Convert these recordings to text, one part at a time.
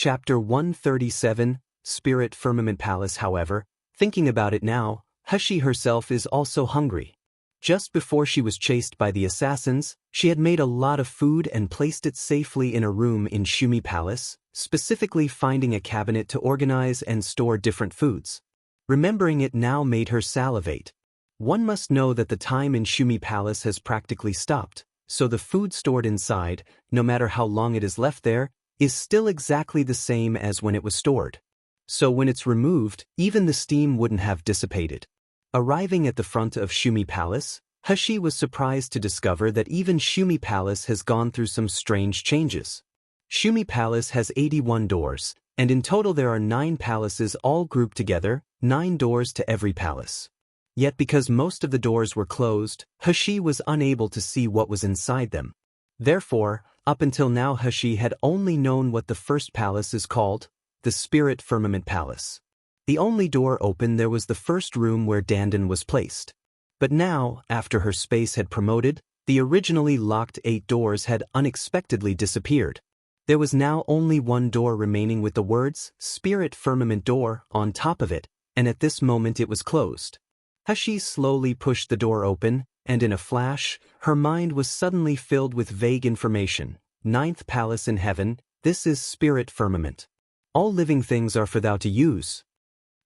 Chapter 137, Spirit Firmament Palace. However, thinking about it now, Hushi herself is also hungry. Just before she was chased by the assassins, she had made a lot of food and placed it safely in a room in Shumi Palace, specifically finding a cabinet to organize and store different foods. Remembering it now made her salivate. One must know that the time in Shumi Palace has practically stopped, so the food stored inside, no matter how long it is left there, is still exactly the same as when it was stored. So when it's removed, even the steam wouldn't have dissipated. Arriving at the front of Shumi Palace, Hushi was surprised to discover that even Shumi Palace has gone through some strange changes. Shumi Palace has 81 doors, and in total there are 9 palaces all grouped together, 9 doors to every palace. Yet because most of the doors were closed, Hushi was unable to see what was inside them. Therefore, up until now Hushi had only known what the first palace is called, the Spirit Firmament Palace. The only door open there was the first room where Dandan was placed. But now, after her space had promoted, the originally locked 8 doors had unexpectedly disappeared. There was now only one door remaining with the words, Spirit Firmament Door, on top of it, and at this moment it was closed. Hushi slowly pushed the door open, and in a flash, her mind was suddenly filled with vague information. 9th palace in heaven, this is Spirit Firmament. All living things are for thou to use.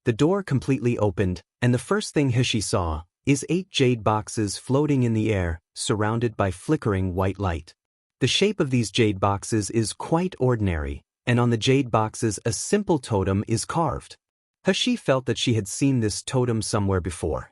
The door completely opened, and the first thing Hushi saw is 8 jade boxes floating in the air, surrounded by flickering white light. The shape of these jade boxes is quite ordinary, and on the jade boxes a simple totem is carved. Hushi felt that she had seen this totem somewhere before.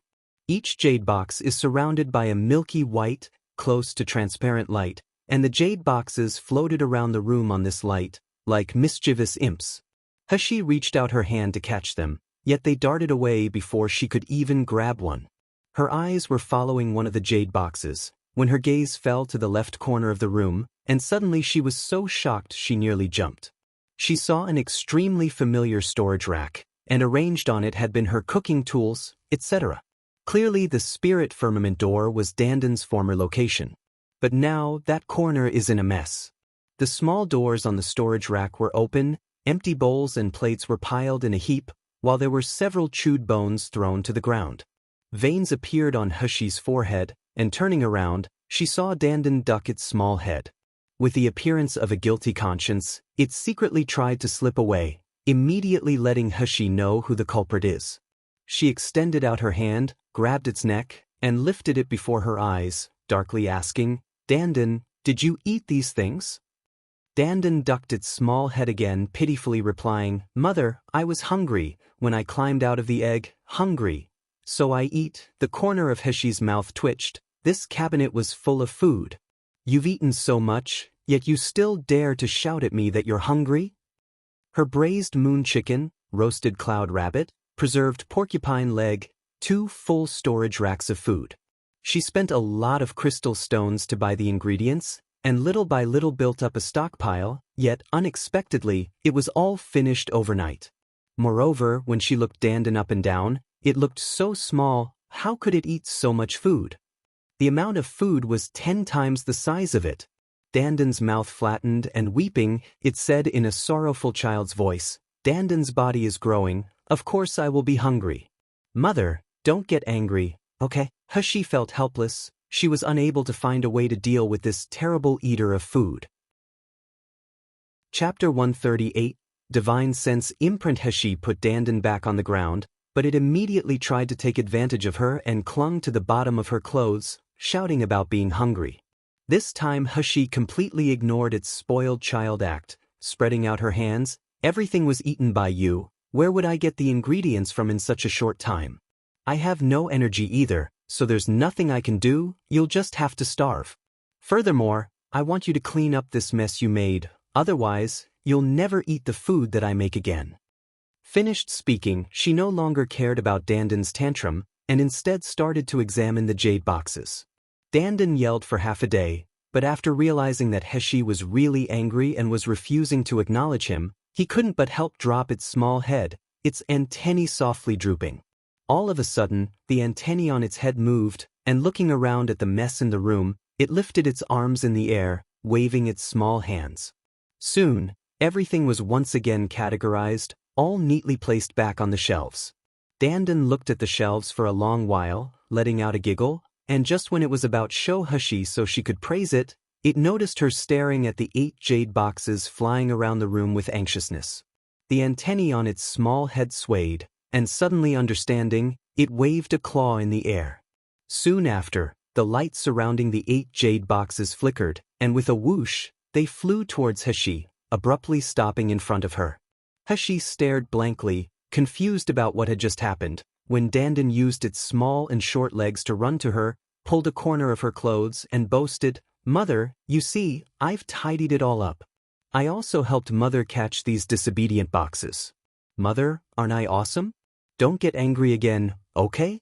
Each jade box is surrounded by a milky white, close to transparent light, and the jade boxes floated around the room on this light, like mischievous imps. Hushi reached out her hand to catch them, yet they darted away before she could even grab one. Her eyes were following one of the jade boxes, when her gaze fell to the left corner of the room, and suddenly she was so shocked she nearly jumped. She saw an extremely familiar storage rack, and arranged on it had been her cooking tools, etc. Clearly the Spirit Firmament Door was Dandan's former location. But now that corner is in a mess. The small doors on the storage rack were open, empty bowls and plates were piled in a heap, while there were several chewed bones thrown to the ground. Veins appeared on Hushi's forehead, and turning around, she saw Dandan duck its small head. With the appearance of a guilty conscience, it secretly tried to slip away, immediately letting Hushi know who the culprit is. She extended out her hand, grabbed its neck, and lifted it before her eyes, darkly asking, Dandan, did you eat these things? Dandan ducked its small head again, pitifully replying, Mother, I was hungry, when I climbed out of the egg, hungry. So I eat. The corner of Hushi's mouth twitched. This cabinet was full of food. You've eaten so much, yet you still dare to shout at me that you're hungry? Her braised moon chicken, roasted cloud rabbit, preserved porcupine leg, 2 full storage racks of food. She spent a lot of crystal stones to buy the ingredients, and little by little built up a stockpile, yet unexpectedly, it was all finished overnight. Moreover, when she looked Dandan up and down, it looked so small, how could it eat so much food? The amount of food was 10 times the size of it. Dandan's mouth flattened and weeping, it said in a sorrowful child's voice, Dandan's body is growing, of course I will be hungry. Mother, don't get angry, okay? Hushi felt helpless, she was unable to find a way to deal with this terrible eater of food. Chapter 138, Divine Sense Imprint. Hushi put Dandan back on the ground, but it immediately tried to take advantage of her and clung to the bottom of her clothes, shouting about being hungry. This time Hushi completely ignored its spoiled child act, spreading out her hands, everything was eaten by you, where would I get the ingredients from in such a short time? I have no energy either, so there's nothing I can do, you'll just have to starve. Furthermore, I want you to clean up this mess you made, otherwise, you'll never eat the food that I make again. Finished speaking, she no longer cared about Dandan's tantrum, and instead started to examine the jade boxes. Dandan yelled for half a day, but after realizing that Hushi was really angry and was refusing to acknowledge him, he couldn't but help drop its small head, its antennae softly drooping. All of a sudden, the antennae on its head moved, and looking around at the mess in the room, it lifted its arms in the air, waving its small hands. Soon, Everything was once again categorized, all neatly placed back on the shelves. Dandan looked at the shelves for a long while, letting out a giggle, and just when it was about show Hushi so she could praise it, it noticed her staring at the 8 jade boxes flying around the room with anxiousness. The antennae on its small head swayed, and suddenly understanding, it waved a claw in the air. Soon after, the light surrounding the 8 jade boxes flickered, and with a whoosh, they flew towards Hushi, abruptly stopping in front of her. Hushi stared blankly, confused about what had just happened, when Dandan used its small and short legs to run to her, pulled a corner of her clothes and boasted, "Mother, you see, I've tidied it all up. I also helped Mother catch these disobedient boxes. Mother, aren't I awesome? Don't get angry again, okay?"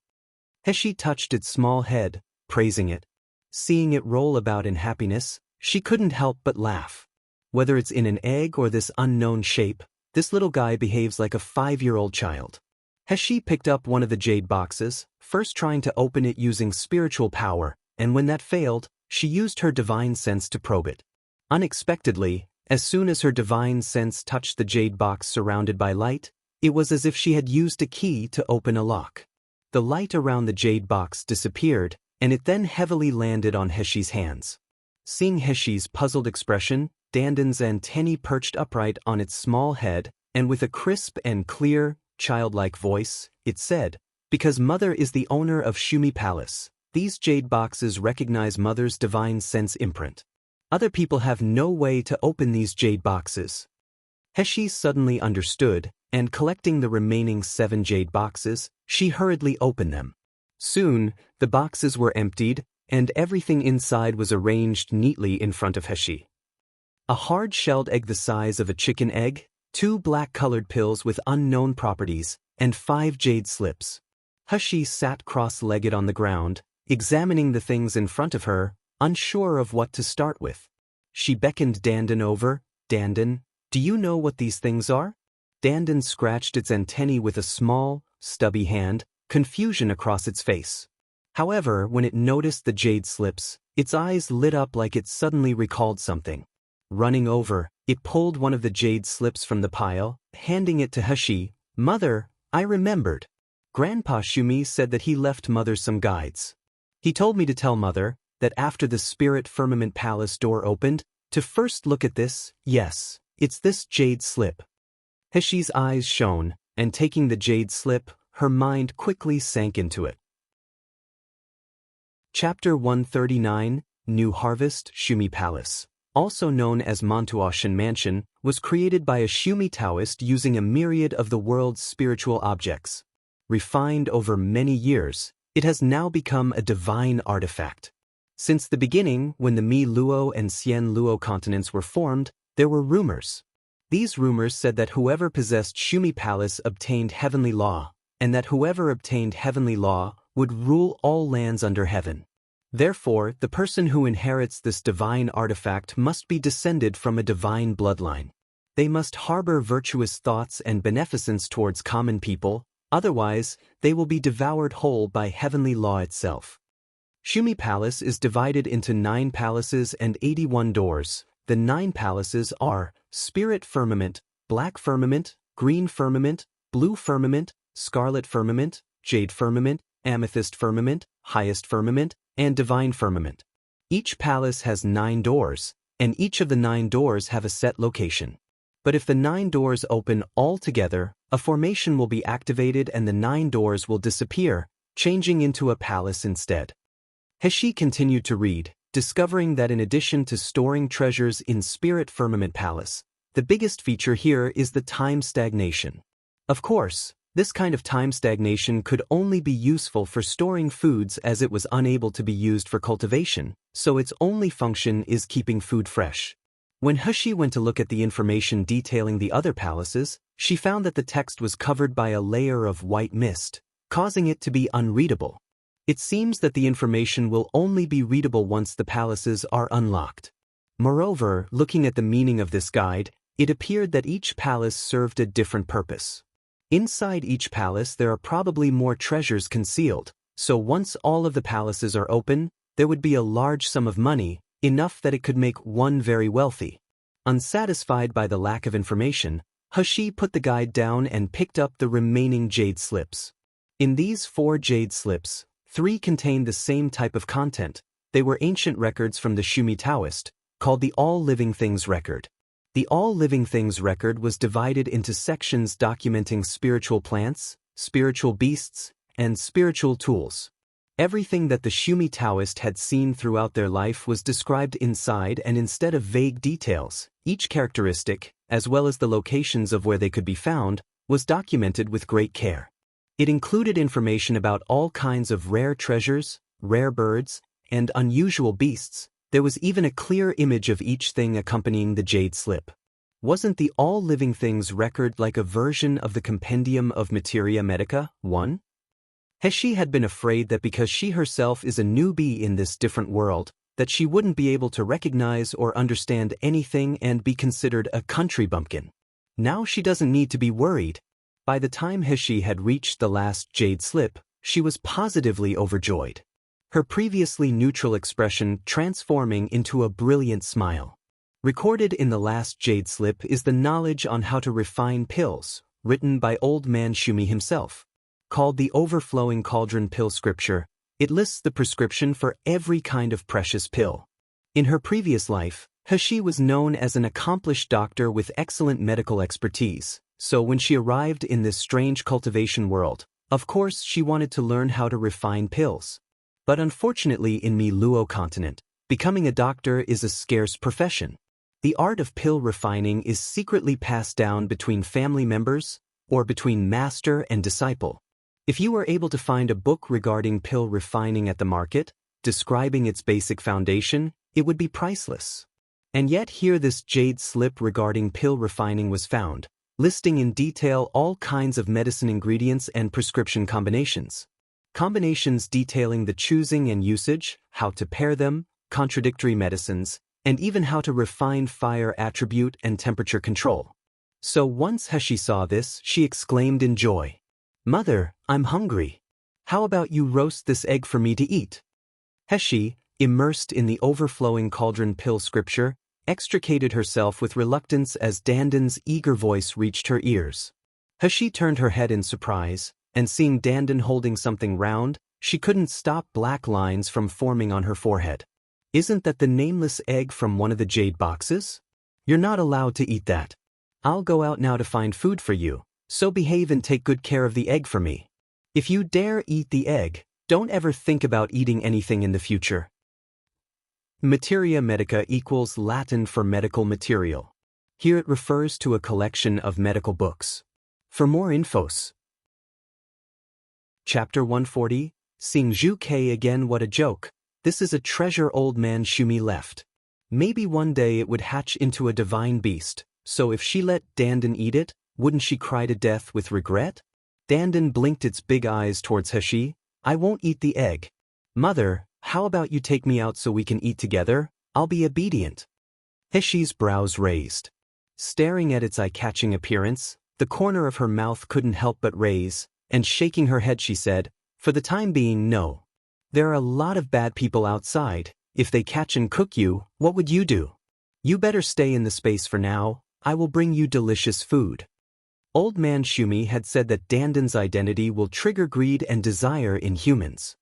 Hushi touched its small head, praising it. Seeing it roll about in happiness, she couldn't help but laugh. Whether it's in an egg or this unknown shape, this little guy behaves like a 5-year-old child. Hushi picked up one of the jade boxes, first trying to open it using spiritual power, and when that failed, she used her divine sense to probe it. Unexpectedly, as soon as her divine sense touched the jade box surrounded by light, it was as if she had used a key to open a lock. The light around the jade box disappeared, and it then heavily landed on Heshi's hands. Seeing Heshi's puzzled expression, Dandan's antennae perched upright on its small head, and with a crisp and clear, childlike voice, it said, "Because Mother is the owner of Shumi Palace, these jade boxes recognize Mother's divine sense imprint. Other people have no way to open these jade boxes." Heshi suddenly understood, and collecting the remaining 7 jade boxes, she hurriedly opened them. Soon, the boxes were emptied, and everything inside was arranged neatly in front of Heshi. A hard-shelled egg the size of a chicken egg, 2 black-colored pills with unknown properties, and 5 jade slips. Heshi sat cross-legged on the ground, examining the things in front of her, unsure of what to start with. She beckoned Dandan over. "Dandan, do you know what these things are?" Dandan scratched its antennae with a small, stubby hand, confusion across its face. However, when it noticed the jade slips, its eyes lit up like it suddenly recalled something. Running over, it pulled one of the jade slips from the pile, handing it to Heshi. "Mother, I remembered. Grandpa Shumi said that he left Mother some guides. He told me to tell Mother that after the Spirit Firmament Palace door opened, to first look at this. Yes, it's this jade slip." Heshi's eyes shone, and taking the jade slip, her mind quickly sank into it. Chapter 139, New Harvest. Shumi Palace, also known as Montuoshan Mansion, was created by a Shumi Taoist using a myriad of the world's spiritual objects. Refined over many years, it has now become a divine artifact. Since the beginning, when the Mi Luo and Xian Luo continents were formed, there were rumors. These rumors said that whoever possessed Shumi Palace obtained heavenly law, and that whoever obtained heavenly law would rule all lands under heaven. Therefore, the person who inherits this divine artifact must be descended from a divine bloodline. They must harbor virtuous thoughts and beneficence towards common people, otherwise, they will be devoured whole by heavenly law itself. Shumi Palace is divided into 9 palaces and 81 doors. The 9 palaces are Spirit Firmament, Black Firmament, Green Firmament, Blue Firmament, Scarlet Firmament, Jade Firmament, Amethyst Firmament, Highest Firmament, and Divine Firmament. Each palace has 9 doors, and each of the 9 doors have a set location. But if the 9 doors open all together, a formation will be activated and the 9 doors will disappear, changing into a palace instead. Heshi continued to read, discovering that in addition to storing treasures in Spirit Firmament Palace, the biggest feature here is the time stagnation. Of course, this kind of time stagnation could only be useful for storing foods as it was unable to be used for cultivation, so its only function is keeping food fresh. When Heshi went to look at the information detailing the other palaces, she found that the text was covered by a layer of white mist, causing it to be unreadable. It seems that the information will only be readable once the palaces are unlocked. Moreover, looking at the meaning of this guide, it appeared that each palace served a different purpose. Inside each palace there are probably more treasures concealed, so once all of the palaces are open, there would be a large sum of money, enough that it could make one very wealthy. Unsatisfied by the lack of information, Hashi put the guide down and picked up the remaining jade slips. In these 4 jade slips, 3 contained the same type of content. They were ancient records from the Shumi Taoist, called the All Living Things Record. The All Living Things Record was divided into sections documenting spiritual plants, spiritual beasts, and spiritual tools. Everything that the Shumi Taoist had seen throughout their life was described inside, and instead of vague details, each characteristic, as well as the locations of where they could be found, was documented with great care. It included information about all kinds of rare treasures, rare birds, and unusual beasts. There was even a clear image of each thing accompanying the jade slip. Wasn't the All Living Things Record like a version of the Compendium of Materia Medica, 1? Hashi had been afraid that because she herself is a newbie in this different world, that she wouldn't be able to recognize or understand anything and be considered a country bumpkin. Now she doesn't need to be worried. By the time Hashi had reached the last jade slip, she was positively overjoyed. Her previously neutral expression transforming into a brilliant smile. Recorded in the last jade slip is the knowledge on how to refine pills, written by Old Man Shumi himself. Called the Overflowing Cauldron Pill Scripture, it lists the prescription for every kind of precious pill. In her previous life, Hashi was known as an accomplished doctor with excellent medical expertise, so when she arrived in this strange cultivation world, of course she wanted to learn how to refine pills. But unfortunately in Luo continent, becoming a doctor is a scarce profession. The art of pill refining is secretly passed down between family members, or between master and disciple. If you were able to find a book regarding pill refining at the market, describing its basic foundation, it would be priceless. And yet here this jade slip regarding pill refining was found, listing in detail all kinds of medicine ingredients and prescription combinations. Combinations detailing the choosing and usage, how to pair them, contradictory medicines, and even how to refine fire attribute and temperature control. So once Hashi saw this, she exclaimed in joy, "Mother, I'm hungry. How about you roast this egg for me to eat?" Hashi, immersed in the Overflowing Cauldron Pill Scripture, extricated herself with reluctance as Dandan's eager voice reached her ears. Hashi turned her head in surprise, and seeing Dandan holding something round, she couldn't stop black lines from forming on her forehead. "Isn't that the nameless egg from one of the jade boxes? You're not allowed to eat that. I'll go out now to find food for you, so behave and take good care of the egg for me. If you dare eat the egg, don't ever think about eating anything in the future." Materia Medica equals Latin for medical material. Here it refers to a collection of medical books. For more infos. Chapter 140, Sing Zhu Ke again, what a joke. This is a treasure Old Man Shumi left. Maybe one day it would hatch into a divine beast, so if she let Dandan eat it, wouldn't she cry to death with regret? Dandan blinked its big eyes towards Hashi. "I won't eat the egg. Mother, how about you take me out so we can eat together? I'll be obedient." Hashi's brows raised. Staring at its eye-catching appearance, the corner of her mouth couldn't help but raise, and shaking her head she said, "For the time being, no. There are a lot of bad people outside. If they catch and cook you, what would you do? You better stay in the space for now. I will bring you delicious food." Old Man Shumi had said that Dandan's identity will trigger greed and desire in humans.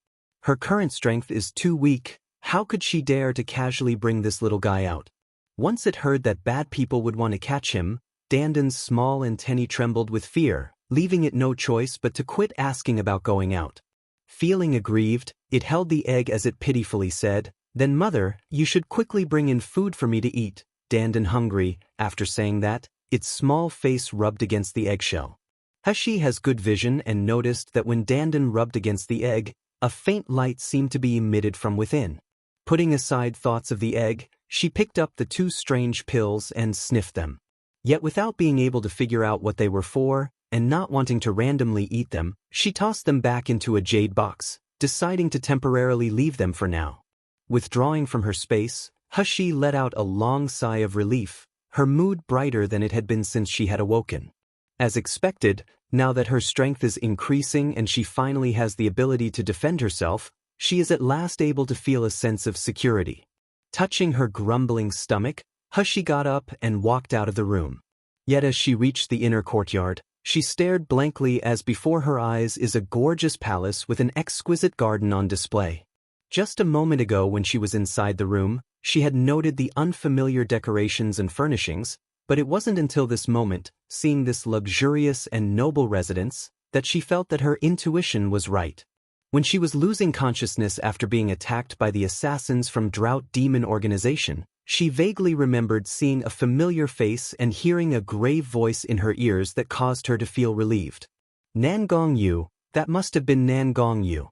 Her current strength is too weak. How could she dare to casually bring this little guy out? Once it heard that bad people would want to catch him, Dandan's small antennae trembled with fear, leaving it no choice but to quit asking about going out. Feeling aggrieved, it held the egg as it pitifully said, "Then mother, you should quickly bring in food for me to eat." Dandan hungry, after saying that, its small face rubbed against the eggshell. Hashi has good vision and noticed that when Dandan rubbed against the egg, a faint light seemed to be emitted from within. Putting aside thoughts of the egg, she picked up the 2 strange pills and sniffed them. Yet without being able to figure out what they were for, and not wanting to randomly eat them, she tossed them back into a jade box, deciding to temporarily leave them for now. Withdrawing from her space, Hashi let out a long sigh of relief, her mood brighter than it had been since she had awoken. As expected, now that her strength is increasing and she finally has the ability to defend herself, she is at last able to feel a sense of security. Touching her grumbling stomach, Hushi got up and walked out of the room. Yet as she reached the inner courtyard, she stared blankly as before her eyes is a gorgeous palace with an exquisite garden on display. Just a moment ago when she was inside the room, she had noted the unfamiliar decorations and furnishings, but it wasn't until this moment, seeing this luxurious and noble residence, that she felt that her intuition was right. When she was losing consciousness after being attacked by the assassins from Drought Demon Organization, she vaguely remembered seeing a familiar face and hearing a grave voice in her ears that caused her to feel relieved. Nangong Yu, that must have been Nangong Yu.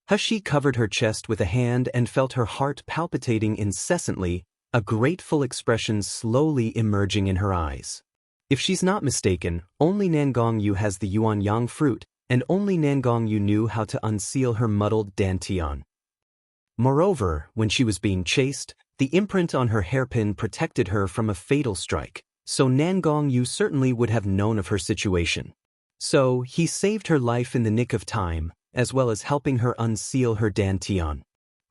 Hushi covered her chest with a hand and felt her heart palpitating incessantly, a grateful expression slowly emerging in her eyes. If she's not mistaken, only Nangong Yu has the Yuan Yang fruit, and only Nangong Yu knew how to unseal her muddled dantian. Moreover, when she was being chased, the imprint on her hairpin protected her from a fatal strike, so Nangong Yu certainly would have known of her situation. So, he saved her life in the nick of time, as well as helping her unseal her dantian.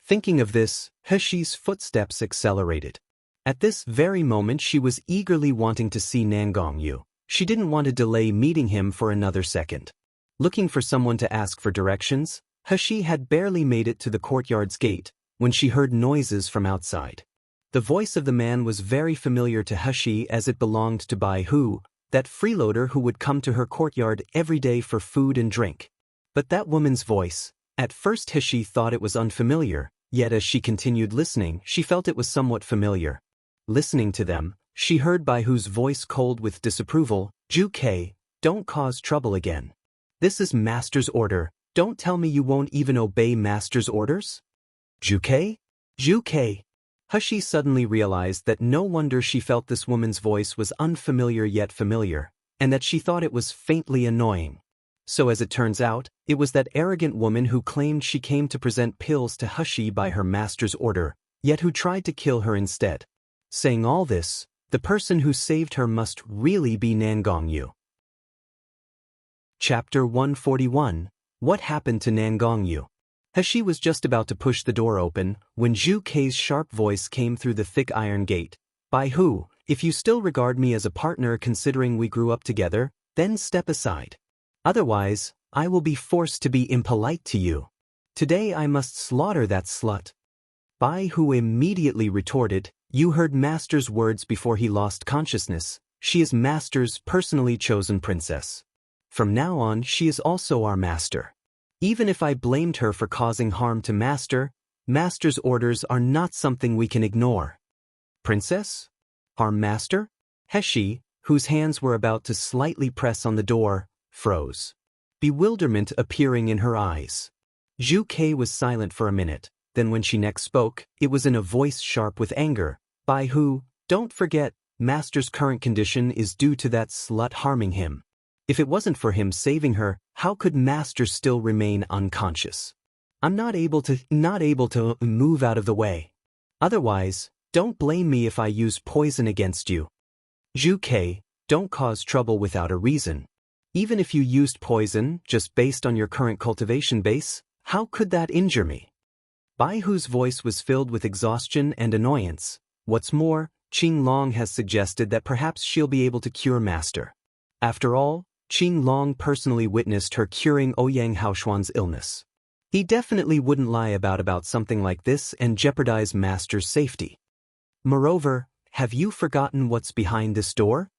Thinking of this, Hushi's footsteps accelerated. At this very moment she was eagerly wanting to see Nangong Yu. She didn't want to delay meeting him for another second. Looking for someone to ask for directions, Hushi had barely made it to the courtyard's gate when she heard noises from outside. The voice of the man was very familiar to Hushi as it belonged to Bai Hu, that freeloader who would come to her courtyard every day for food and drink. But that woman's voice, at first Hushi thought it was unfamiliar, yet as she continued listening, she felt it was somewhat familiar. Listening to them, she heard Bai Hu's voice cold with disapproval, "Ju Kei, don't cause trouble again. This is Master's order, don't tell me you won't even obey Master's orders?" Ju Kei? Ju Kei. Hushi suddenly realized that no wonder she felt this woman's voice was unfamiliar yet familiar, and that she thought it was faintly annoying. So as it turns out, it was that arrogant woman who claimed she came to present pills to Hushi by her master's order, yet who tried to kill her instead. Saying all this, the person who saved her must really be Nangong Yu. Chapter 141. What happened to Nangong Yu? Hushi was just about to push the door open when Ju Kei's sharp voice came through the thick iron gate. "Bai Hu, if you still regard me as a partner considering we grew up together, then step aside. Otherwise, I will be forced to be impolite to you. Today I must slaughter that slut." Bai Hu immediately retorted, "You heard Master's words before he lost consciousness. She is Master's personally chosen princess. From now on, she is also our master. Even if I blamed her for causing harm to Master, Master's orders are not something we can ignore." "Princess? Harm Master?" Hushi, whose hands were about to slightly press on the door, froze, bewilderment appearing in her eyes. Ju Kei was silent for a minute, then when she next spoke, it was in a voice sharp with anger. "Bai Hu, don't forget, Master's current condition is due to that slut harming him. If it wasn't for him saving her, how could Master still remain unconscious? I'm not able to move out of the way. Otherwise, don't blame me if I use poison against you. Ju Kei, don't cause trouble without a reason. Even if you used poison, just based on your current cultivation base, how could that injure me?" Bai Hu's voice was filled with exhaustion and annoyance. What's more, Qing Long has suggested that perhaps she'll be able to cure Master. After all, Qing Long personally witnessed her curing Ouyang Haoshuan's illness. He definitely wouldn't lie about something like this and jeopardize Master's safety. Moreover, have you forgotten what's behind this door?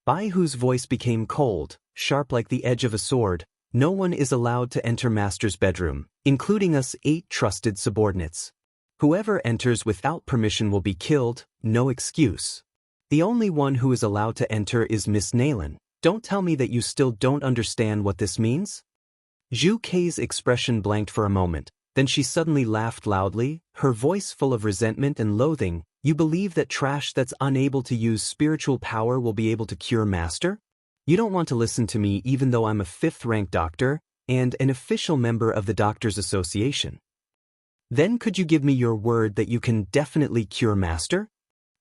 Bai Hu's voice became cold, sharp like the edge of a sword. No one is allowed to enter Master's bedroom, including us 8 trusted subordinates. Whoever enters without permission will be killed, no excuse. The only one who is allowed to enter is Miss Naylan. Don't tell me that you still don't understand what this means?" Ju Kei's expression blanked for a moment, then she suddenly laughed loudly, her voice full of resentment and loathing. "You believe that trash that's unable to use spiritual power will be able to cure Master? You don't want to listen to me even though I'm a 5th-rank doctor and an official member of the Doctors Association. Then could you give me your word that you can definitely cure Master?"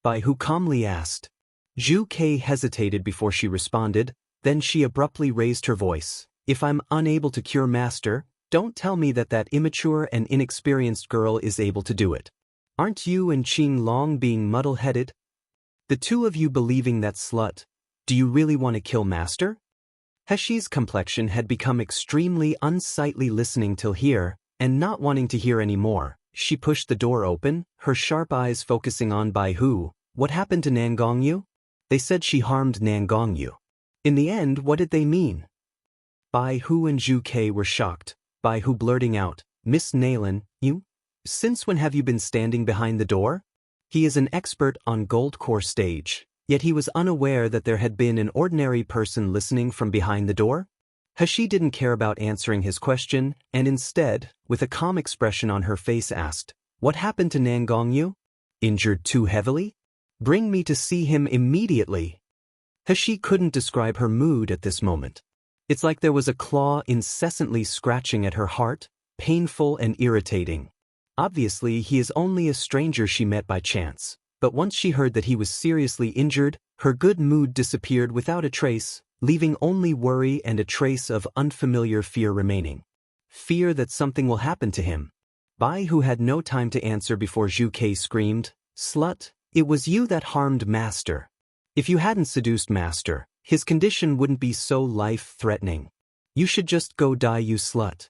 Bai Hu calmly asked. Ju Kei hesitated before she responded, then she abruptly raised her voice. "If I'm unable to cure Master, don't tell me that immature and inexperienced girl is able to do it. Aren't you and Qing Long being muddle-headed?" The two of you believing that slut. Do you really want to kill Master? Heshi's complexion had become extremely unsightly listening till here, and not wanting to hear any more. She pushed the door open, her sharp eyes focusing on Bai Hu. What happened to Nangongyu? They said she harmed Nangongyu. In the end, what did they mean? Bai Hu and Zhu Ke were shocked, Bai Hu blurting out, Miss Nalan, you? Since when have you been standing behind the door? He is an expert on Gold Core stage, yet he was unaware that there had been an ordinary person listening from behind the door. Heshi didn't care about answering his question, and instead, with a calm expression on her face asked, What happened to Nangongyu? Injured too heavily? Bring me to see him immediately. Heshi couldn't describe her mood at this moment. It's like there was a claw incessantly scratching at her heart, painful and irritating. Obviously, he is only a stranger she met by chance, but once she heard that he was seriously injured, her good mood disappeared without a trace, leaving only worry and a trace of unfamiliar fear remaining. Fear that something will happen to him. Bai Hu had no time to answer before Zhu Ke screamed, Slut, it was you that harmed Master. If you hadn't seduced Master, his condition wouldn't be so life-threatening. You should just go die, you slut.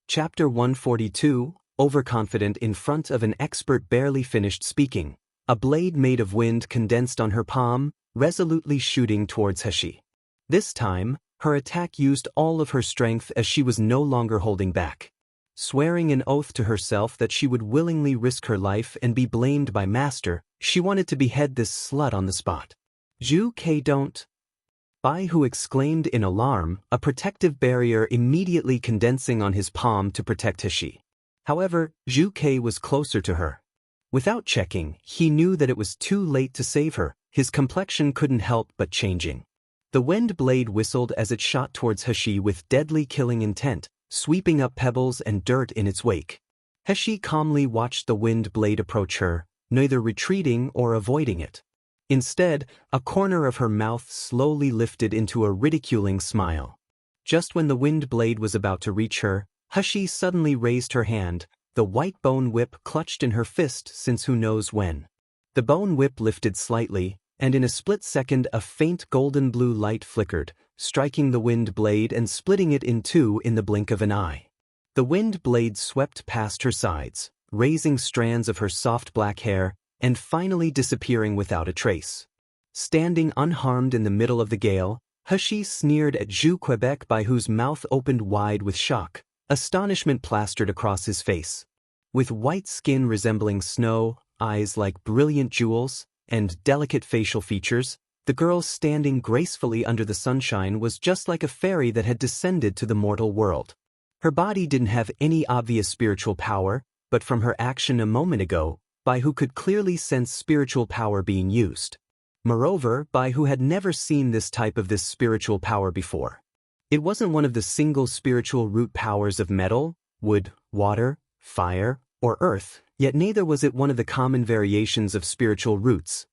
Chapter 142, Overconfident in front of an expert barely finished speaking. A blade made of wind condensed on her palm, resolutely shooting towards Heshi. This time, her attack used all of her strength as she was no longer holding back. Swearing an oath to herself that she would willingly risk her life and be blamed by Master, she wanted to behead this slut on the spot. Zhu Ke don't. Bai Hu exclaimed in alarm, a protective barrier immediately condensing on his palm to protect Heshi. However, Zhu Ke was closer to her. Without checking, he knew that it was too late to save her, his complexion couldn't help but changing. The wind blade whistled as it shot towards Heshi with deadly killing intent, sweeping up pebbles and dirt in its wake. Heshi calmly watched the wind blade approach her, neither retreating or avoiding it. Instead, a corner of her mouth slowly lifted into a ridiculing smile. Just when the wind blade was about to reach her, Heshi suddenly raised her hand, the white bone whip clutched in her fist since who knows when. The bone whip lifted slightly, and in a split second a faint golden blue light flickered, striking the wind blade and splitting it in two in the blink of an eye. The wind blade swept past her sides, raising strands of her soft black hair, and finally disappearing without a trace. Standing unharmed in the middle of the gale, Heshi sneered at Zhu Quebec by whose mouth opened wide with shock. Astonishment plastered across his face. With white skin resembling snow, eyes like brilliant jewels, and delicate facial features, the girl standing gracefully under the sunshine was just like a fairy that had descended to the mortal world. Her body didn't have any obvious spiritual power, but from her action a moment ago, Bai Hu could clearly sense spiritual power being used. Moreover, Bai Hu had never seen this type of spiritual power before. It wasn't one of the single spiritual root powers of metal, wood, water, fire, or earth, yet neither was it one of the common variations of spiritual roots.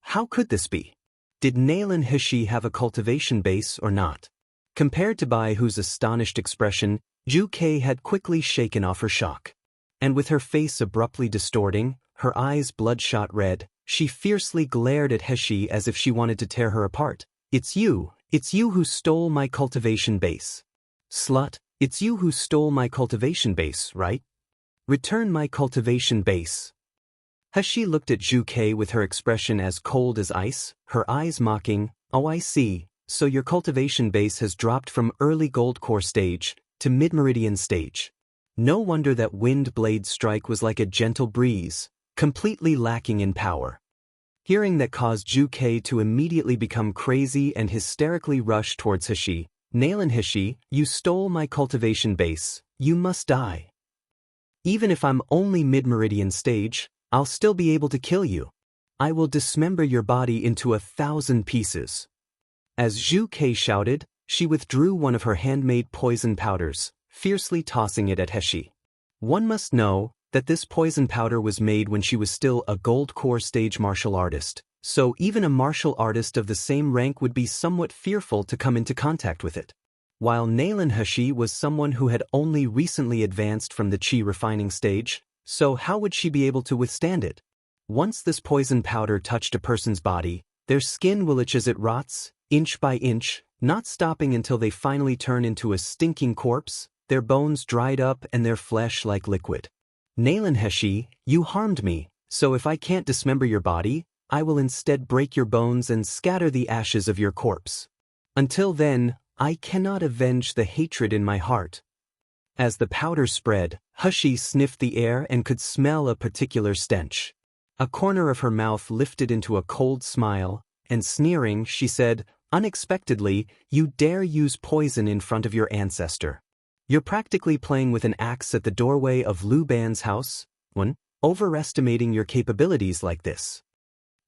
How could this be? Did Nalan Heshi have a cultivation base or not? Compared to Bai Hu's astonished expression, Zhu Ke had quickly shaken off her shock. And with her face abruptly distorting, her eyes bloodshot red, she fiercely glared at Heshi as if she wanted to tear her apart. It's you who stole my cultivation base. Slut, it's you who stole my cultivation base, right? Return my cultivation base. Heshi looked at Zhu Ke with her expression as cold as ice, her eyes mocking, Oh, I see, so your cultivation base has dropped from early gold core stage to mid-meridian stage. No wonder that wind blade strike was like a gentle breeze, completely lacking in power. Hearing that caused Zhu Ke to immediately become crazy and hysterically rush towards Heshi. Nalan Heshi, you stole my cultivation base, you must die. Even if I'm only mid-meridian stage, I'll still be able to kill you. I will dismember your body into 1,000 pieces. As Zhu Ke shouted, she withdrew one of her handmade poison powders, fiercely tossing it at Heshi. One must know that this poison powder was made when she was still a gold core stage martial artist, so even a martial artist of the same rank would be somewhat fearful to come into contact with it. While Nalan Heshi was someone who had only recently advanced from the chi refining stage, so how would she be able to withstand it? Once this poison powder touched a person's body, their skin will itch as it rots, inch by inch, not stopping until they finally turn into a stinking corpse, their bones dried up and their flesh like liquid. Nalan Heshi, you harmed me, so if I can't dismember your body, I will instead break your bones and scatter the ashes of your corpse. Until then, I cannot avenge the hatred in my heart. As the powder spread, Heshi sniffed the air and could smell a particular stench. A corner of her mouth lifted into a cold smile, and sneering, she said, unexpectedly, you dare use poison in front of your ancestor. You're practically playing with an axe at the doorway of Lu Ban's house. 1. Overestimating your capabilities like this.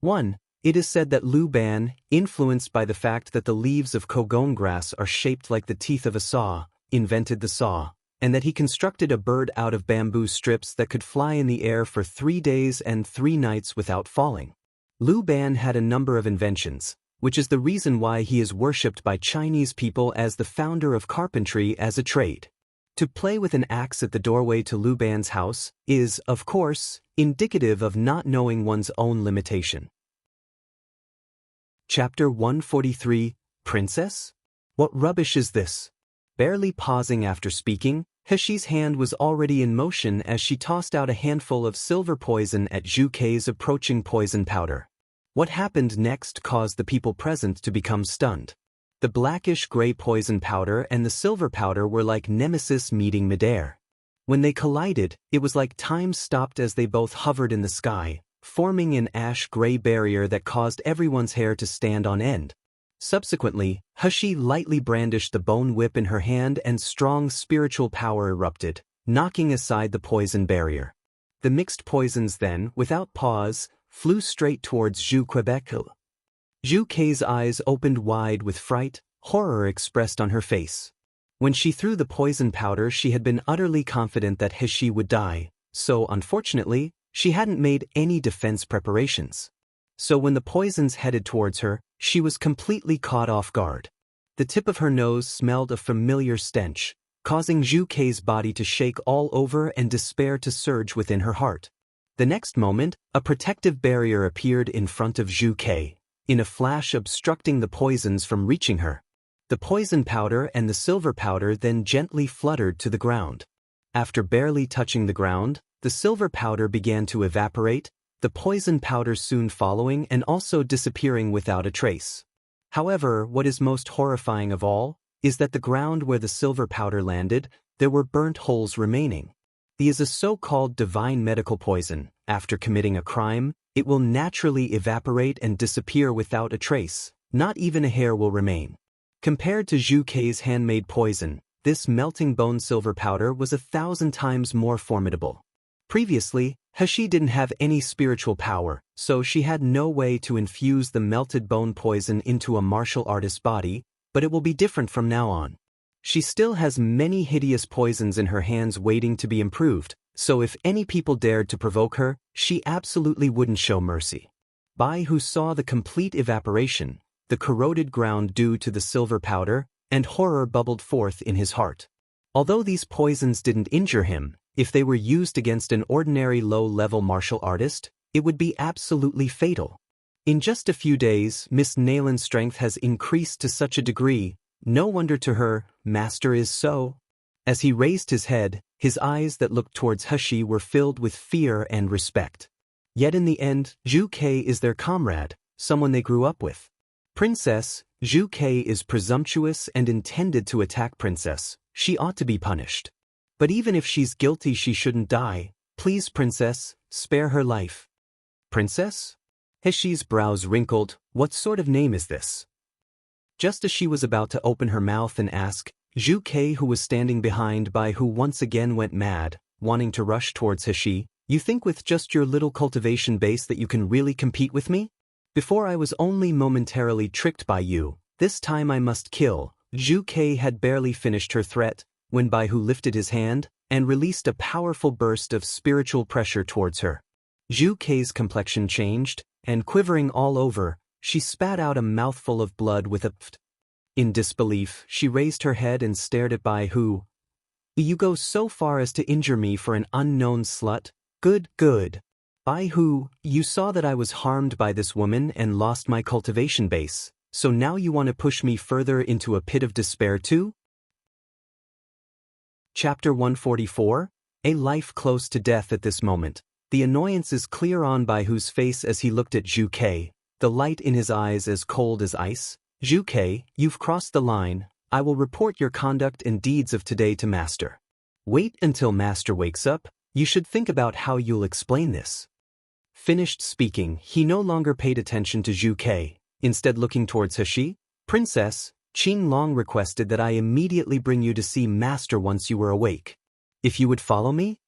1. It is said that Lu Ban, influenced by the fact that the leaves of Kogon grass are shaped like the teeth of a saw, invented the saw, and that he constructed a bird out of bamboo strips that could fly in the air for 3 days and 3 nights without falling. Lu Ban had a number of inventions, which is the reason why he is worshipped by Chinese people as the founder of carpentry as a trade. To play with an axe at the doorway to Lu Ban's house is, of course, indicative of not knowing one's own limitation. Chapter 143, Princess? What rubbish is this? Barely pausing after speaking, Heshi's hand was already in motion as she tossed out a handful of silver poison at Zhu Kei's approaching poison powder. What happened next caused the people present to become stunned. The blackish-gray poison powder and the silver powder were like nemesis meeting midair. When they collided, it was like time stopped as they both hovered in the sky, forming an ash-gray barrier that caused everyone's hair to stand on end. Subsequently, Heshi lightly brandished the bone whip in her hand and strong spiritual power erupted, knocking aside the poison barrier. The mixed poisons then, without pause, flew straight towards Zhu Quebec. Zhu Kei's eyes opened wide with fright, horror expressed on her face. When she threw the poison powder, she had been utterly confident that Heshi would die, so unfortunately, she hadn't made any defense preparations. So when the poisons headed towards her, she was completely caught off guard. The tip of her nose smelled a familiar stench, causing Zhu Kei's body to shake all over and despair to surge within her heart. The next moment, a protective barrier appeared in front of Zhu Kei, in a flash obstructing the poisons from reaching her. The poison powder and the silver powder then gently fluttered to the ground. After barely touching the ground, the silver powder began to evaporate, the poison powder soon following and also disappearing without a trace. However, what is most horrifying of all is that the ground where the silver powder landed, there were burnt holes remaining. It is a so-called divine medical poison. After committing a crime, it will naturally evaporate and disappear without a trace. Not even a hair will remain. Compared to Zhu Kei's handmade poison, this melting bone silver powder was 1,000 times more formidable. Previously, Heshi didn't have any spiritual power, so she had no way to infuse the melted bone poison into a martial artist's body, but it will be different from now on. She still has many hideous poisons in her hands waiting to be improved, so if any people dared to provoke her, she absolutely wouldn't show mercy. Bai Hu saw the complete evaporation, the corroded ground due to the silver powder, and horror bubbled forth in his heart. Although these poisons didn't injure him, if they were used against an ordinary low-level martial artist, it would be absolutely fatal. In just a few days, Miss Nalan's strength has increased to such a degree, no wonder to her, master is so. As he raised his head, his eyes that looked towards Heshi were filled with fear and respect. Yet in the end, Zhu Kei is their comrade, someone they grew up with. Princess, Zhu Kei is presumptuous and intended to attack Princess. She ought to be punished. But even if she's guilty, she shouldn't die. Please, Princess, spare her life. Princess? Heshi's brows wrinkled. What sort of name is this? Just as she was about to open her mouth and ask, Zhu Kei, who was standing behind Bai Hu, once again went mad, wanting to rush towards Heshi. You think with just your little cultivation base that you can really compete with me? Before I was only momentarily tricked by you. This time I must kill. Zhu Kei had barely finished her threat when Bai Hu lifted his hand and released a powerful burst of spiritual pressure towards her. Zhu Kei's complexion changed, and quivering all over, she spat out a mouthful of blood with a pft. In disbelief, she raised her head and stared at Bai Hu. You go so far as to injure me for an unknown slut? Good, good. By who, you saw that I was harmed by this woman and lost my cultivation base, so now you want to push me further into a pit of despair too? Chapter 144, A Life Close to Death. At this moment, the annoyance is clear on Bai Hu's face as he looked at Zhu Ke, the light in his eyes as cold as ice. Zhu Ke, you've crossed the line. I will report your conduct and deeds of today to Master. Wait until Master wakes up. You should think about how you'll explain this. Finished speaking, he no longer paid attention to Zhu Ke, instead looking towards He. Princess, Qin Long requested that I immediately bring you to see Master once you were awake. If you would follow me?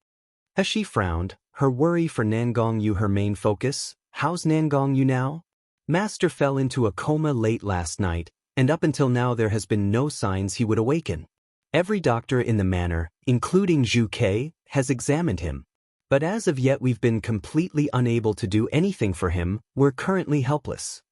He frowned, her worry for Nangong Yu her main focus. How's Nangong Yu now? Master fell into a coma late last night, and up until now there has been no signs he would awaken. Every doctor in the manor, including Zhu Ke, has examined him. But as of yet we've been completely unable to do anything for him. We're currently helpless.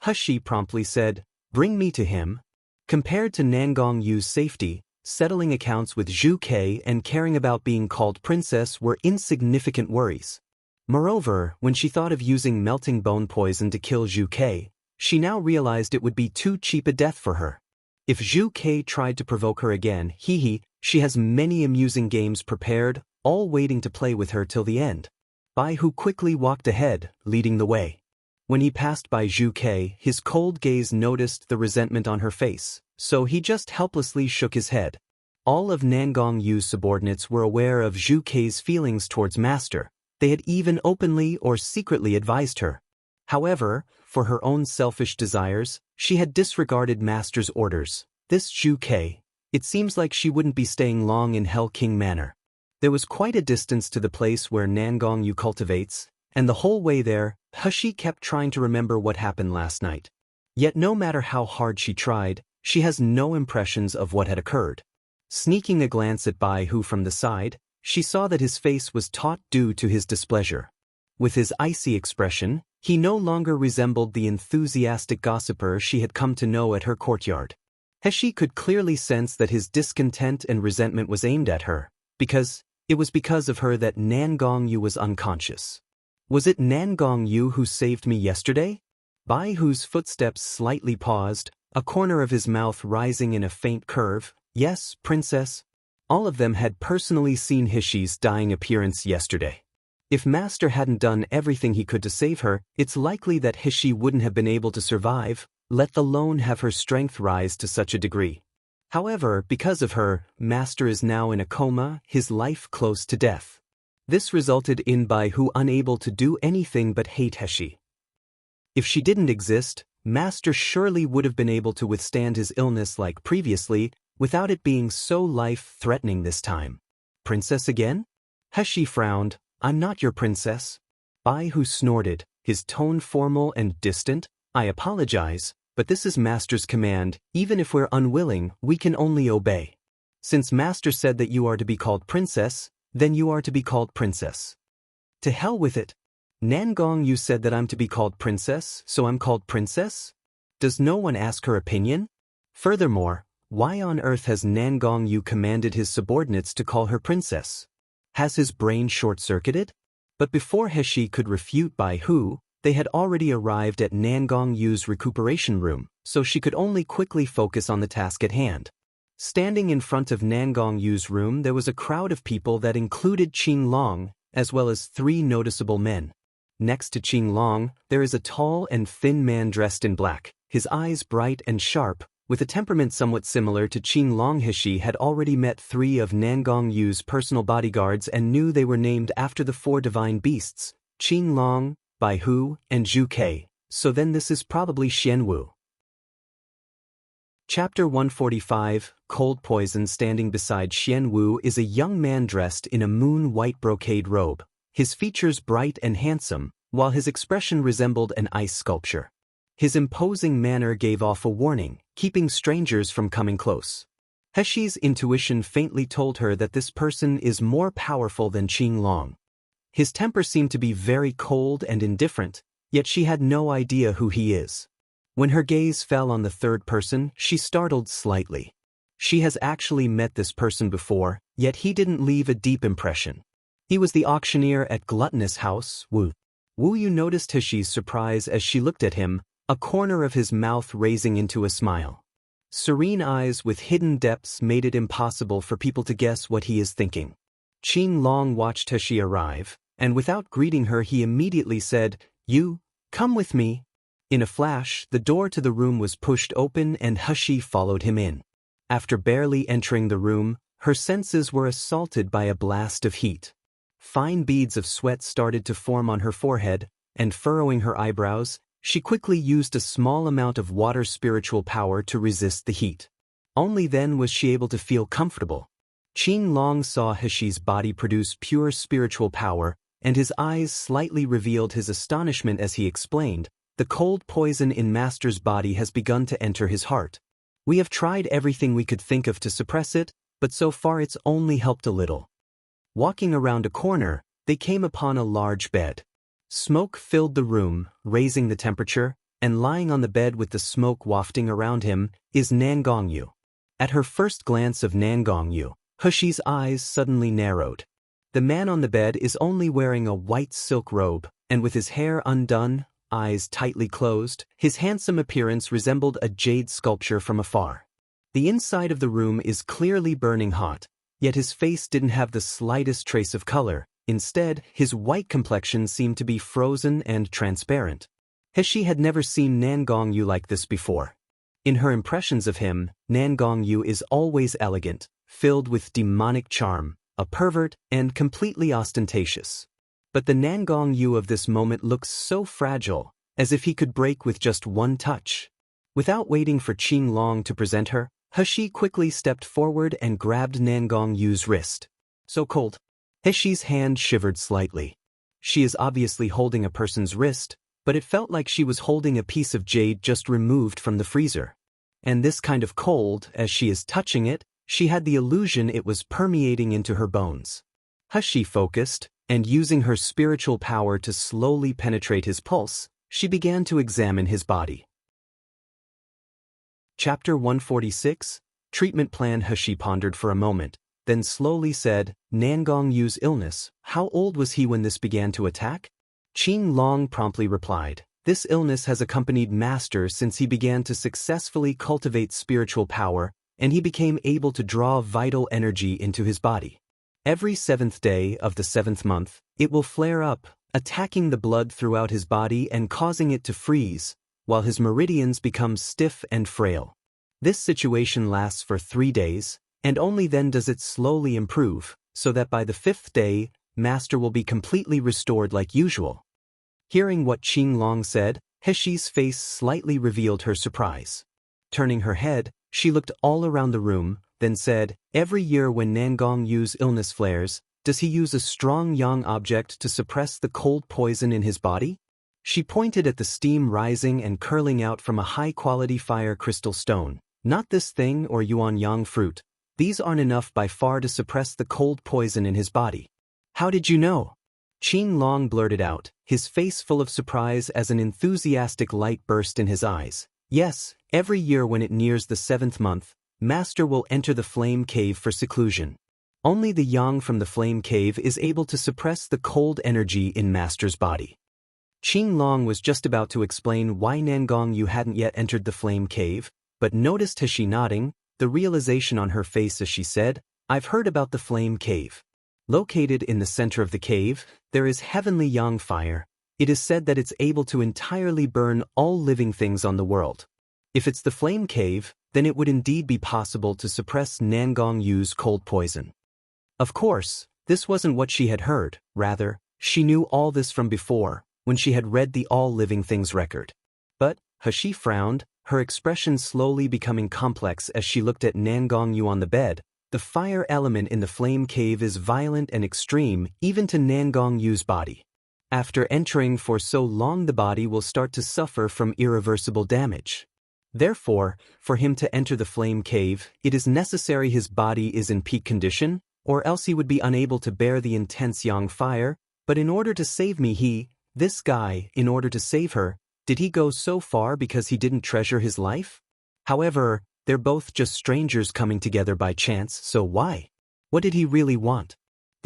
He promptly said, bring me to him. Compared to Nangong Yu's safety, settling accounts with Zhu Ke and caring about being called princess were insignificant worries. Moreover, when she thought of using melting bone poison to kill Zhu Ke, she now realized it would be too cheap a death for her. If Zhu Ke tried to provoke her again, she has many amusing games prepared, all waiting to play with her till the end. Bai Hu quickly walked ahead, leading the way. When he passed by Zhu Ke, his cold gaze noticed the resentment on her face, so he just helplessly shook his head. All of Nangong Yu's subordinates were aware of Zhu Ke's feelings towards Master. They had even openly or secretly advised her. However, for her own selfish desires, she had disregarded Master's orders. This Zhu Ke, it seems like she wouldn't be staying long in Hell King Manor. There was quite a distance to the place where Nangong Yu cultivates, and the whole way there, He kept trying to remember what happened last night. Yet no matter how hard she tried, she has no impressions of what had occurred. Sneaking a glance at Bai Hu from the side, she saw that his face was taut due to his displeasure. With his icy expression, he no longer resembled the enthusiastic gossiper she had come to know at her courtyard. He could clearly sense that his discontent and resentment was aimed at her, because it was because of her that Nangong Yu was unconscious. Was it Nangong Yu who saved me yesterday? Bai Hu's footsteps slightly paused, a corner of his mouth rising in a faint curve. Yes, princess. All of them had personally seen Hishi's dying appearance yesterday. If Master hadn't done everything he could to save her, it's likely that Hishi wouldn't have been able to survive, let alone have her strength rise to such a degree. However, because of her, Master is now in a coma, his life close to death. This resulted in Bai Hu unable to do anything but hate Hishi. If she didn't exist, Master surely would have been able to withstand his illness like previously, without it being so life-threatening this time. Princess again? Hishi frowned. I'm not your princess. Bai Hu snorted, his tone formal and distant. I apologize, but this is Master's command. Even if we're unwilling, we can only obey. Since Master said that you are to be called princess, then you are to be called princess. To hell with it. Nangong Yu said that I'm to be called princess, so I'm called princess? Does no one ask her opinion? Furthermore, why on earth has Nangong Yu commanded his subordinates to call her princess? Has his brain short-circuited? But before Hishi could refute Bai Hu, they had already arrived at Nangong Yu's recuperation room, so she could only quickly focus on the task at hand. Standing in front of Nangong Yu's room there was a crowd of people that included Qin Long, as well as 3 noticeable men. Next to Qin Long, there is a tall and thin man dressed in black, his eyes bright and sharp, with a temperament somewhat similar to Qin Long. Hishi had already met 3 of Nangong Yu's personal bodyguards and knew they were named after the 4 divine beasts, Qin Long, Bai Hu, and Zhu Ke, so then this is probably Xian Wu. Chapter 145, Cold Poison. Standing beside Xian Wu is a young man dressed in a moon-white brocade robe, his features bright and handsome, while his expression resembled an ice sculpture. His imposing manner gave off a warning, keeping strangers from coming close. Hishi's intuition faintly told her that this person is more powerful than Qin Long. His temper seemed to be very cold and indifferent, yet she had no idea who he is. When her gaze fell on the third person, she startled slightly. She has actually met this person before, yet he didn't leave a deep impression. He was the auctioneer at Gluttonous House, Wu. Wu Yu noticed Hishi's surprise as she looked at him, a corner of his mouth raising into a smile. Serene eyes with hidden depths made it impossible for people to guess what he is thinking. Qin Long watched Hishi arrive, and without greeting her he immediately said, "You, come with me." In a flash, the door to the room was pushed open and Hishi followed him in. After barely entering the room, her senses were assaulted by a blast of heat. Fine beads of sweat started to form on her forehead, and furrowing her eyebrows, she quickly used a small amount of water spiritual power to resist the heat. Only then was she able to feel comfortable. Qin Long saw Hishi's body produce pure spiritual power, and his eyes slightly revealed his astonishment as he explained, "The cold poison in Master's body has begun to enter his heart. We have tried everything we could think of to suppress it, but so far it's only helped a little." Walking around a corner, they came upon a large bed. Smoke filled the room, raising the temperature, and lying on the bed with the smoke wafting around him is Nangongyu. At her first glance of Nangongyu, Hishi's eyes suddenly narrowed. The man on the bed is only wearing a white silk robe, and with his hair undone, eyes tightly closed, his handsome appearance resembled a jade sculpture from afar. The inside of the room is clearly burning hot, yet his face didn't have the slightest trace of color. Instead, his white complexion seemed to be frozen and transparent. Hishi had never seen Nangongyu like this before. In her impressions of him, Nangongyu is always elegant, filled with demonic charm, a pervert, and completely ostentatious. But the Nangongyu of this moment looks so fragile, as if he could break with just one touch. Without waiting for Qin Long to present her, Hishi quickly stepped forward and grabbed Nangongyu's wrist. "So cold." Hishi's hand shivered slightly. She is obviously holding a person's wrist, but it felt like she was holding a piece of jade just removed from the freezer. And this kind of cold, as she is touching it, she had the illusion it was permeating into her bones. Hishi focused, and using her spiritual power to slowly penetrate his pulse, she began to examine his body. Chapter 146, Treatment Plan. Hishi pondered for a moment, then slowly said, "Nangongyu's illness, how old was he when this began to attack?" Qin Long promptly replied, "This illness has accompanied Master since he began to successfully cultivate spiritual power, and he became able to draw vital energy into his body. Every 7th day of the 7th month, it will flare up, attacking the blood throughout his body and causing it to freeze, while his meridians become stiff and frail. This situation lasts for 3 days, and only then does it slowly improve, so that by the 5th day, Master will be completely restored like usual." Hearing what Qin Long said, Hishi's face slightly revealed her surprise. Turning her head, she looked all around the room, then said, "Every year when Nangongyu's illness flares, does he use a strong yang object to suppress the cold poison in his body?" She pointed at the steam rising and curling out from a high-quality fire crystal stone. "Not this thing or yuan yang fruit. These aren't enough by far to suppress the cold poison in his body." "How did you know?" Qin Long blurted out, his face full of surprise as an enthusiastic light burst in his eyes. "Yes, every year when it nears the 7th month, Master will enter the flame cave for seclusion. Only the yang from the flame cave is able to suppress the cold energy in Master's body." Qin Long was just about to explain why Nangongyu hadn't yet entered the flame cave, but noticed Hishi nodding, the realization on her face as she said, "I've heard about the flame cave. Located in the center of the cave, there is heavenly yang fire. It is said that it's able to entirely burn all living things on the world. If it's the flame cave, then it would indeed be possible to suppress Nangongyu's cold poison." Of course, this wasn't what she had heard, rather, she knew all this from before, when she had read the All Living Things record. But, Hishi frowned, her expression slowly becoming complex as she looked at Nangongyu on the bed. The fire element in the flame cave is violent and extreme, even to Nangongyu's body. After entering for so long, the body will start to suffer from irreversible damage. Therefore, for him to enter the flame cave, it is necessary his body is in peak condition, or else he would be unable to bear the intense yang fire. But in order to save me, this guy, in order to save her, did he go so far because he didn't treasure his life? However, they're both just strangers coming together by chance, so why? What did he really want?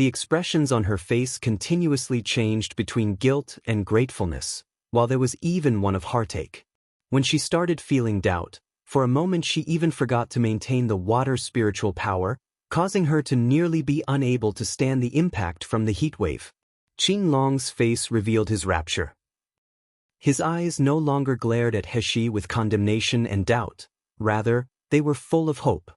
The expressions on her face continuously changed between guilt and gratefulness, while there was even one of heartache. When she started feeling doubt, for a moment she even forgot to maintain the water's spiritual power, causing her to nearly be unable to stand the impact from the heat wave. Qinglong's face revealed his rapture. His eyes no longer glared at Heshi with condemnation and doubt. Rather, they were full of hope.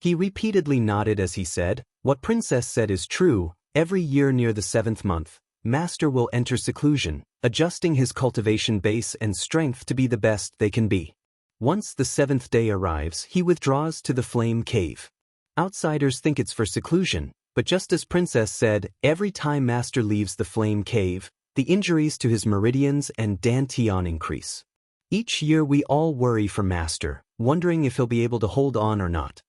He repeatedly nodded as he said, "What Princess said is true. Every year near the 7th month, Master will enter seclusion, adjusting his cultivation base and strength to be the best they can be. Once the 7th day arrives, he withdraws to the Flame Cave. Outsiders think it's for seclusion, but just as Princess said, every time Master leaves the Flame Cave, the injuries to his meridians and dantian increase. Each year we all worry for Master, wondering if he'll be able to hold on or not."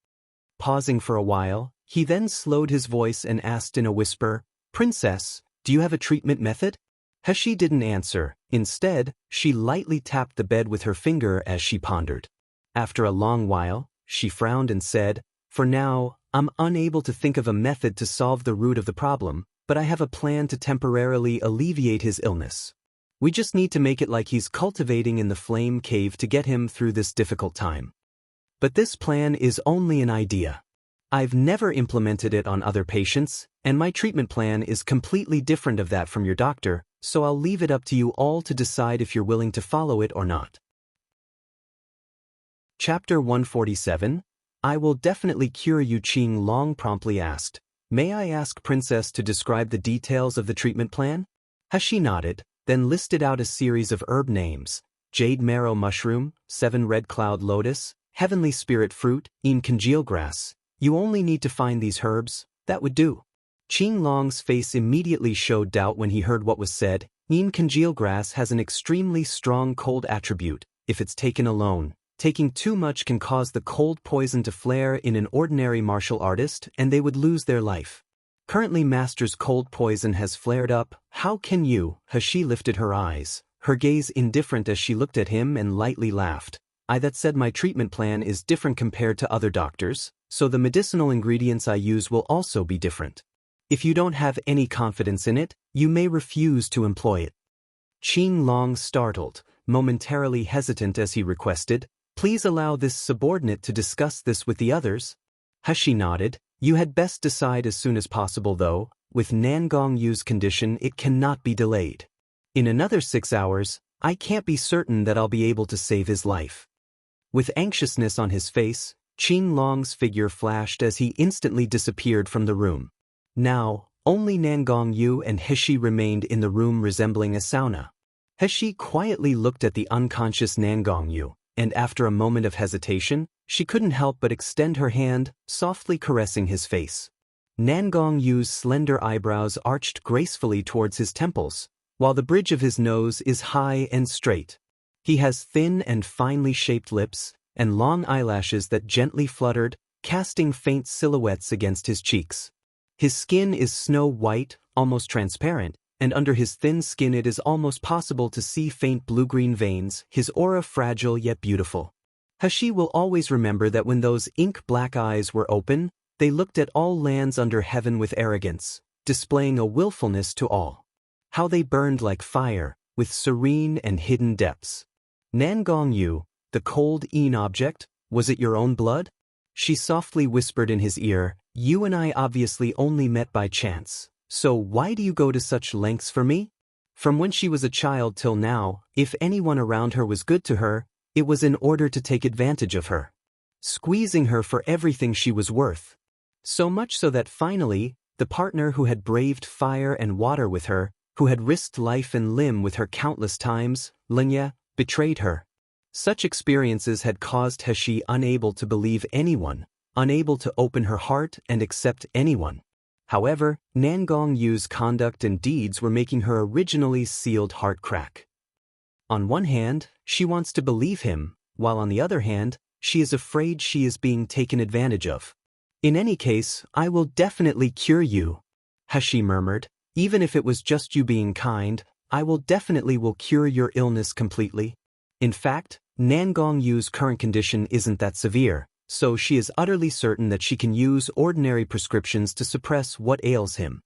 Pausing for a while, he then slowed his voice and asked in a whisper, "Princess, do you have a treatment method?" Heshi didn't answer. Instead, she lightly tapped the bed with her finger as she pondered. After a long while, she frowned and said, "For now, I'm unable to think of a method to solve the root of the problem, but I have a plan to temporarily alleviate his illness. We just need to make it like he's cultivating in the Flame Cave to get him through this difficult time. But this plan is only an idea. I've never implemented it on other patients, and my treatment plan is completely different of that from your doctor, so I'll leave it up to you all to decide if you're willing to follow it or not." Chapter 147, "I will definitely cure you," Qinglong promptly asked. "May I ask Princess to describe the details of the treatment plan?" Heshi nodded, then listed out a series of herb names: jade marrow mushroom, 7 red cloud lotus, heavenly spirit fruit, congeal grass. "You only need to find these herbs, that would do." Qinglong's face immediately showed doubt when he heard what was said. Congeal grass has an extremely strong cold attribute. If it's taken alone, taking too much can cause the cold poison to flare in an ordinary martial artist and they would lose their life. Currently Master's cold poison has flared up. How can you? Heshi lifted her eyes, her gaze indifferent as she looked at him and lightly laughed. That said, my treatment plan is different compared to other doctors, so the medicinal ingredients I use will also be different. If you don't have any confidence in it, you may refuse to employ it." Qinglong startled, momentarily hesitant as he requested, "Please allow this subordinate to discuss this with the others." Heshi nodded. "You had best decide as soon as possible though. With Nangong Yu's condition it cannot be delayed. In another 6 hours, I can't be certain that I'll be able to save his life." With anxiousness on his face, Qinglong's figure flashed as he instantly disappeared from the room. Now, only Nangong Yu and Heshi remained in the room resembling a sauna. Heshi quietly looked at the unconscious Nangong Yu, and after a moment of hesitation, she couldn't help but extend her hand, softly caressing his face. Nangong Yu's slender eyebrows arched gracefully towards his temples, while the bridge of his nose is high and straight. He has thin and finely shaped lips, and long eyelashes that gently fluttered, casting faint silhouettes against his cheeks. His skin is snow white, almost transparent, and under his thin skin it is almost possible to see faint blue-green veins, his aura fragile yet beautiful. Heshi will always remember that when those ink-black eyes were open, they looked at all lands under heaven with arrogance, displaying a willfulness to all. How they burned like fire, with serene and hidden depths. "Nangong Yu, the cold object, was it your own blood?" She softly whispered in his ear, "You and I obviously only met by chance, so why do you go to such lengths for me?" From when she was a child till now, if anyone around her was good to her, it was in order to take advantage of her, squeezing her for everything she was worth. So much so that finally, the partner who had braved fire and water with her, who had risked life and limb with her countless times, Lenya, betrayed her. Such experiences had caused Heshi unable to believe anyone, unable to open her heart and accept anyone. However, Nangong Yu's conduct and deeds were making her originally sealed heart crack. On one hand, she wants to believe him, while on the other hand, she is afraid she is being taken advantage of. "In any case, I will definitely cure you," Heshi murmured. "Even if it was just you being kind, I will cure your illness completely." In fact, Nangong Yu's current condition isn't that severe, so she is utterly certain that she can use ordinary prescriptions to suppress what ails him.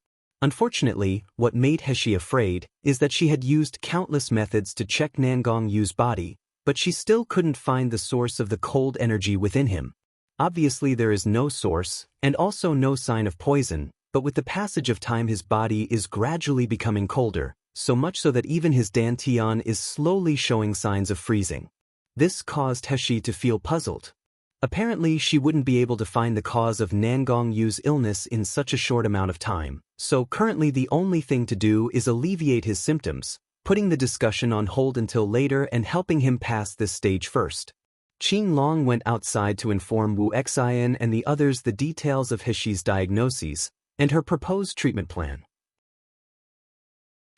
Unfortunately, what made Heshi afraid is that she had used countless methods to check Nangong Yu's body, but she still couldn't find the source of the cold energy within him. Obviously there is no source, and also no sign of poison, but with the passage of time his body is gradually becoming colder, so much so that even his dantian is slowly showing signs of freezing. This caused Heshi to feel puzzled. Apparently she wouldn't be able to find the cause of Nangong Yu's illness in such a short amount of time, so currently the only thing to do is alleviate his symptoms, putting the discussion on hold until later and helping him pass this stage first. Qing Long went outside to inform Wu Xian and the others the details of Heshi's diagnoses and her proposed treatment plan.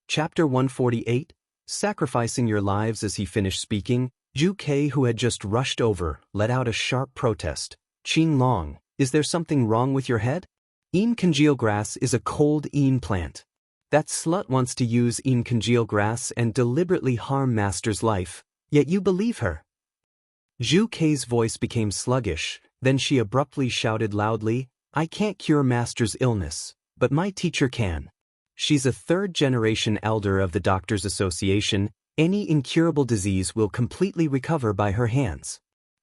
Chapter 148, Sacrificing Your Lives. As he finished speaking, Zhu Ke, who had just rushed over, let out a sharp protest. Qing Long, is there something wrong with your head? Een congeal grass is a cold een plant. That slut wants to use een congeal grass and deliberately harm Master's life, yet you believe her. Zhu Ke's voice became sluggish, then she abruptly shouted loudly, I can't cure Master's illness, but my teacher can. She's a third-generation elder of the Doctors' Association. Any incurable disease will completely recover by her hands.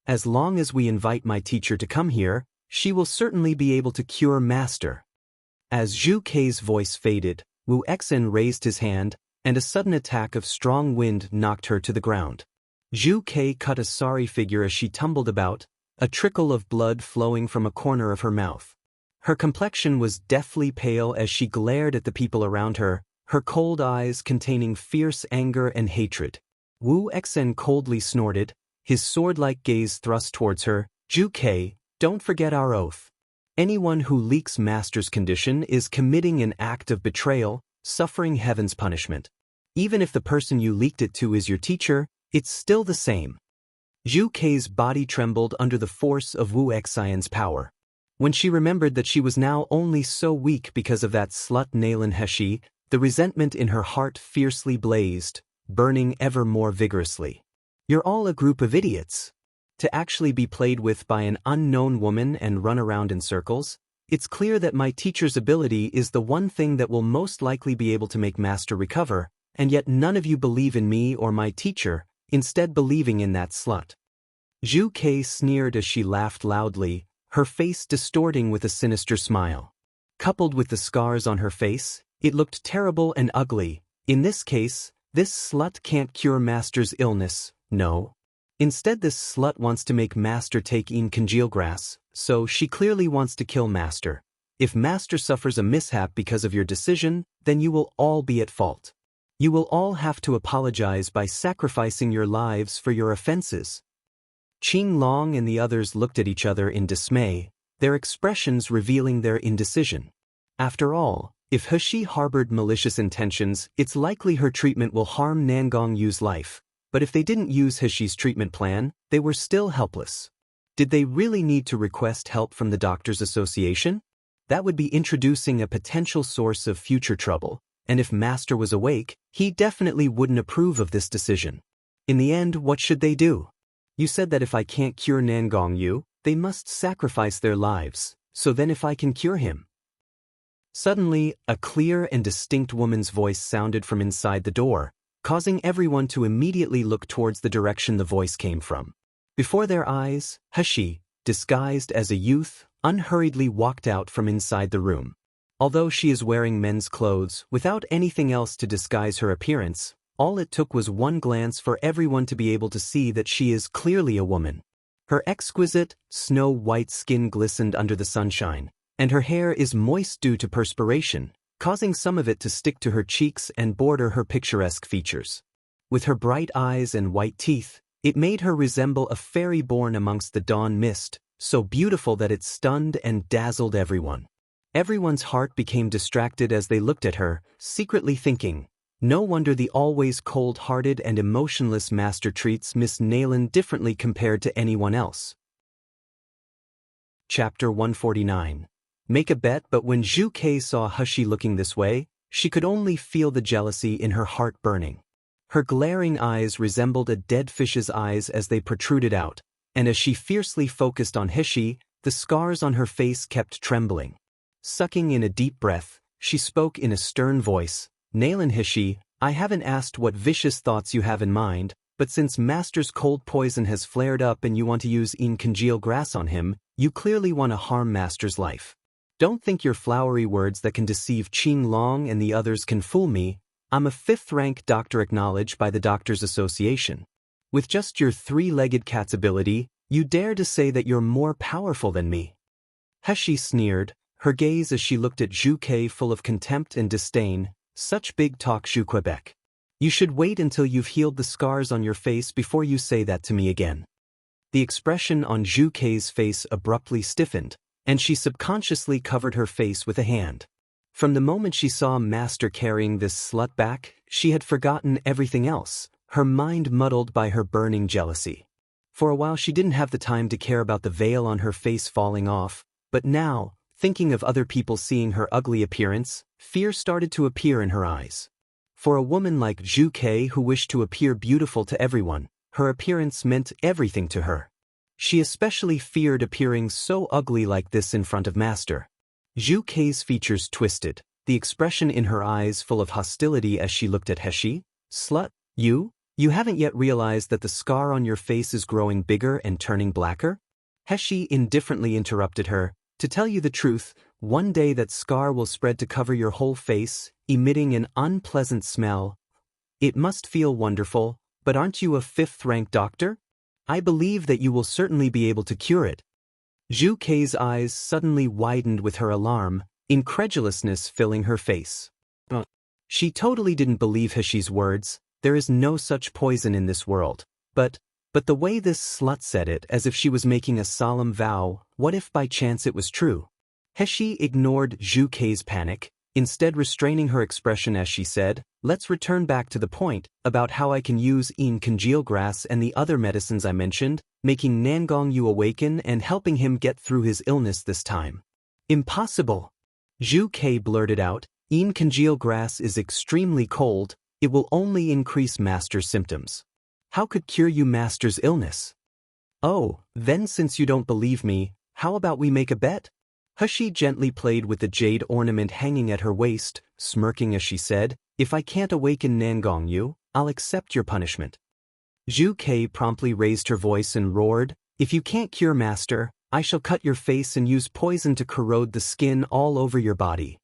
As long as we invite my teacher to come here, she will certainly be able to cure Master. As Zhu Ke's voice faded, Wu Xen raised his hand, and a sudden attack of strong wind knocked her to the ground. Zhu Ke cut a sorry figure as she tumbled about, a trickle of blood flowing from a corner of her mouth. Her complexion was deathly pale as she glared at the people around her, her cold eyes containing fierce anger and hatred. Wu Xen coldly snorted, his sword-like gaze thrust towards her. Zhu Ke, don't forget our oath. Anyone who leaks Master's condition is committing an act of betrayal, suffering heaven's punishment. Even if the person you leaked it to is your teacher, it's still the same. Zhu Ke's body trembled under the force of Wu Xian's power. When she remembered that she was now only so weak because of that slut Nalen Heshi, the resentment in her heart fiercely blazed, burning ever more vigorously. You're all a group of idiots. To actually be played with by an unknown woman and run around in circles, it's clear that my teacher's ability is the one thing that will most likely be able to make Master recover, and yet none of you believe in me or my teacher, instead believing in that slut. Zhu Ke sneered as she laughed loudly, her face distorting with a sinister smile. Coupled with the scars on her face, it looked terrible and ugly. In this case, this slut can't cure Master's illness, no. Instead this slut wants to make Master take een congeal grass, so she clearly wants to kill Master. If Master suffers a mishap because of your decision, then you will all be at fault. You will all have to apologize by sacrificing your lives for your offenses. Qing Long and the others looked at each other in dismay, their expressions revealing their indecision. After all, if Heshi harbored malicious intentions, it's likely her treatment will harm Nangong Yu's life, but if they didn't use Heshi's treatment plan, they were still helpless. Did they really need to request help from the Doctors' Association? That would be introducing a potential source of future trouble, and if Master was awake, he definitely wouldn't approve of this decision. In the end, what should they do? You said that if I can't cure Nangong Yu, they must sacrifice their lives, so then if I can cure him. Suddenly, a clear and distinct woman's voice sounded from inside the door, causing everyone to immediately look towards the direction the voice came from. Before their eyes, Heshi, disguised as a youth, unhurriedly walked out from inside the room. Although she is wearing men's clothes without anything else to disguise her appearance, all it took was one glance for everyone to be able to see that she is clearly a woman. Her exquisite, snow-white skin glistened under the sunshine, and her hair is moist due to perspiration, causing some of it to stick to her cheeks and border her picturesque features. With her bright eyes and white teeth, it made her resemble a fairy born amongst the dawn mist, so beautiful that it stunned and dazzled everyone. Everyone's heart became distracted as they looked at her, secretly thinking, no wonder the always cold-hearted and emotionless Master treats Miss Nalen differently compared to anyone else. Chapter 149. Make a bet. But when Zhu Ke saw Heshi looking this way, she could only feel the jealousy in her heart burning. Her glaring eyes resembled a dead fish's eyes as they protruded out, and as she fiercely focused on Heshi, the scars on her face kept trembling. Sucking in a deep breath, she spoke in a stern voice. Nalan Hishi, I haven't asked what vicious thoughts you have in mind, but since Master's cold poison has flared up and you want to use congeal grass on him, you clearly want to harm Master's life. Don't think your flowery words that can deceive Qing Long and the others can fool me. I'm a 5th-rank doctor acknowledged by the Doctors Association. With just your 3-legged cat's ability, you dare to say that you're more powerful than me. Heshi sneered, her gaze as she looked at Zhu Ke full of contempt and disdain. Such big talk, Zhu Quebec. You should wait until you've healed the scars on your face before you say that to me again. The expression on Zhu Ke's face abruptly stiffened, and she subconsciously covered her face with a hand. From the moment she saw Master carrying this slut back, she had forgotten everything else, her mind muddled by her burning jealousy. For a while she didn't have the time to care about the veil on her face falling off, but now, thinking of other people seeing her ugly appearance, fear started to appear in her eyes. For a woman like Zhu Ke who wished to appear beautiful to everyone, her appearance meant everything to her. She especially feared appearing so ugly like this in front of Master. Zhu Ke's features twisted, the expression in her eyes full of hostility as she looked at Heshi. Slut, you haven't yet realized that the scar on your face is growing bigger and turning blacker? Heshi indifferently interrupted her. To tell you the truth, one day that scar will spread to cover your whole face, emitting an unpleasant smell. It must feel wonderful, but aren't you a 5th-rank doctor? I believe that you will certainly be able to cure it. Zhu Ke's eyes suddenly widened with her alarm, incredulousness filling her face. She totally didn't believe Heshi's words. There is no such poison in this world. But the way this slut said it as if she was making a solemn vow, what if by chance it was true? Heshi ignored Zhu Ke's panic, instead restraining her expression as she said, let's return back to the point about how I can use congeal grass and the other medicines I mentioned, making Nangong Yu awaken and helping him get through his illness this time. Impossible! Zhu Ke blurted out, congeal grass is extremely cold, it will only increase Master's symptoms. How could cure you Master's illness? Oh, then since you don't believe me, how about we make a bet? Heshi gently played with the jade ornament hanging at her waist, smirking as she said, if I can't awaken Nangong Yu, I'll accept your punishment. Zhu Ke promptly raised her voice and roared, if you can't cure Master, I shall cut your face and use poison to corrode the skin all over your body.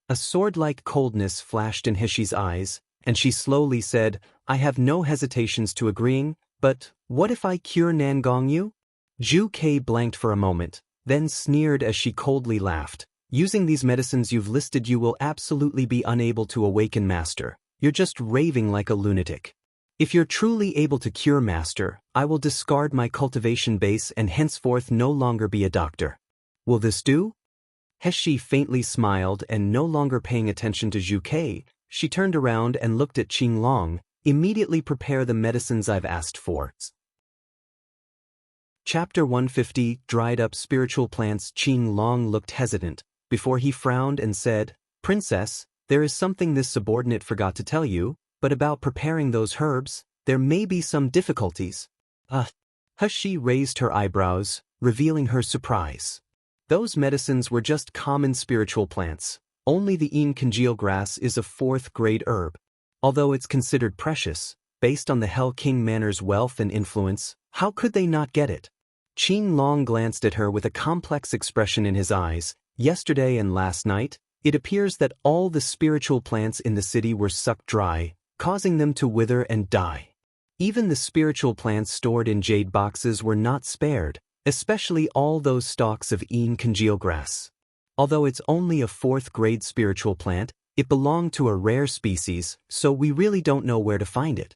A sword-like coldness flashed in Heshi's eyes, and she slowly said, I have no hesitations to agreeing, but what if I cure Nangong Yu? Zhu Ke blanked for a moment, then sneered as she coldly laughed. Using these medicines you've listed you will absolutely be unable to awaken Master. You're just raving like a lunatic. If you're truly able to cure Master, I will discard my cultivation base and henceforth no longer be a doctor. Will this do? Heshi faintly smiled and no longer paying attention to Zhu Ke, she turned around and looked at Qing Long, immediately prepare the medicines I've asked for. Chapter 150 Dried Up Spiritual Plants. Qing Long looked hesitant, before he frowned and said, Princess, there is something this subordinate forgot to tell you, but about preparing those herbs, there may be some difficulties. Heshi raised her eyebrows, revealing her surprise. Those medicines were just common spiritual plants. Only the congeal grass is a 4th-grade herb. Although it's considered precious, based on the Hell King Manor's wealth and influence, how could they not get it? Qing Long glanced at her with a complex expression in his eyes. Yesterday and last night, it appears that all the spiritual plants in the city were sucked dry, causing them to wither and die. Even the spiritual plants stored in jade boxes were not spared, especially all those stalks of congeal grass. Although it's only a 4th-grade spiritual plant, it belonged to a rare species, so we really don't know where to find it.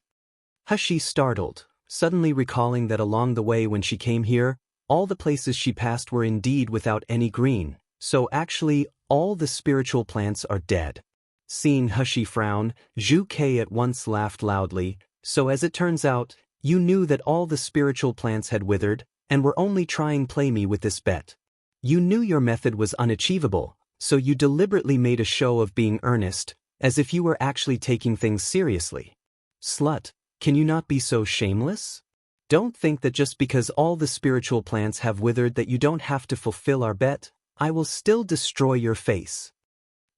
Heshi startled, suddenly recalling that along the way when she came here, all the places she passed were indeed without any green, so actually all the spiritual plants are dead. Seeing Heshi frown, Zhu Ke at once laughed loudly, so as it turns out, you knew that all the spiritual plants had withered, and were only trying play me with this bet. You knew your method was unachievable, so you deliberately made a show of being earnest, as if you were actually taking things seriously. Slut, can you not be so shameless? Don't think that just because all the spiritual plants have withered that you don't have to fulfill our bet. I will still destroy your face.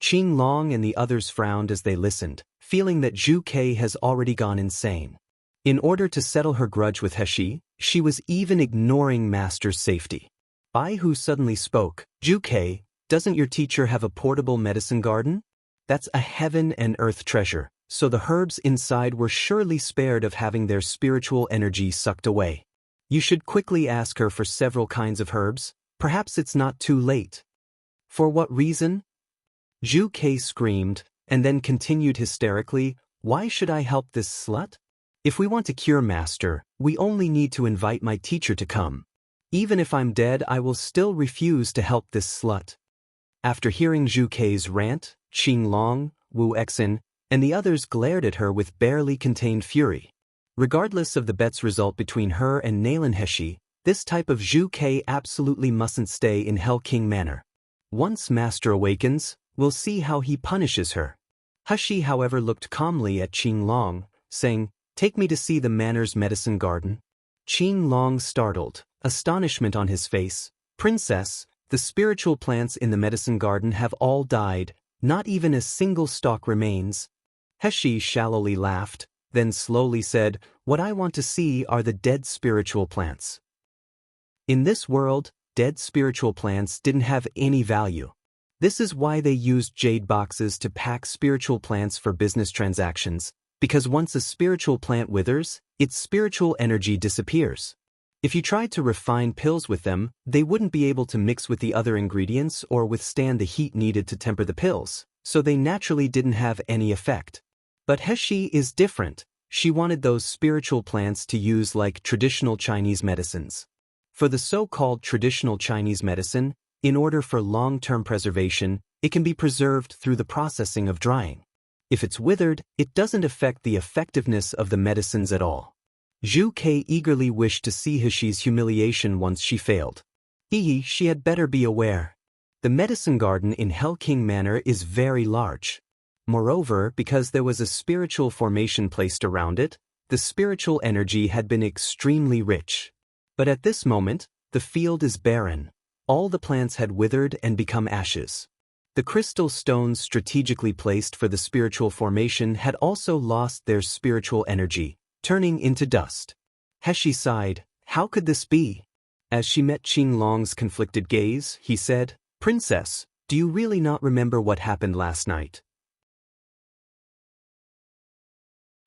Qinglong and the others frowned as they listened, feeling that Zhu Kei has already gone insane. In order to settle her grudge with Heshi, she was even ignoring Master's safety. Bai Hu suddenly spoke. Zhu Kei, doesn't your teacher have a portable medicine garden? That's a heaven and earth treasure, so the herbs inside were surely spared of having their spiritual energy sucked away. You should quickly ask her for several kinds of herbs. Perhaps it's not too late. For what reason? Zhu Kei screamed, and then continued hysterically, why should I help this slut? If we want to cure Master, we only need to invite my teacher to come. Even if I'm dead, I will still refuse to help this slut. After hearing Zhu Kei's rant, Qinglong, Wu Exin, and the others glared at her with barely contained fury. Regardless of the bet's result between her and Nailan Heshi, this type of Zhu Kei absolutely mustn't stay in Hell King Manor. Once Master awakens, we'll see how he punishes her. Heshi, however, looked calmly at Qinglong, saying, take me to see the manor's medicine garden. Qinglong startled, astonishment on his face. Princess, the spiritual plants in the medicine garden have all died, not even a single stalk remains. Heshi shallowly laughed, then slowly said, what I want to see are the dead spiritual plants. In this world, dead spiritual plants didn't have any value. This is why they used jade boxes to pack spiritual plants for business transactions, because once a spiritual plant withers, its spiritual energy disappears. If you tried to refine pills with them, they wouldn't be able to mix with the other ingredients or withstand the heat needed to temper the pills, so they naturally didn't have any effect. But Heshi is different. She wanted those spiritual plants to use like traditional Chinese medicines. For the so-called traditional Chinese medicine, in order for long-term preservation, it can be preserved through the processing of drying. If it's withered, it doesn't affect the effectiveness of the medicines at all. Zhu Kei eagerly wished to see Heshi's humiliation once she failed. She had better be aware. The medicine garden in Hell King Manor is very large. Moreover, because there was a spiritual formation placed around it, the spiritual energy had been extremely rich. But at this moment, the field is barren. All the plants had withered and become ashes. The crystal stones strategically placed for the spiritual formation had also lost their spiritual energy, turning into dust. Heshi sighed, how could this be? As she met Qinglong's conflicted gaze, he said, Princess, do you really not remember what happened last night?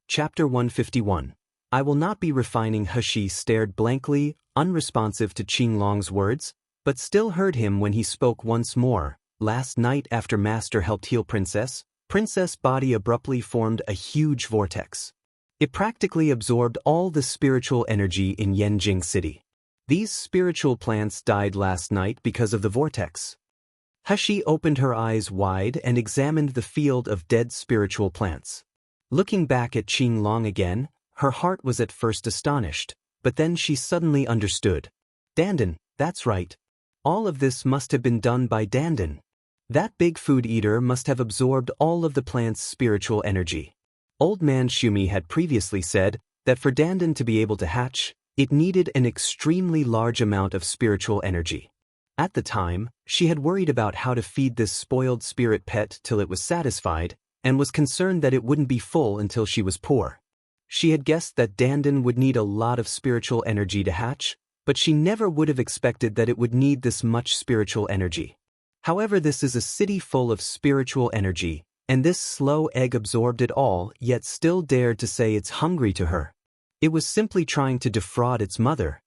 Chapter 151. I will not be refining. Heshi stared blankly, unresponsive to Qinglong's words, but still heard him when he spoke once more. Last night after Master helped heal Princess body abruptly formed a huge vortex. It practically absorbed all the spiritual energy in Yanjing City. These spiritual plants died last night because of the vortex. Heshi opened her eyes wide and examined the field of dead spiritual plants. Looking back at Qinglong again, her heart was at first astonished, but then she suddenly understood. Dandan, that's right. All of this must have been done by Dandan. That big food eater must have absorbed all of the plant's spiritual energy. Old man Shumi had previously said that for Dandan to be able to hatch, it needed an extremely large amount of spiritual energy. At the time, she had worried about how to feed this spoiled spirit pet till it was satisfied, and was concerned that it wouldn't be full until she was poor. She had guessed that Dandan would need a lot of spiritual energy to hatch, but she never would have expected that it would need this much spiritual energy. However, this is a city full of spiritual energy, and this slow egg absorbed it all, yet still dared to say it's hungry to her. It was simply trying to defraud its mother.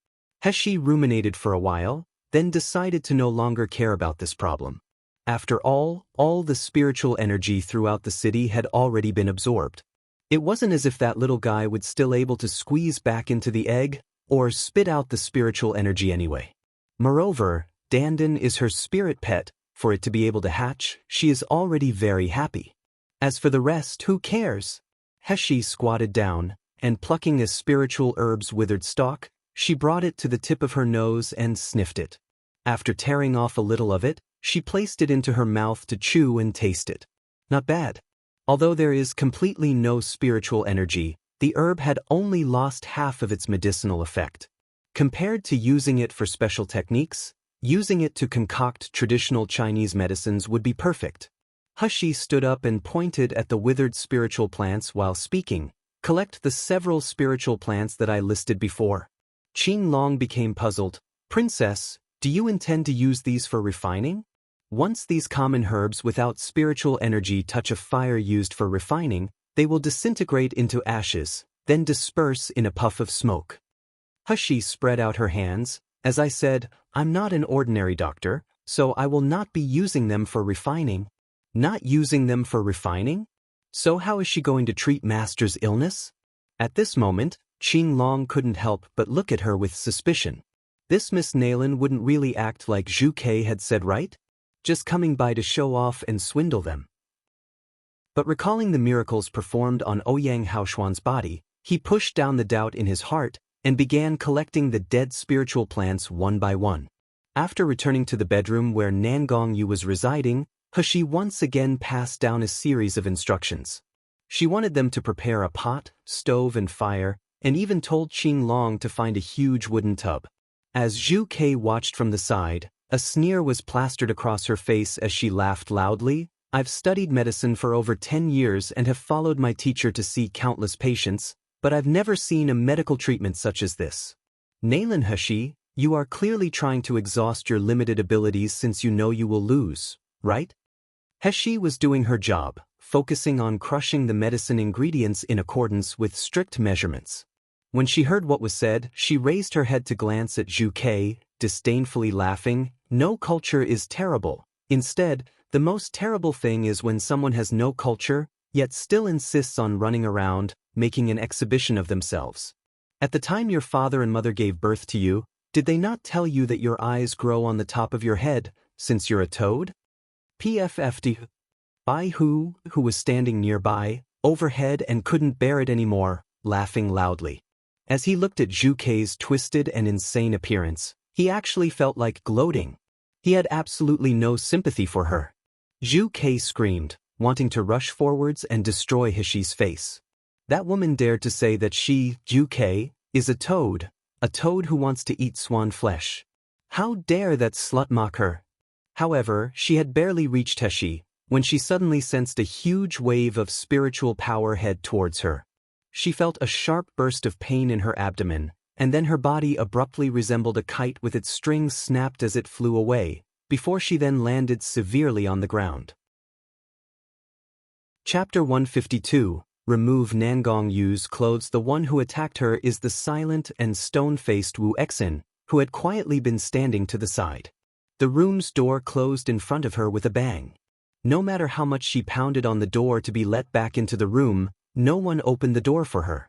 Heshi ruminated for a while, then decided to no longer care about this problem. After all the spiritual energy throughout the city had already been absorbed. It wasn't as if that little guy would still able to squeeze back into the egg, or spit out the spiritual energy anyway. Moreover, Dandan is her spirit pet. For it to be able to hatch, she is already very happy. As for the rest, who cares? Heshi squatted down, and plucking a spiritual herb's withered stalk, she brought it to the tip of her nose and sniffed it. After tearing off a little of it, she placed it into her mouth to chew and taste it. Not bad. Although there is completely no spiritual energy, the herb had only lost half of its medicinal effect. Compared to using it for special techniques, using it to concoct traditional Chinese medicines would be perfect. He stood up and pointed at the withered spiritual plants while speaking. Collect the several spiritual plants that I listed before. Qin Long became puzzled. Princess, do you intend to use these for refining? Once these common herbs without spiritual energy touch a fire used for refining, they will disintegrate into ashes, then disperse in a puff of smoke. He spread out her hands. As I said, I'm not an ordinary doctor, so I will not be using them for refining. Not using them for refining? So how is she going to treat Master's illness? At this moment, Qin Long couldn't help but look at her with suspicion. This Miss Naylan wouldn't really act like Zhu Kei had said, right? Just coming by to show off and swindle them. But recalling the miracles performed on Ouyang Haoshuan's body, he pushed down the doubt in his heart and began collecting the dead spiritual plants one by one. After returning to the bedroom where Nangong Yu was residing, He once again passed down a series of instructions. She wanted them to prepare a pot, stove and fire, and even told Qin Long to find a huge wooden tub. As Zhu Kei watched from the side, a sneer was plastered across her face as she laughed loudly. I've studied medicine for over 10 years and have followed my teacher to see countless patients, but I've never seen a medical treatment such as this. Naylan He, you are clearly trying to exhaust your limited abilities since you know you will lose, right? He was doing her job, focusing on crushing the medicine ingredients in accordance with strict measurements. When she heard what was said, she raised her head to glance at Zhu Kei, disdainfully laughing. No culture is terrible. Instead, the most terrible thing is when someone has no culture, yet still insists on running around, making an exhibition of themselves. At the time your father and mother gave birth to you, did they not tell you that your eyes grow on the top of your head, since you're a toad? PFFD. Bai Hu, who was standing nearby, overhead and couldn't bear it anymore, laughing loudly. As he looked at Zhu Kei's twisted and insane appearance, he actually felt like gloating. He had absolutely no sympathy for her. Zhu Kei screamed, wanting to rush forwards and destroy He's face. That woman dared to say that she, Zhu Kei, is a toad who wants to eat swan flesh. How dare that slut mock her? However, she had barely reached He when she suddenly sensed a huge wave of spiritual power head towards her. She felt a sharp burst of pain in her abdomen, and then her body abruptly resembled a kite with its strings snapped as it flew away, before she then landed severely on the ground. Chapter 152. Remove Nangong Yu's clothes. The one who attacked her is the silent and stone-faced Wu Exin, who had quietly been standing to the side. The room's door closed in front of her with a bang. No matter how much she pounded on the door to be let back into the room, no one opened the door for her.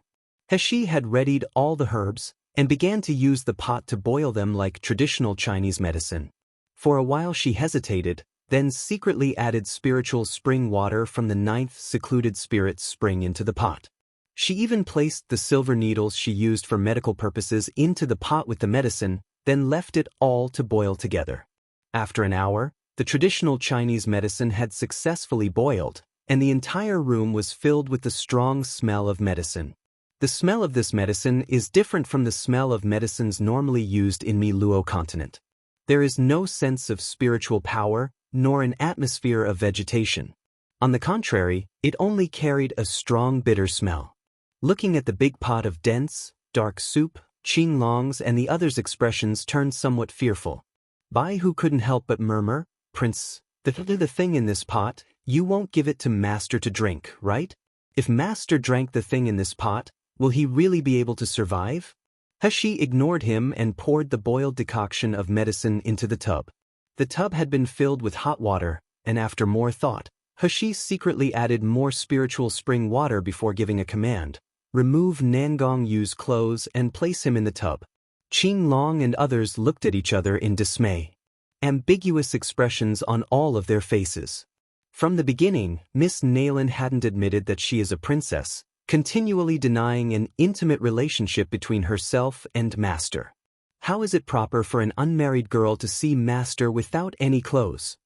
He had readied all the herbs and began to use the pot to boil them like traditional Chinese medicine. For a while she hesitated, then secretly added spiritual spring water from the 9th secluded spirit spring into the pot. She even placed the silver needles she used for medical purposes into the pot with the medicine, then left it all to boil together. After an hour, the traditional Chinese medicine had successfully boiled, and the entire room was filled with the strong smell of medicine. The smell of this medicine is different from the smell of medicines normally used in Miluo continent. There is no sense of spiritual power, nor an atmosphere of vegetation. On the contrary, it only carried a strong bitter smell. Looking at the big pot of dense, dark soup, Qin Long's and the others' expressions turned somewhat fearful. Bai Hu couldn't help but murmur, Prince, the thing in this pot, you won't give it to Master to drink, right? If Master drank the thing in this pot, will he really be able to survive? He ignored him and poured the boiled decoction of medicine into the tub. The tub had been filled with hot water, and after more thought, He secretly added more spiritual spring water before giving a command. Remove Nangong Yu's clothes and place him in the tub. Qin Long and others looked at each other in dismay. Ambiguous expressions on all of their faces. From the beginning, Miss Naylan hadn't admitted that she is a princess, continually denying an intimate relationship between herself and Master. How is it proper for an unmarried girl to see Master without any clothes?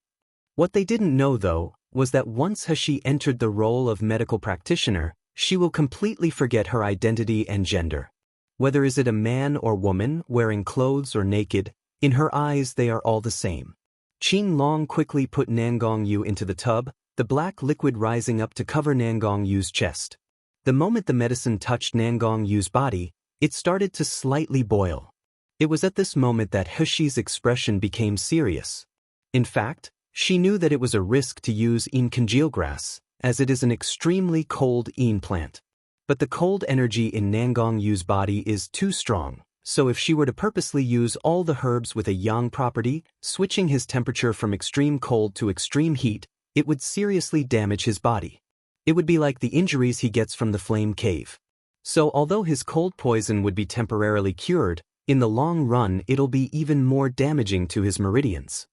What they didn't know, though, was that once He entered the role of medical practitioner, she will completely forget her identity and gender. Whether is it a man or woman, wearing clothes or naked, in her eyes they are all the same. Qin Long quickly put Nangong Yu into the tub. the black liquid rising up to cover Nangong Yu's chest. The moment the medicine touched Nangong Yu's body, it started to slightly boil. It was at this moment that Heshi's expression became serious. In fact, she knew that it was a risk to use congeal grass, as it is an extremely cold plant. But the cold energy in Nangong Yu's body is too strong, so if she were to purposely use all the herbs with a yang property, switching his temperature from extreme cold to extreme heat, it would seriously damage his body. It would be like the injuries he gets from the flame cave. So although his cold poison would be temporarily cured, in the long run it'll be even more damaging to his meridians.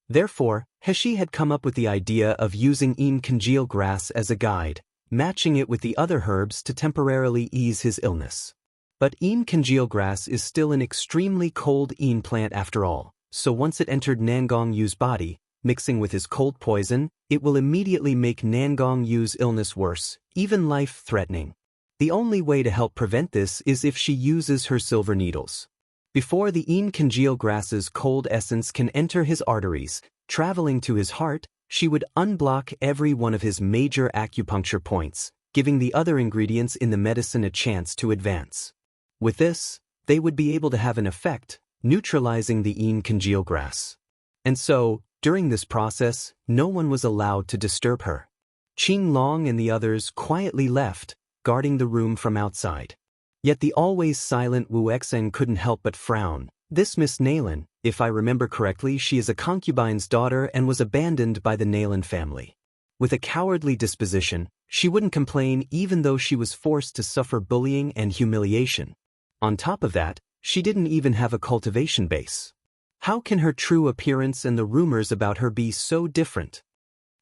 Therefore, Heshi had come up with the idea of using congeal grass as a guide, matching it with the other herbs to temporarily ease his illness. But congeal grass is still an extremely cold plant after all, so once it entered Nangong Yu's body, mixing with his cold poison, it will immediately make Nangong Yu's illness worse, even life-threatening. The only way to help prevent this is if she uses her silver needles. Before the congeal grass's cold essence can enter his arteries, traveling to his heart, she would unblock every one of his major acupuncture points, giving the other ingredients in the medicine a chance to advance. With this, they would be able to have an effect, neutralizing the congeal grass. And so, during this process, no one was allowed to disturb her. Qing Long and the others quietly left, guarding the room from outside. Yet the always silent Wu Exen couldn't help but frown. This Miss Naylan, if I remember correctly, she is a concubine's daughter and was abandoned by the Naylan family. With a cowardly disposition, she wouldn't complain even though she was forced to suffer bullying and humiliation. On top of that, she didn't even have a cultivation base. How can her true appearance and the rumors about her be so different?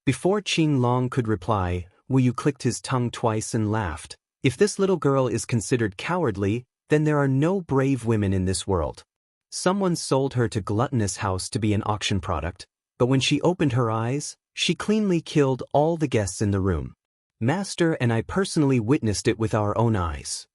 Before Qing Long could reply, Wu Yu clicked his tongue twice and laughed. If this little girl is considered cowardly, then there are no brave women in this world. Someone sold her to Gluttonous House to be an auction product, but when she opened her eyes, she cleanly killed all the guests in the room. Master and I personally witnessed it with our own eyes.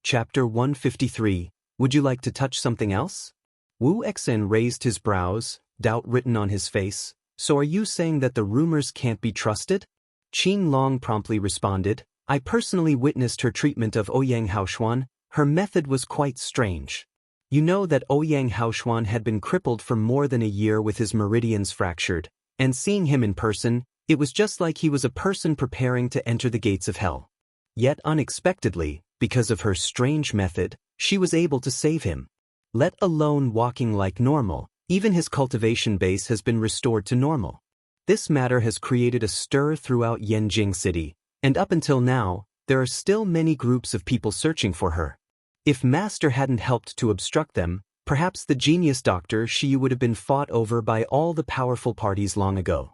Chapter 153. Would you like to touch something else? Wu Exen raised his brows, doubt written on his face. So are you saying that the rumors can't be trusted? Qing Long promptly responded, I personally witnessed her treatment of Ouyang Haoshuan. Her method was quite strange. You know that Ouyang Haoshuan had been crippled for more than a year with his meridians fractured, and seeing him in person, it was just like he was a person preparing to enter the gates of hell. Yet unexpectedly, because of her strange method, she was able to save him. Let alone walking like normal, even his cultivation base has been restored to normal. This matter has created a stir throughout Yanjing City, and up until now, there are still many groups of people searching for her. If Master hadn't helped to obstruct them, perhaps the genius Dr. Shi would have been fought over by all the powerful parties long ago.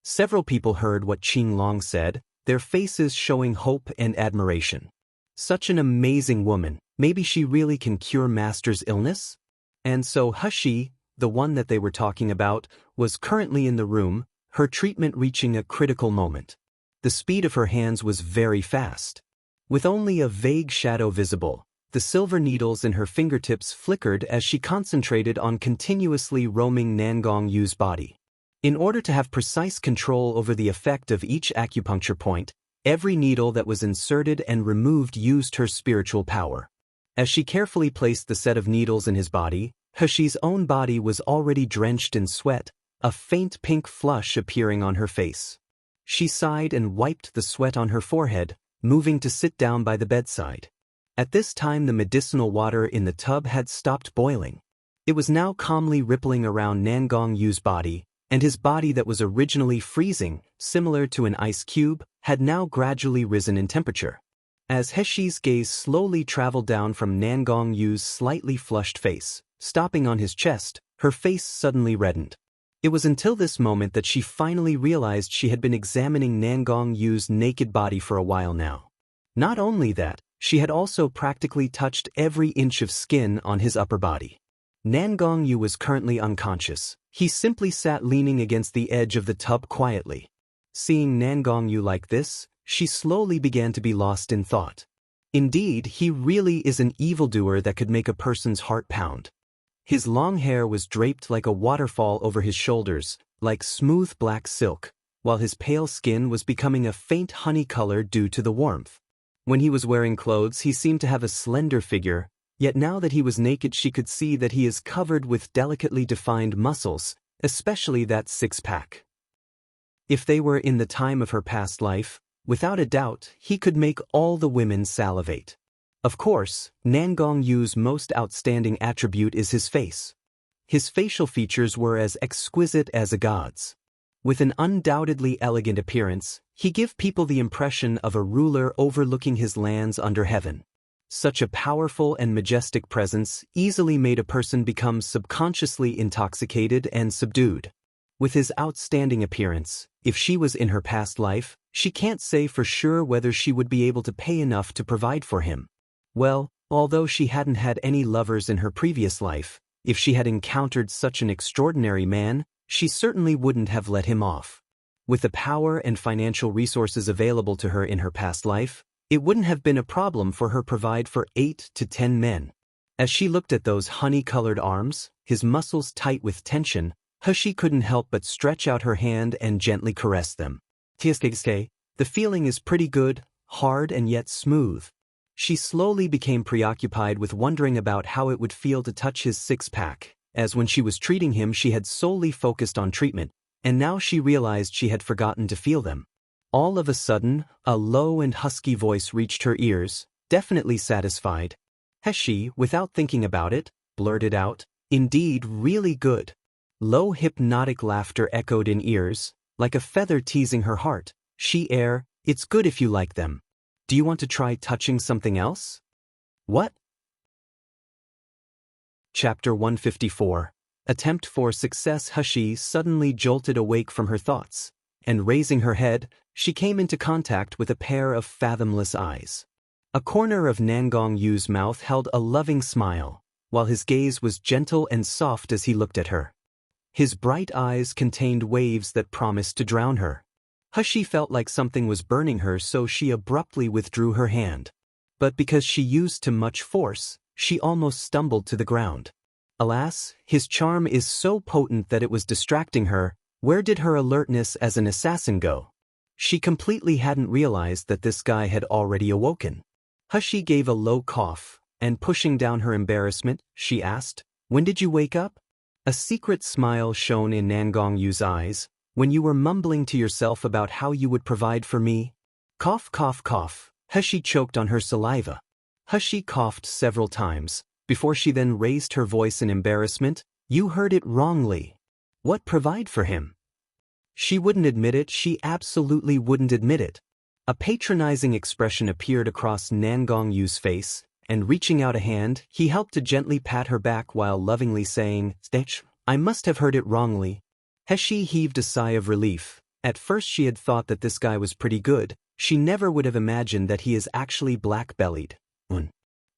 Several people heard what Qing Long said, their faces showing hope and admiration. Such an amazing woman, maybe she really can cure Master's illness? And so Heshi, the one that they were talking about, was currently in the room, her treatment reaching a critical moment. The speed of her hands was very fast. With only a vague shadow visible, the silver needles in her fingertips flickered as she concentrated on continuously roaming Nangong Yu's body. In order to have precise control over the effect of each acupuncture point, every needle that was inserted and removed used her spiritual power. As she carefully placed the set of needles in his body, Heshi's own body was already drenched in sweat, a faint pink flush appearing on her face. She sighed and wiped the sweat on her forehead, moving to sit down by the bedside. At this time the medicinal water in the tub had stopped boiling. It was now calmly rippling around Nangong Yu's body, and his body that was originally freezing, similar to an ice cube, had now gradually risen in temperature. As Heshi's gaze slowly traveled down from Nangong Yu's slightly flushed face, stopping on his chest, her face suddenly reddened. It was until this moment that she finally realized she had been examining Nangong Yu's naked body for a while now. Not only that, she had also practically touched every inch of skin on his upper body. Nangong Yu was currently unconscious. He simply sat leaning against the edge of the tub quietly. Seeing Nangong Yu like this, she slowly began to be lost in thought. Indeed, he really is an evildoer that could make a person's heart pound. His long hair was draped like a waterfall over his shoulders, like smooth black silk, while his pale skin was becoming a faint honey color due to the warmth. When he was wearing clothes, he seemed to have a slender figure, yet now that he was naked she could see that he is covered with delicately defined muscles, especially that six-pack. If they were in the time of her past life, without a doubt, he could make all the women salivate. Of course, Nan Gongyu's most outstanding attribute is his face. His facial features were as exquisite as a god's. With an undoubtedly elegant appearance, he gave people the impression of a ruler overlooking his lands under heaven. Such a powerful and majestic presence easily made a person become subconsciously intoxicated and subdued. With his outstanding appearance, if she was in her past life, she can't say for sure whether she would be able to pay enough to provide for him. Well, although she hadn't had any lovers in her previous life, if she had encountered such an extraordinary man, she certainly wouldn't have let him off. With the power and financial resources available to her in her past life, it wouldn't have been a problem for her to provide for 8 to 10 men. As she looked at those honey-colored arms, his muscles tight with tension, Hushi couldn't help but stretch out her hand and gently caress them. The feeling is pretty good, hard and yet smooth. She slowly became preoccupied with wondering about how it would feel to touch his six-pack, as when she was treating him she had solely focused on treatment, and now she realized she had forgotten to feel them. All of a sudden, a low and husky voice reached her ears, definitely satisfied. She, without thinking about it, blurted out, "Indeed, really good." Low hypnotic laughter echoed in ears, like a feather teasing her heart. It's good if you like them. Do you want to try touching something else? What? Chapter 154. Attempt for Success. Hushi suddenly jolted awake from her thoughts, and raising her head, she came into contact with a pair of fathomless eyes. A corner of Nan Gongyu's mouth held a loving smile, while his gaze was gentle and soft as he looked at her. His bright eyes contained waves that promised to drown her. Hushi felt like something was burning her, so she abruptly withdrew her hand. But because she used too much force, she almost stumbled to the ground. Alas, his charm is so potent that it was distracting her. Where did her alertness as an assassin go? She completely hadn't realized that this guy had already awoken. Hushi gave a low cough, and pushing down her embarrassment, she asked, "When did you wake up?" A secret smile shone in Nan Gongyu's eyes. "When you were mumbling to yourself about how you would provide for me." Cough, cough, cough. Hushi choked on her saliva. Hushi coughed several times, before she then raised her voice in embarrassment. "You heard it wrongly. What provide for him?" She wouldn't admit it, she absolutely wouldn't admit it. A patronizing expression appeared across Nan Gongyu's face, and reaching out a hand, he helped to gently pat her back while lovingly saying, "I must have heard it wrongly." Hushi heaved a sigh of relief. At first she had thought that this guy was pretty good. She never would have imagined that he is actually black-bellied.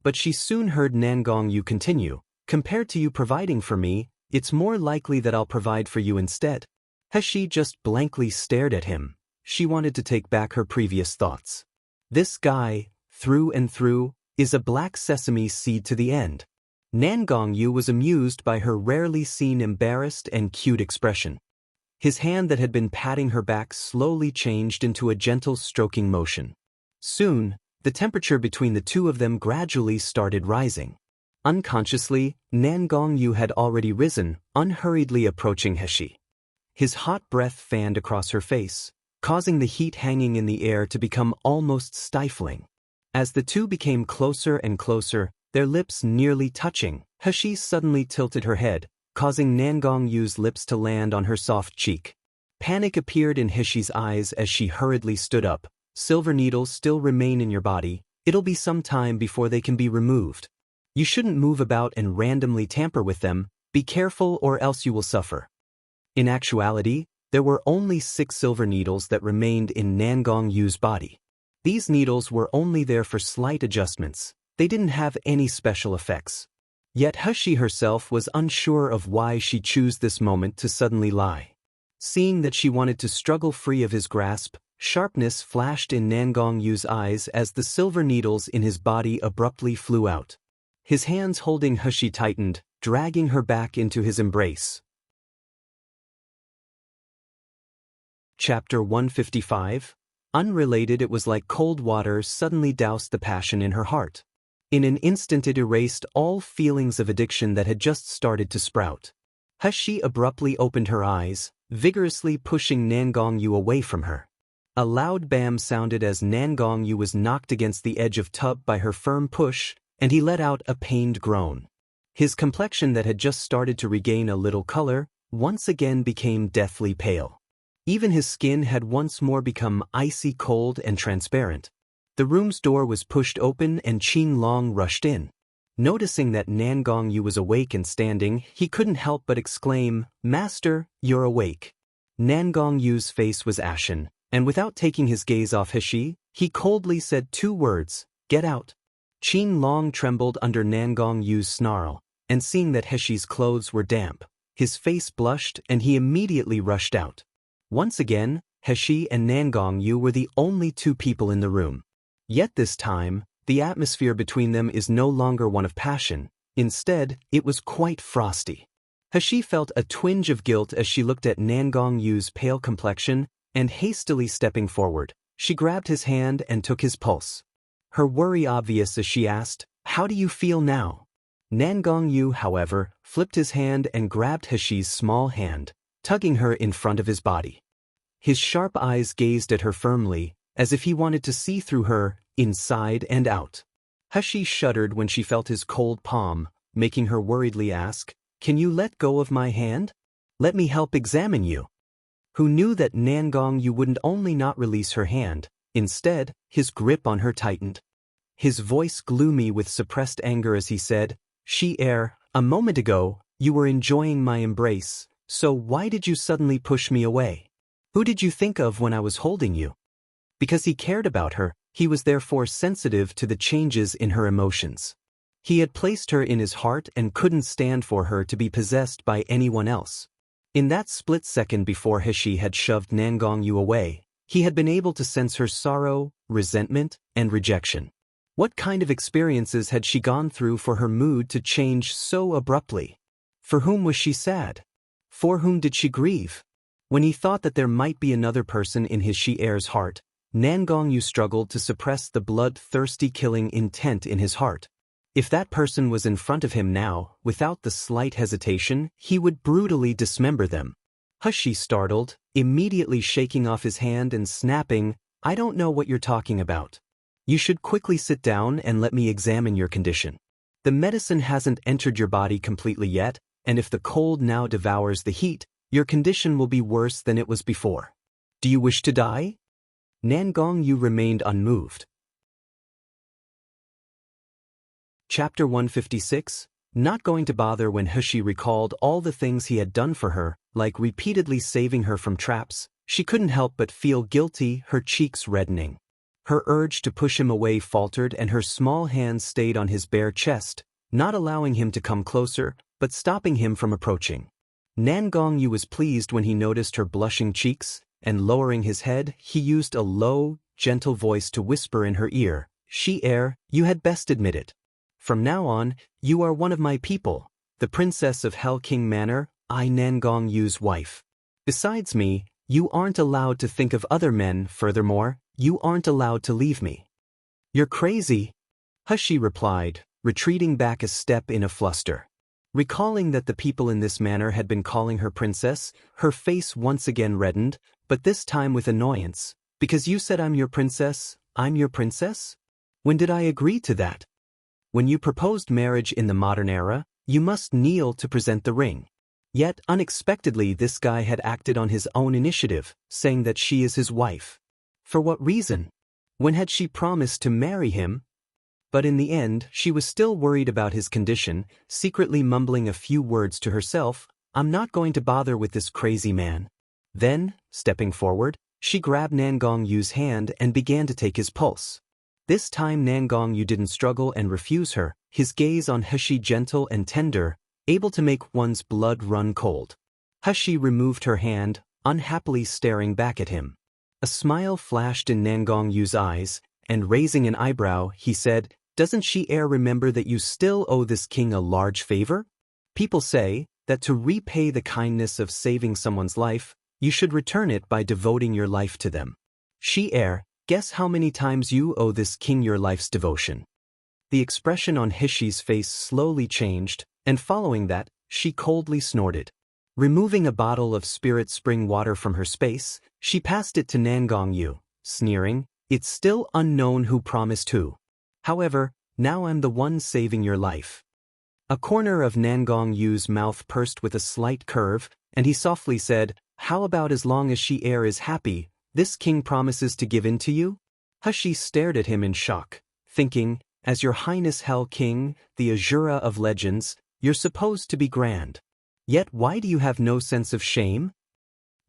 But she soon heard Nan Gongyu continue, "Compared to you providing for me, it's more likely that I'll provide for you instead." Hushi just blankly stared at him. She wanted to take back her previous thoughts. This guy, through and through, is a black sesame seed to the end. Nan Gongyu was amused by her rarely seen embarrassed and cute expression. His hand that had been patting her back slowly changed into a gentle stroking motion. Soon, the temperature between the two of them gradually started rising. Unconsciously, Nan Gongyu had already risen, unhurriedly approaching Hushi. His hot breath fanned across her face, causing the heat hanging in the air to become almost stifling. As the two became closer and closer, their lips nearly touching, Hushi suddenly tilted her head, causing Nan Gongyu's lips to land on her soft cheek. Panic appeared in Hushi's eyes as she hurriedly stood up. "Silver needles still remain in your body. It'll be some time before they can be removed. You shouldn't move about and randomly tamper with them. Be careful or else you will suffer." In actuality, there were only 6 silver needles that remained in Nan Gongyu's body. These needles were only there for slight adjustments. They didn't have any special effects. Yet Hushi herself was unsure of why she chose this moment to suddenly lie. Seeing that she wanted to struggle free of his grasp, sharpness flashed in Nan Gongyu's eyes as the silver needles in his body abruptly flew out. His hands holding Hushi tightened, dragging her back into his embrace. Chapter 155. Unrelated, it was like cold water suddenly doused the passion in her heart. In an instant it erased all feelings of addiction that had just started to sprout. She abruptly opened her eyes, vigorously pushing Nangongyu away from her. A loud bam sounded as Nangongyu was knocked against the edge of tub by her firm push, and he let out a pained groan. His complexion that had just started to regain a little color, once again became deathly pale. Even his skin had once more become icy cold and transparent. The room's door was pushed open and Qin Long rushed in. Noticing that Nangongyu was awake and standing, he couldn't help but exclaim, "Master, you're awake." Nangongyu's face was ashen, and without taking his gaze off He coldly said 2 words, "Get out." Qin Long trembled under Nangongyu's snarl, and seeing that He's clothes were damp, his face blushed and he immediately rushed out. Once again, He and Nangongyu were the only 2 people in the room. Yet this time, the atmosphere between them is no longer one of passion. Instead, it was quite frosty. He felt a twinge of guilt as she looked at Nangongyu's pale complexion, and hastily stepping forward, she grabbed his hand and took his pulse. Her worry obvious as she asked, "How do you feel now?" Nangongyu, however, flipped his hand and grabbed He's small hand, tugging her in front of his body. His sharp eyes gazed at her firmly, as if he wanted to see through her, inside and out. He shuddered when she felt his cold palm, making her worriedly ask, "Can you let go of my hand? Let me help examine you." Who knew that Nangongyu wouldn't only not release her hand, instead, his grip on her tightened. His voice gloomy with suppressed anger as he said, a moment ago, you were enjoying my embrace, so why did you suddenly push me away? Who did you think of when I was holding you?" Because he cared about her, he was therefore sensitive to the changes in her emotions. He had placed her in his heart and couldn't stand for her to be possessed by anyone else. In that split second before He had shoved Nangongyu away, he had been able to sense her sorrow, resentment, and rejection. What kind of experiences had she gone through for her mood to change so abruptly? For whom was she sad? For whom did she grieve? When he thought that there might be another person in his Heir's heart, Nangongyu struggled to suppress the blood-thirsty killing intent in his heart. If that person was in front of him now, without the slight hesitation, he would brutally dismember them. He startled, immediately shaking off his hand and snapping, "I don't know what you're talking about. You should quickly sit down and let me examine your condition. The medicine hasn't entered your body completely yet, and if the cold now devours the heat, your condition will be worse than it was before. Do you wish to die?" Nangongyu remained unmoved. Chapter 156. Not going to bother. When He recalled all the things he had done for her, like repeatedly saving her from traps, she couldn't help but feel guilty, her cheeks reddening. Her urge to push him away faltered and her small hands stayed on his bare chest, not allowing him to come closer, but stopping him from approaching. Nangongyu was pleased when he noticed her blushing cheeks, and lowering his head, he used a low, gentle voice to whisper in her ear, "You had best admit it. From now on, you are one of my people, the princess of Hell King Manor, I Nangongyu's wife. Besides me, you aren't allowed to think of other men. Furthermore, you aren't allowed to leave me." "You're crazy," He replied, retreating back a step in a fluster. Recalling that the people in this manor had been calling her princess, her face once again reddened, but this time with annoyance. "Because you said I'm your princess, I'm your princess? When did I agree to that? When you proposed marriage in the modern era, you must kneel to present the ring." Yet, unexpectedly, this guy had acted on his own initiative, saying that she is his wife. For what reason? When had she promised to marry him? But in the end, she was still worried about his condition, secretly mumbling a few words to herself, "I'm not going to bother with this crazy man." Then, stepping forward, she grabbed Nangongyu's hand and began to take his pulse. This time Nangongyu didn't struggle and refuse her, his gaze on He gentle and tender, able to make one's blood run cold. He removed her hand, unhappily staring back at him. A smile flashed in Nangongyu's eyes, and raising an eyebrow, he said, "Doesn't remember that you still owe this king a large favor? People say that to repay the kindness of saving someone's life, You should return it by devoting your life to them. She heir, guess how many times you owe this king your life's devotion. The expression on Hishi's face slowly changed, and following that, she coldly snorted. Removing a bottle of spirit spring water from her space, she passed it to Nangong Yu, sneering, "It's still unknown who promised who. However, now I'm the one saving your life." A corner of Nangong Yu's mouth pursed with a slight curve, and he softly said, "How about as long as she heir is happy, this king promises to give in to you?" Hushi stared at him in shock, thinking, "As your highness Hell King, the Azura of legends, you're supposed to be grand. Yet why do you have no sense of shame?"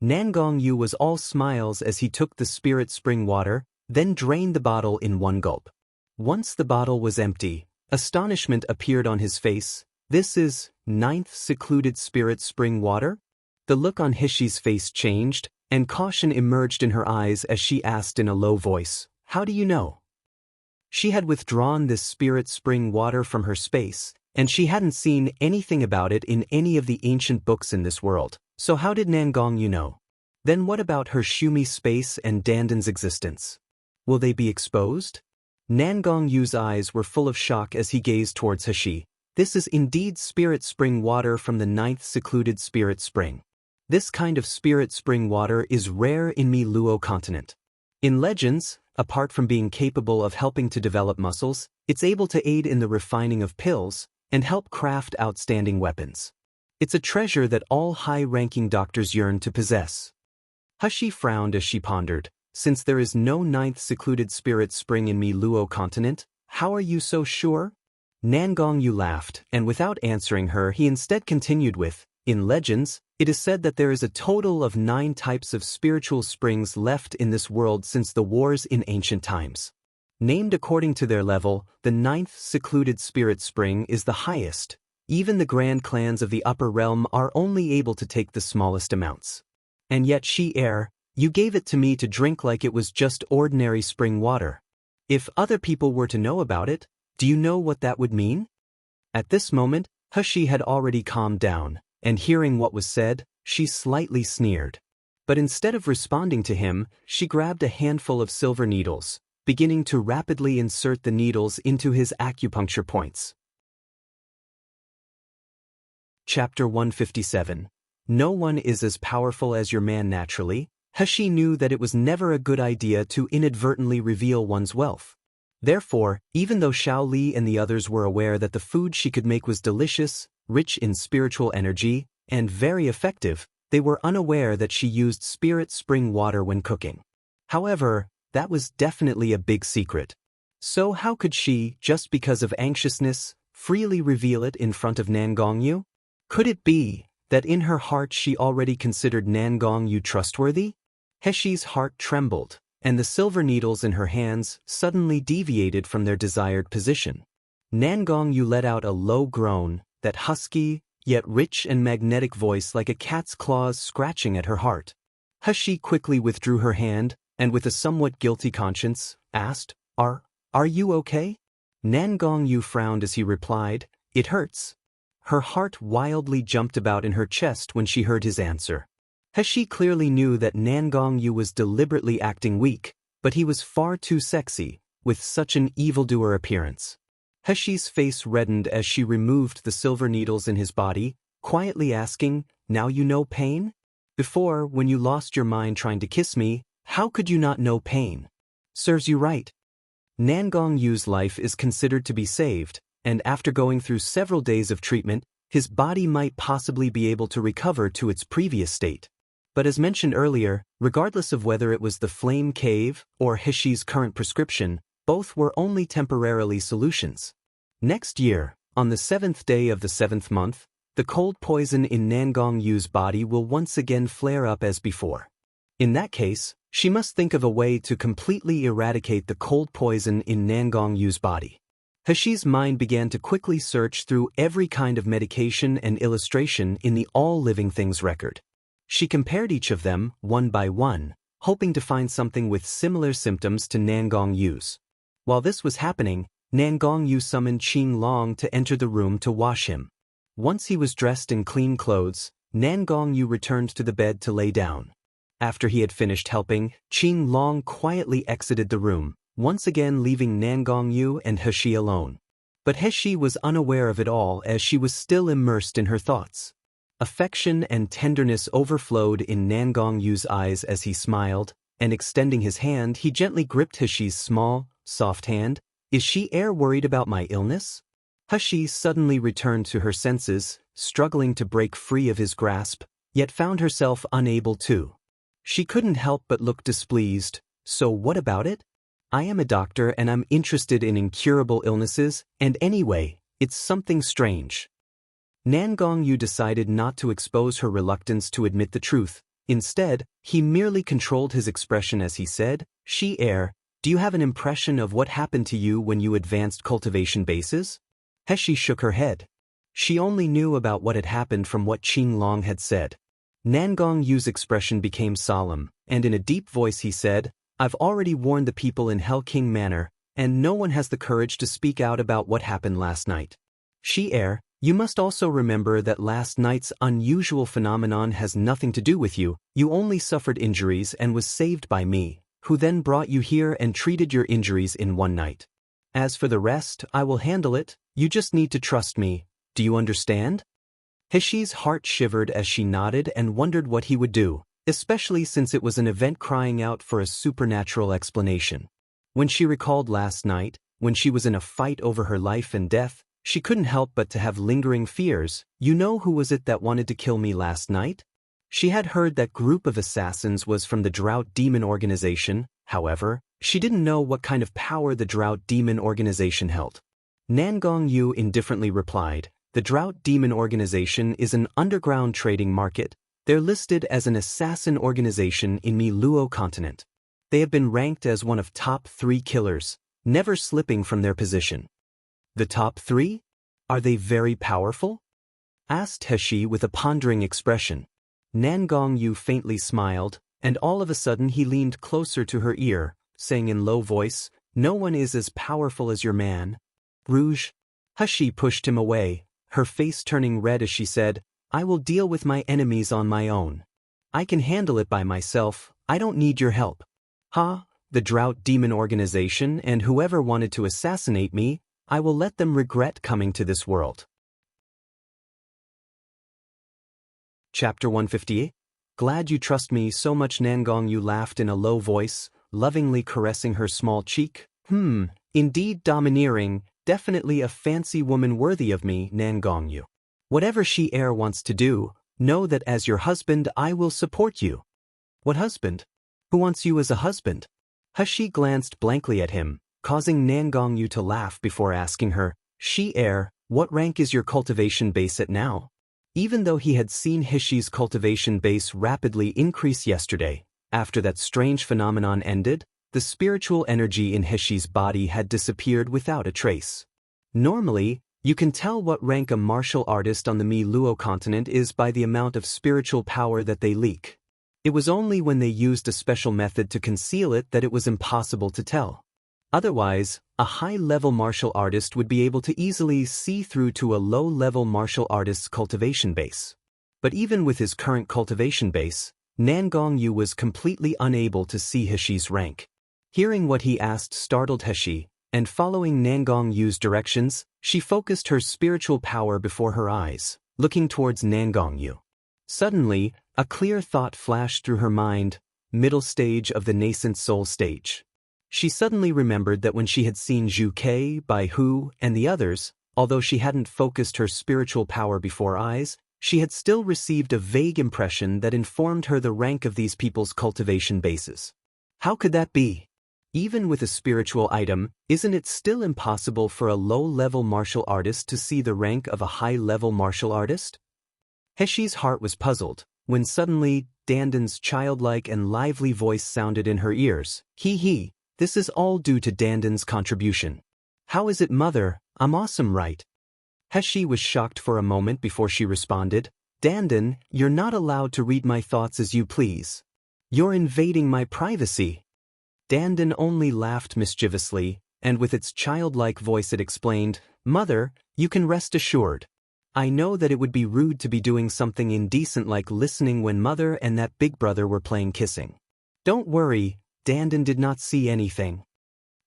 Nangong Yu was all smiles as he took the spirit spring water, then drained the bottle in one gulp. Once the bottle was empty, astonishment appeared on his face. "This is ninth secluded spirit spring water?" The look on Hishi's face changed, and caution emerged in her eyes as she asked in a low voice, "How do you know?" She had withdrawn this spirit spring water from her space, and she hadn't seen anything about it in any of the ancient books in this world, so how did Nangong Yu know? Then what about her Shumi space and Dandan's existence? Will they be exposed? Nangong Yu's eyes were full of shock as he gazed towards Hishi. "This is indeed spirit spring water from the ninth secluded spirit spring. This kind of spirit spring water is rare in Mi Luo continent. In legends, apart from being capable of helping to develop muscles, it's able to aid in the refining of pills and help craft outstanding weapons. It's a treasure that all high-ranking doctors yearn to possess." Hushi frowned as she pondered, "Since there is no ninth secluded spirit spring in Mi Luo continent, how are you so sure?" Nangong Yu laughed, and without answering her he instead continued with, "In legends, it is said that there is a total of 9 types of spiritual springs left in this world since the wars in ancient times. Named according to their level, the 9th secluded spirit spring is the highest. Even the grand clans of the upper realm are only able to take the smallest amounts. And yet she heir, you gave it to me to drink like it was just ordinary spring water. If other people were to know about it, do you know what that would mean?" At this moment, Hushi had already calmed down, and hearing what was said, she slightly sneered. But instead of responding to him, she grabbed a handful of silver needles, beginning to rapidly insert the needles into his acupuncture points. Chapter 157. No one is as powerful as your man naturally. Hushi knew that it was never a good idea to inadvertently reveal one's wealth. Therefore, even though Xiao Li and the others were aware that the food she could make was delicious, rich in spiritual energy, and very effective, they were unaware that she used spirit spring water when cooking. However, that was definitely a big secret. So how could she, just because of anxiousness, freely reveal it in front of Nangong Yu? Could it be that in her heart she already considered Nangong Yu trustworthy? Heshi's heart trembled, and the silver needles in her hands suddenly deviated from their desired position. Nangong Yu let out a low groan, that husky, yet rich and magnetic voice like a cat's claws scratching at her heart. Heshi quickly withdrew her hand, and with a somewhat guilty conscience, asked, Are you okay?" Nangong Yu frowned as he replied, "It hurts." Her heart wildly jumped about in her chest when she heard his answer. Heshi clearly knew that Nangong Yu was deliberately acting weak, but he was far too sexy, with such an evildoer appearance. Heshi's face reddened as she removed the silver needles in his body, quietly asking, "Now you know pain? Before, when you lost your mind trying to kiss me, how could you not know pain? Serves you right." Nangong Yu's life is considered to be saved, and after going through several days of treatment, his body might possibly be able to recover to its previous state. But as mentioned earlier, regardless of whether it was the Flame Cave or Hishi's current prescription, both were only temporarily solutions. Next year, on the 7th day of the 7th month, the cold poison in Nangong Yu's body will once again flare up as before. In that case, she must think of a way to completely eradicate the cold poison in Nangong Yu's body. Heshi's mind began to quickly search through every kind of medication and illustration in the All Living Things record. She compared each of them, one by one, hoping to find something with similar symptoms to Nangong Yu's. While this was happening, Nangong Yu summoned Qing Long to enter the room to wash him. Once he was dressed in clean clothes, Nangong Yu returned to the bed to lay down. After he had finished helping, Qing Long quietly exited the room, once again leaving Nangongyu and He alone. But He was unaware of it all as she was still immersed in her thoughts. Affection and tenderness overflowed in Nangongyu's eyes as he smiled, and extending his hand he gently gripped He's small, soft hand. Is she worried about my illness? He suddenly returned to her senses, struggling to break free of his grasp, yet found herself unable to. She couldn't help but look displeased. So what about it? I am a doctor and I'm interested in incurable illnesses, and anyway, it's something strange. Nangongyu decided not to expose her reluctance to admit the truth. Instead, he merely controlled his expression as he said, do you have an impression of what happened to you when you advanced cultivation bases? He shook her head. She only knew about what had happened from what Qing Long had said. Nangongyu's expression became solemn, and in a deep voice he said, I've already warned the people in Hell King Manor, and no one has the courage to speak out about what happened last night. You must also remember that last night's unusual phenomenon has nothing to do with you. You only suffered injuries and was saved by me, who then brought you here and treated your injuries in one night. As for the rest, I will handle it. You just need to trust me. Do you understand? He's heart shivered as she nodded and wondered what he would do, especially since it was an event crying out for a supernatural explanation. When she recalled last night, when she was in a fight over her life and death, she couldn't help but to have lingering fears. You know who was it that wanted to kill me last night? She had heard that group of assassins was from the Drought Demon Organization. However, she didn't know what kind of power the Drought Demon Organization held. Nangongyu indifferently replied, the Drought Demon Organization is an underground trading market. They're listed as an assassin organization in Miluo continent. They have been ranked as one of top 3 killers, never slipping from their position. The top 3? Are they very powerful? Asked He with a pondering expression. Nangongyu faintly smiled, and all of a sudden he leaned closer to her ear, saying in low voice, no one is as powerful as your man. Rouge. He pushed him away, her face turning red as she said, I will deal with my enemies on my own. I can handle it by myself, I don't need your help. The Drought Demon Organization and whoever wanted to assassinate me, I will let them regret coming to this world. Chapter 158. Glad you trust me so much. Nangongyu laughed in a low voice, lovingly caressing her small cheek. Indeed domineering, definitely a fancy woman worthy of me, Nangongyu. Whatever she wants to do, know that as your husband I will support you. What husband? Who wants you as a husband? He glanced blankly at him, causing Nangongyu to laugh before asking her, what rank is your cultivation base at now? Even though he had seen He's cultivation base rapidly increase yesterday, after that strange phenomenon ended, the spiritual energy in He's body had disappeared without a trace. Normally, you can tell what rank a martial artist on the Miluo continent is by the amount of spiritual power that they leak. It was only when they used a special method to conceal it that it was impossible to tell. Otherwise, a high-level martial artist would be able to easily see through to a low-level martial artist's cultivation base. But even with his current cultivation base, Nangongyu was completely unable to see He's rank. Hearing what he asked startled He, and following Nangongyu's directions, she focused her spiritual power before her eyes, looking towards Nangongyu. Suddenly, a clear thought flashed through her mind, middle stage of the nascent soul stage. She suddenly remembered that when she had seen Zhu Kei, Bai Hu, and the others, although she hadn't focused her spiritual power before eyes, she had still received a vague impression that informed her the rank of these people's cultivation bases. How could that be? Even with a spiritual item, isn't it still impossible for a low-level martial artist to see the rank of a high-level martial artist? He's heart was puzzled, when suddenly, Dandan's childlike and lively voice sounded in her ears. This is all due to Dandan's contribution. How is it, mother? I'm awesome, right? He was shocked for a moment before she responded. Dandan, you're not allowed to read my thoughts as you please. You're invading my privacy. Dandan only laughed mischievously, and with its childlike voice it explained, Mother, you can rest assured. I know that it would be rude to be doing something indecent like listening when mother and that big brother were playing kissing. Don't worry, Dandan did not see anything.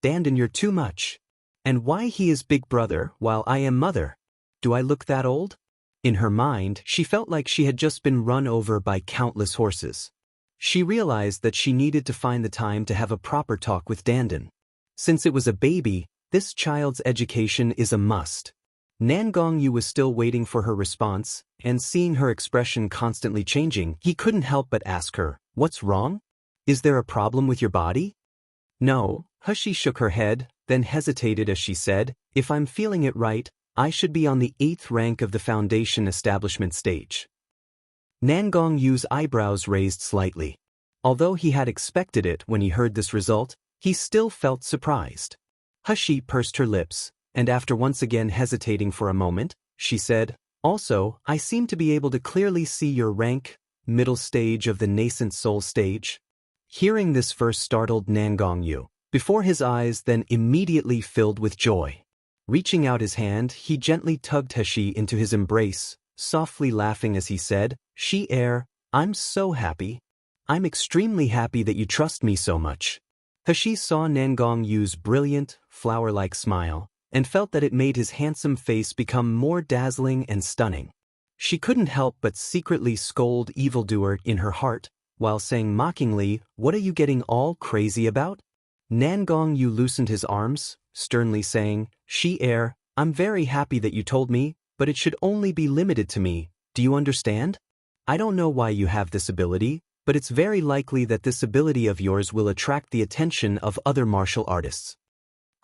Dandan, you're too much. And why he is big brother while I am mother? Do I look that old? In her mind, she felt like she had just been run over by countless horses. She realized that she needed to find the time to have a proper talk with Dandan. Since it was a baby, this child's education is a must. Nangongyu was still waiting for her response, and seeing her expression constantly changing, he couldn't help but ask her, "What's wrong? Is there a problem with your body?" No, Hushi shook her head, then hesitated as she said, "If I'm feeling it right, I should be on the 8th rank of the foundation establishment stage." Nangongyu's eyebrows raised slightly. Although he had expected it when he heard this result, he still felt surprised. Hushi pursed her lips, and after once again hesitating for a moment, she said, "Also, I seem to be able to clearly see your rank, middle stage of the nascent soul stage." Hearing this verse startled Nangongyu, before his eyes then immediately filled with joy. Reaching out his hand, he gently tugged Hushi into his embrace, softly laughing as he said, I'm so happy. I'm extremely happy that you trust me so much." Hushi saw Nangongyu's brilliant, flower-like smile, and felt that it made his handsome face become more dazzling and stunning. She couldn't help but secretly scold evildoer in her heart, while saying mockingly, "What are you getting all crazy about?" Nangongyu loosened his arms, sternly saying, I'm very happy that you told me, but it should only be limited to me, do you understand? I don't know why you have this ability, but it's very likely that this ability of yours will attract the attention of other martial artists.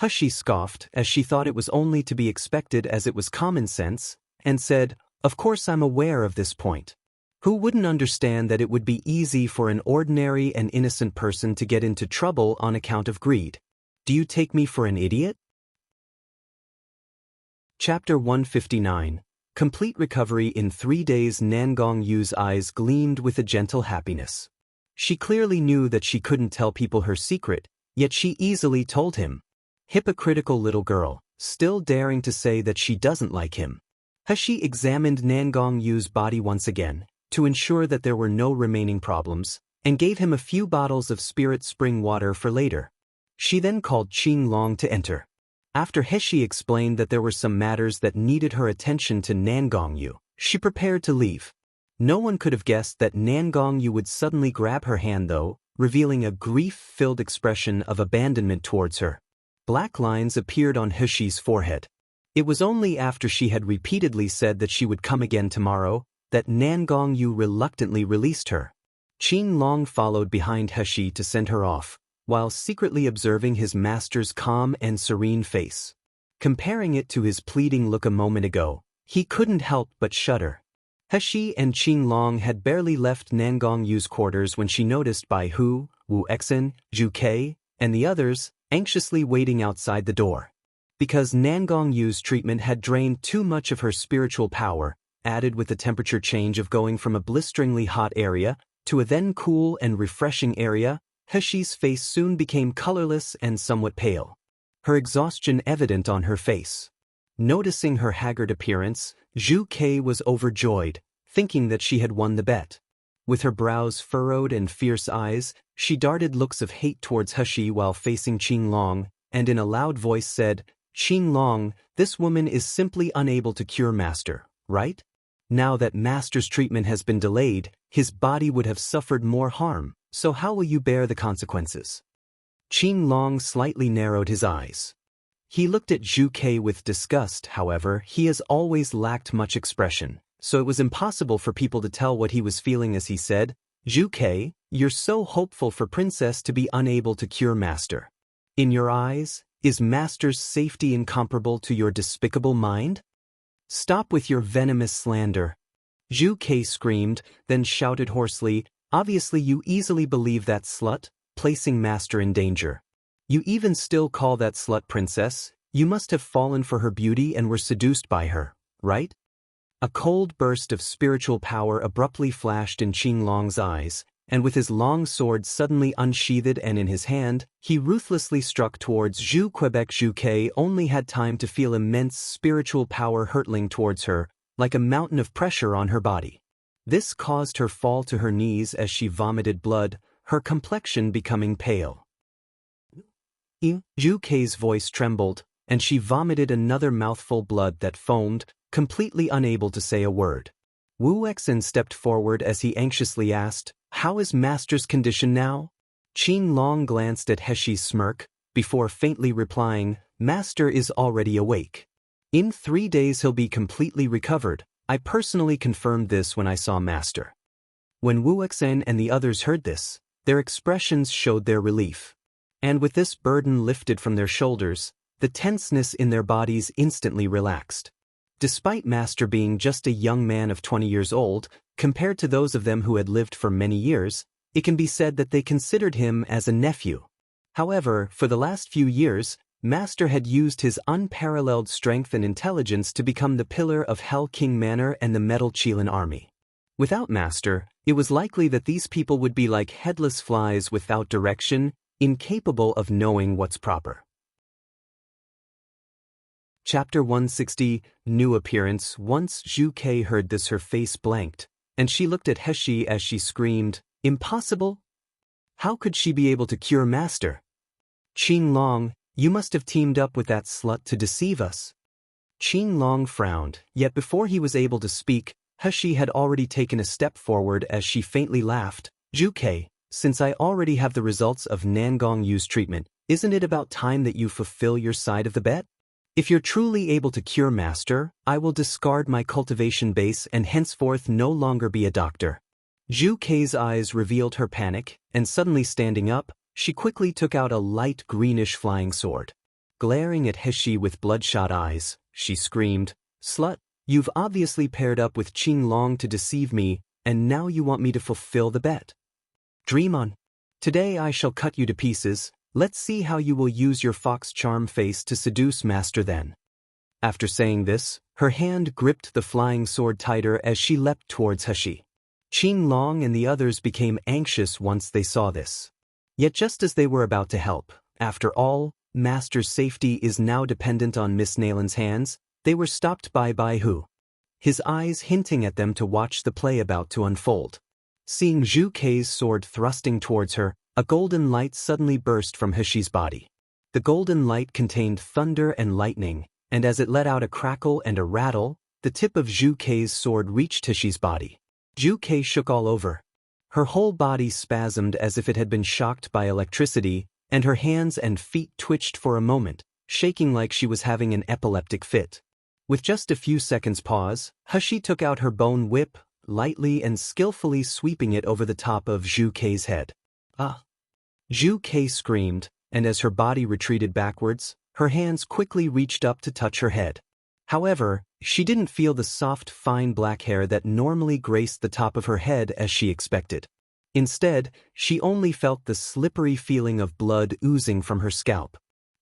Hushi scoffed, as she thought it was only to be expected as it was common sense, and said, "Of course I'm aware of this point. Who wouldn't understand that it would be easy for an ordinary and innocent person to get into trouble on account of greed? Do you take me for an idiot?" Chapter 159. Complete recovery in 3 days. Nangongyu's eyes gleamed with a gentle happiness. She clearly knew that she couldn't tell people her secret, yet she easily told him. Hypocritical little girl, still daring to say that she doesn't like him. Hushi examined Nangongyu's body once again, to ensure that there were no remaining problems, and gave him a few bottles of spirit spring water for later. She then called Qing Long to enter. After Heshi explained that there were some matters that needed her attention to Nangongyu, she prepared to leave. No one could have guessed that Nangongyu would suddenly grab her hand though, revealing a grief-filled expression of abandonment towards her. Black lines appeared on Heshi's forehead. It was only after she had repeatedly said that she would come again tomorrow, that Nangongyu reluctantly released her. Qing Long followed behind Heshi to send her off, while secretly observing his master's calm and serene face. Comparing it to his pleading look a moment ago, he couldn't help but shudder. Heshi and Qing Long had barely left Nangongyu's quarters when she noticed Bai Hu, Wu Exen, Zhu Kei, and the others, anxiously waiting outside the door. Because Nangongyu's treatment had drained too much of her spiritual power, added with the temperature change of going from a blisteringly hot area to a then cool and refreshing area, Heshi's face soon became colorless and somewhat pale, her exhaustion evident on her face. Noticing her haggard appearance, Zhu Kei was overjoyed, thinking that she had won the bet. With her brows furrowed and fierce eyes, she darted looks of hate towards Heshi while facing Qing Long, and in a loud voice said, "Qing Long, this woman is simply unable to cure Master, right? Now that Master's treatment has been delayed, his body would have suffered more harm. So how will you bear the consequences?" Qing Long slightly narrowed his eyes. He looked at Zhu Kei with disgust. However, he has always lacked much expression, so it was impossible for people to tell what he was feeling as he said, "Zhu Kei, you're so hopeful for Princess to be unable to cure Master. In your eyes, is Master's safety incomparable to your despicable mind? Stop with your venomous slander." Zhu Kei screamed, then shouted hoarsely, "Obviously you easily believe that slut, placing Master in danger. You even still call that slut Princess. You must have fallen for her beauty and were seduced by her, right?" A cold burst of spiritual power abruptly flashed in Qing Long's eyes, and with his long sword suddenly unsheathed and in his hand, he ruthlessly struck towards Zhu Quebec. Zhu Kei only had time to feel immense spiritual power hurtling towards her, like a mountain of pressure on her body. This caused her fall to her knees as she vomited blood, her complexion becoming pale. Zhu Kei's voice trembled, and she vomited another mouthful blood that foamed, completely unable to say a word. Wu Exin stepped forward as he anxiously asked, "How is Master's condition now?" Qin Long glanced at Heshi's smirk, before faintly replying, "Master is already awake. In 3 days he'll be completely recovered. I personally confirmed this when I saw Master." When Wu Exin and the others heard this, their expressions showed their relief. And with this burden lifted from their shoulders, the tenseness in their bodies instantly relaxed. Despite Master being just a young man of 20 years old, compared to those of them who had lived for many years, it can be said that they considered him as a nephew. However, for the last few years, Master had used his unparalleled strength and intelligence to become the pillar of Hell King Manor and the Metal Qilin army. Without Master, it was likely that these people would be like headless flies without direction, incapable of knowing what's proper. Chapter 160, New Appearance. Once Zhu Kei heard this, her face blanked, and she looked at Heshi as she screamed, "Impossible? How could she be able to cure Master? Qin Long, you must have teamed up with that slut to deceive us." Qin Long frowned, yet before he was able to speak, Heshi had already taken a step forward as she faintly laughed. "Zhu Kei, since I already have the results of Nangong Yu's treatment, isn't it about time that you fulfill your side of the bet? If you're truly able to cure Master, I will discard my cultivation base and henceforth no longer be a doctor." Zhu Kei's eyes revealed her panic, and suddenly standing up, she quickly took out a light greenish flying sword. Glaring at Heshi with bloodshot eyes, she screamed, "Slut, you've obviously paired up with Qin Long to deceive me, and now you want me to fulfill the bet. Dream on. Today I shall cut you to pieces. Let's see how you will use your fox charm face to seduce Master then." After saying this, her hand gripped the flying sword tighter as she leapt towards Heshi. Qin Long and the others became anxious once they saw this. Yet just as they were about to help, after all, Master's safety is now dependent on Miss Nalin's hands, they were stopped by Bai Hu, his eyes hinting at them to watch the play about to unfold. Seeing Zhu Kei's sword thrusting towards her, a golden light suddenly burst from Heshi's body. The golden light contained thunder and lightning, and as it let out a crackle and a rattle, the tip of Zhu Kei's sword reached Heshi's body. Zhu Kei shook all over. Her whole body spasmed as if it had been shocked by electricity, and her hands and feet twitched for a moment, shaking like she was having an epileptic fit. With just a few seconds' pause, Heshi took out her bone whip, lightly and skillfully sweeping it over the top of Zhu Kei's head. "Ah!" Zhu Kei screamed, and as her body retreated backwards, her hands quickly reached up to touch her head. However, she didn't feel the soft, fine black hair that normally graced the top of her head as she expected. Instead, she only felt the slippery feeling of blood oozing from her scalp.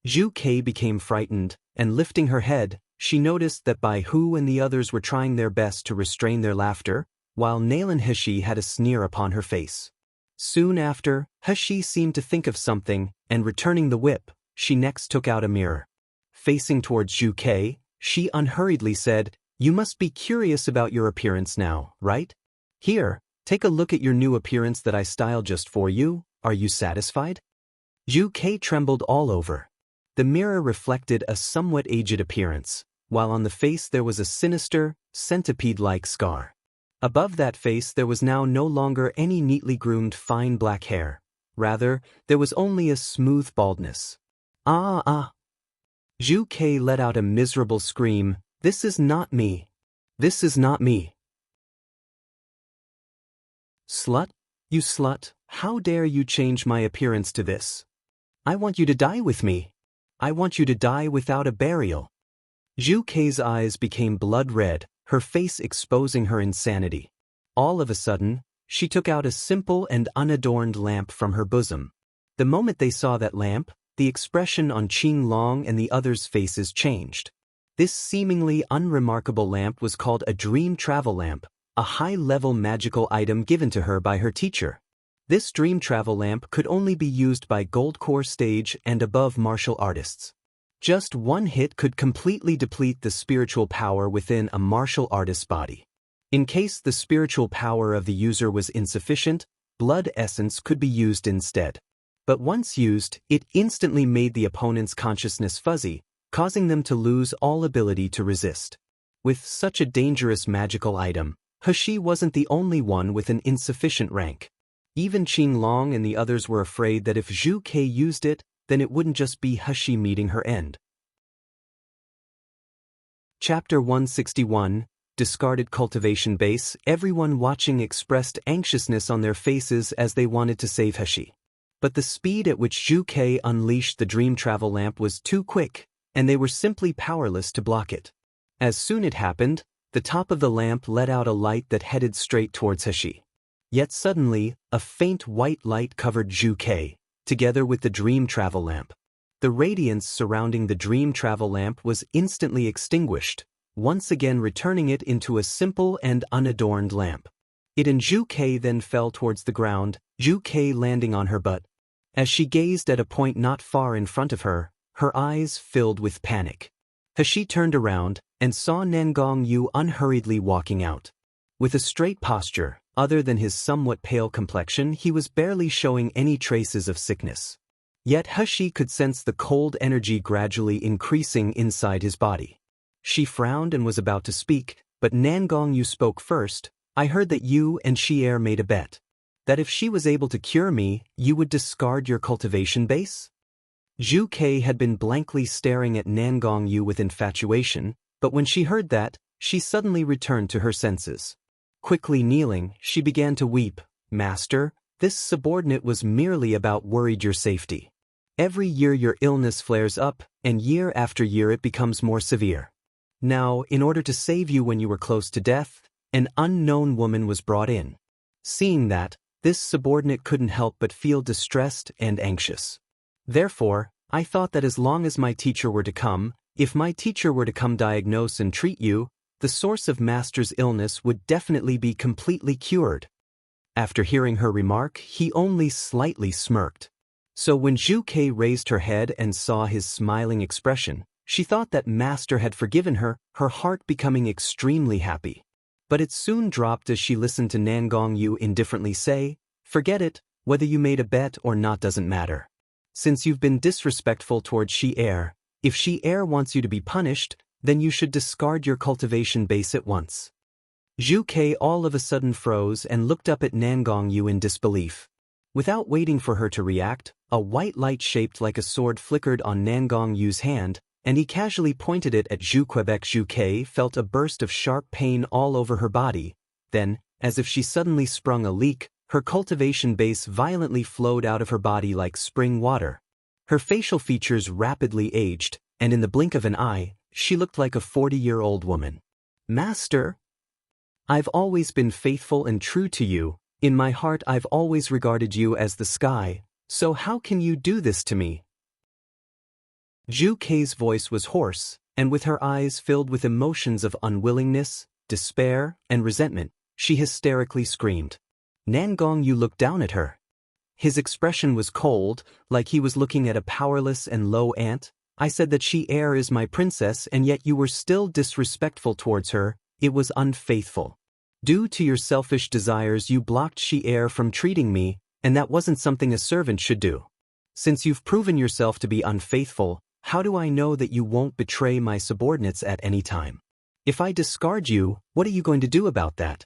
Zhu Kei became frightened, and lifting her head, she noticed that Bai Hu and the others were trying their best to restrain their laughter, while Nalan Heshi had a sneer upon her face. Soon after, Heshi seemed to think of something, and returning the whip, she next took out a mirror. Facing towards Zhu Kei, she unhurriedly said, "You must be curious about your appearance now, right? Here, take a look at your new appearance that I styled just for you. Are you satisfied?" Zhu Kei trembled all over. The mirror reflected a somewhat aged appearance, while on the face there was a sinister, centipede-like scar. Above that face there was now no longer any neatly groomed fine black hair. Rather, there was only a smooth baldness. Ah! Zhu Kei let out a miserable scream. "This is not me. This is not me." "Slut, you slut, how dare you change my appearance to this? I want you to die with me. I want you to die without a burial." Zhu Kei's eyes became blood red, her face exposing her insanity. All of a sudden, she took out a simple and unadorned lamp from her bosom. The moment they saw that lamp, the expression on Qin Long and the others' faces changed. This seemingly unremarkable lamp was called a dream travel lamp, a high-level magical item given to her by her teacher. This dream travel lamp could only be used by gold core stage and above martial artists. Just one hit could completely deplete the spiritual power within a martial artist's body. In case the spiritual power of the user was insufficient, blood essence could be used instead. But once used, it instantly made the opponent's consciousness fuzzy, causing them to lose all ability to resist. With such a dangerous magical item, He wasn't the only one with an insufficient rank. Even Qinglong and the others were afraid that if Zhu Ke used it, then it wouldn't just be He meeting her end. Chapter 161, Discarded Cultivation Base. Everyone watching expressed anxiousness on their faces as they wanted to save He. But the speed at which Zhu Ke unleashed the dream travel lamp was too quick, and they were simply powerless to block it. As soon as it happened, the top of the lamp let out a light that headed straight towards He. Yet suddenly, a faint white light covered Zhu Ke, together with the dream travel lamp. The radiance surrounding the dream travel lamp was instantly extinguished, once again returning it into a simple and unadorned lamp. It and Zhu Ke then fell towards the ground, Zhu Ke landing on her butt. As she gazed at a point not far in front of her, her eyes filled with panic. He turned around and saw Nangong Yu unhurriedly walking out. With a straight posture, other than his somewhat pale complexion, he was barely showing any traces of sickness. Yet He could sense the cold energy gradually increasing inside his body. She frowned and was about to speak, but Nangong Yu spoke first. I heard that you and Xi'er made a bet. That if she was able to cure me, you would discard your cultivation base? Zhu Ke had been blankly staring at Nangong Yu with infatuation, but when she heard that, she suddenly returned to her senses. Quickly kneeling, she began to weep. Master, this subordinate was merely about worried your safety. Every year your illness flares up, and year after year it becomes more severe. Now, in order to save you when you were close to death, an unknown woman was brought in. Seeing that, this subordinate couldn't help but feel distressed and anxious. Therefore, I thought that as long as my teacher were to come, if my teacher were to come diagnose and treat you, the source of Master's illness would definitely be completely cured. After hearing her remark, he only slightly smirked. So when Zhu Ke raised her head and saw his smiling expression, she thought that Master had forgiven her, her heart becoming extremely happy. But it soon dropped as she listened to Nangong Yu indifferently say, "Forget it, whether you made a bet or not doesn't matter. Since you've been disrespectful towards Xi'er, if Xi'er wants you to be punished, then you should discard your cultivation base at once." Zhu Ke all of a sudden froze and looked up at Nangong Yu in disbelief. Without waiting for her to react, a white light shaped like a sword flickered on Nangong Yu's hand, and he casually pointed it at Zhu Quebec. Zhu Ke felt a burst of sharp pain all over her body. Then, as if she suddenly sprung a leak, her cultivation base violently flowed out of her body like spring water. Her facial features rapidly aged, and in the blink of an eye, she looked like a 40-year-old woman. "Master, I've always been faithful and true to you. In my heart I've always regarded you as the sky, so how can you do this to me?" Zhu Ke's voice was hoarse, and with her eyes filled with emotions of unwillingness, despair, and resentment, she hysterically screamed. Nangong Yu looked down at her. His expression was cold, like he was looking at a powerless and low ant. "I said that Xi'er is my princess and yet you were still disrespectful towards her. It was unfaithful. Due to your selfish desires you blocked Xi'er from treating me, and that wasn't something a servant should do. Since you've proven yourself to be unfaithful, how do I know that you won't betray my subordinates at any time? If I discard you, what are you going to do about that?"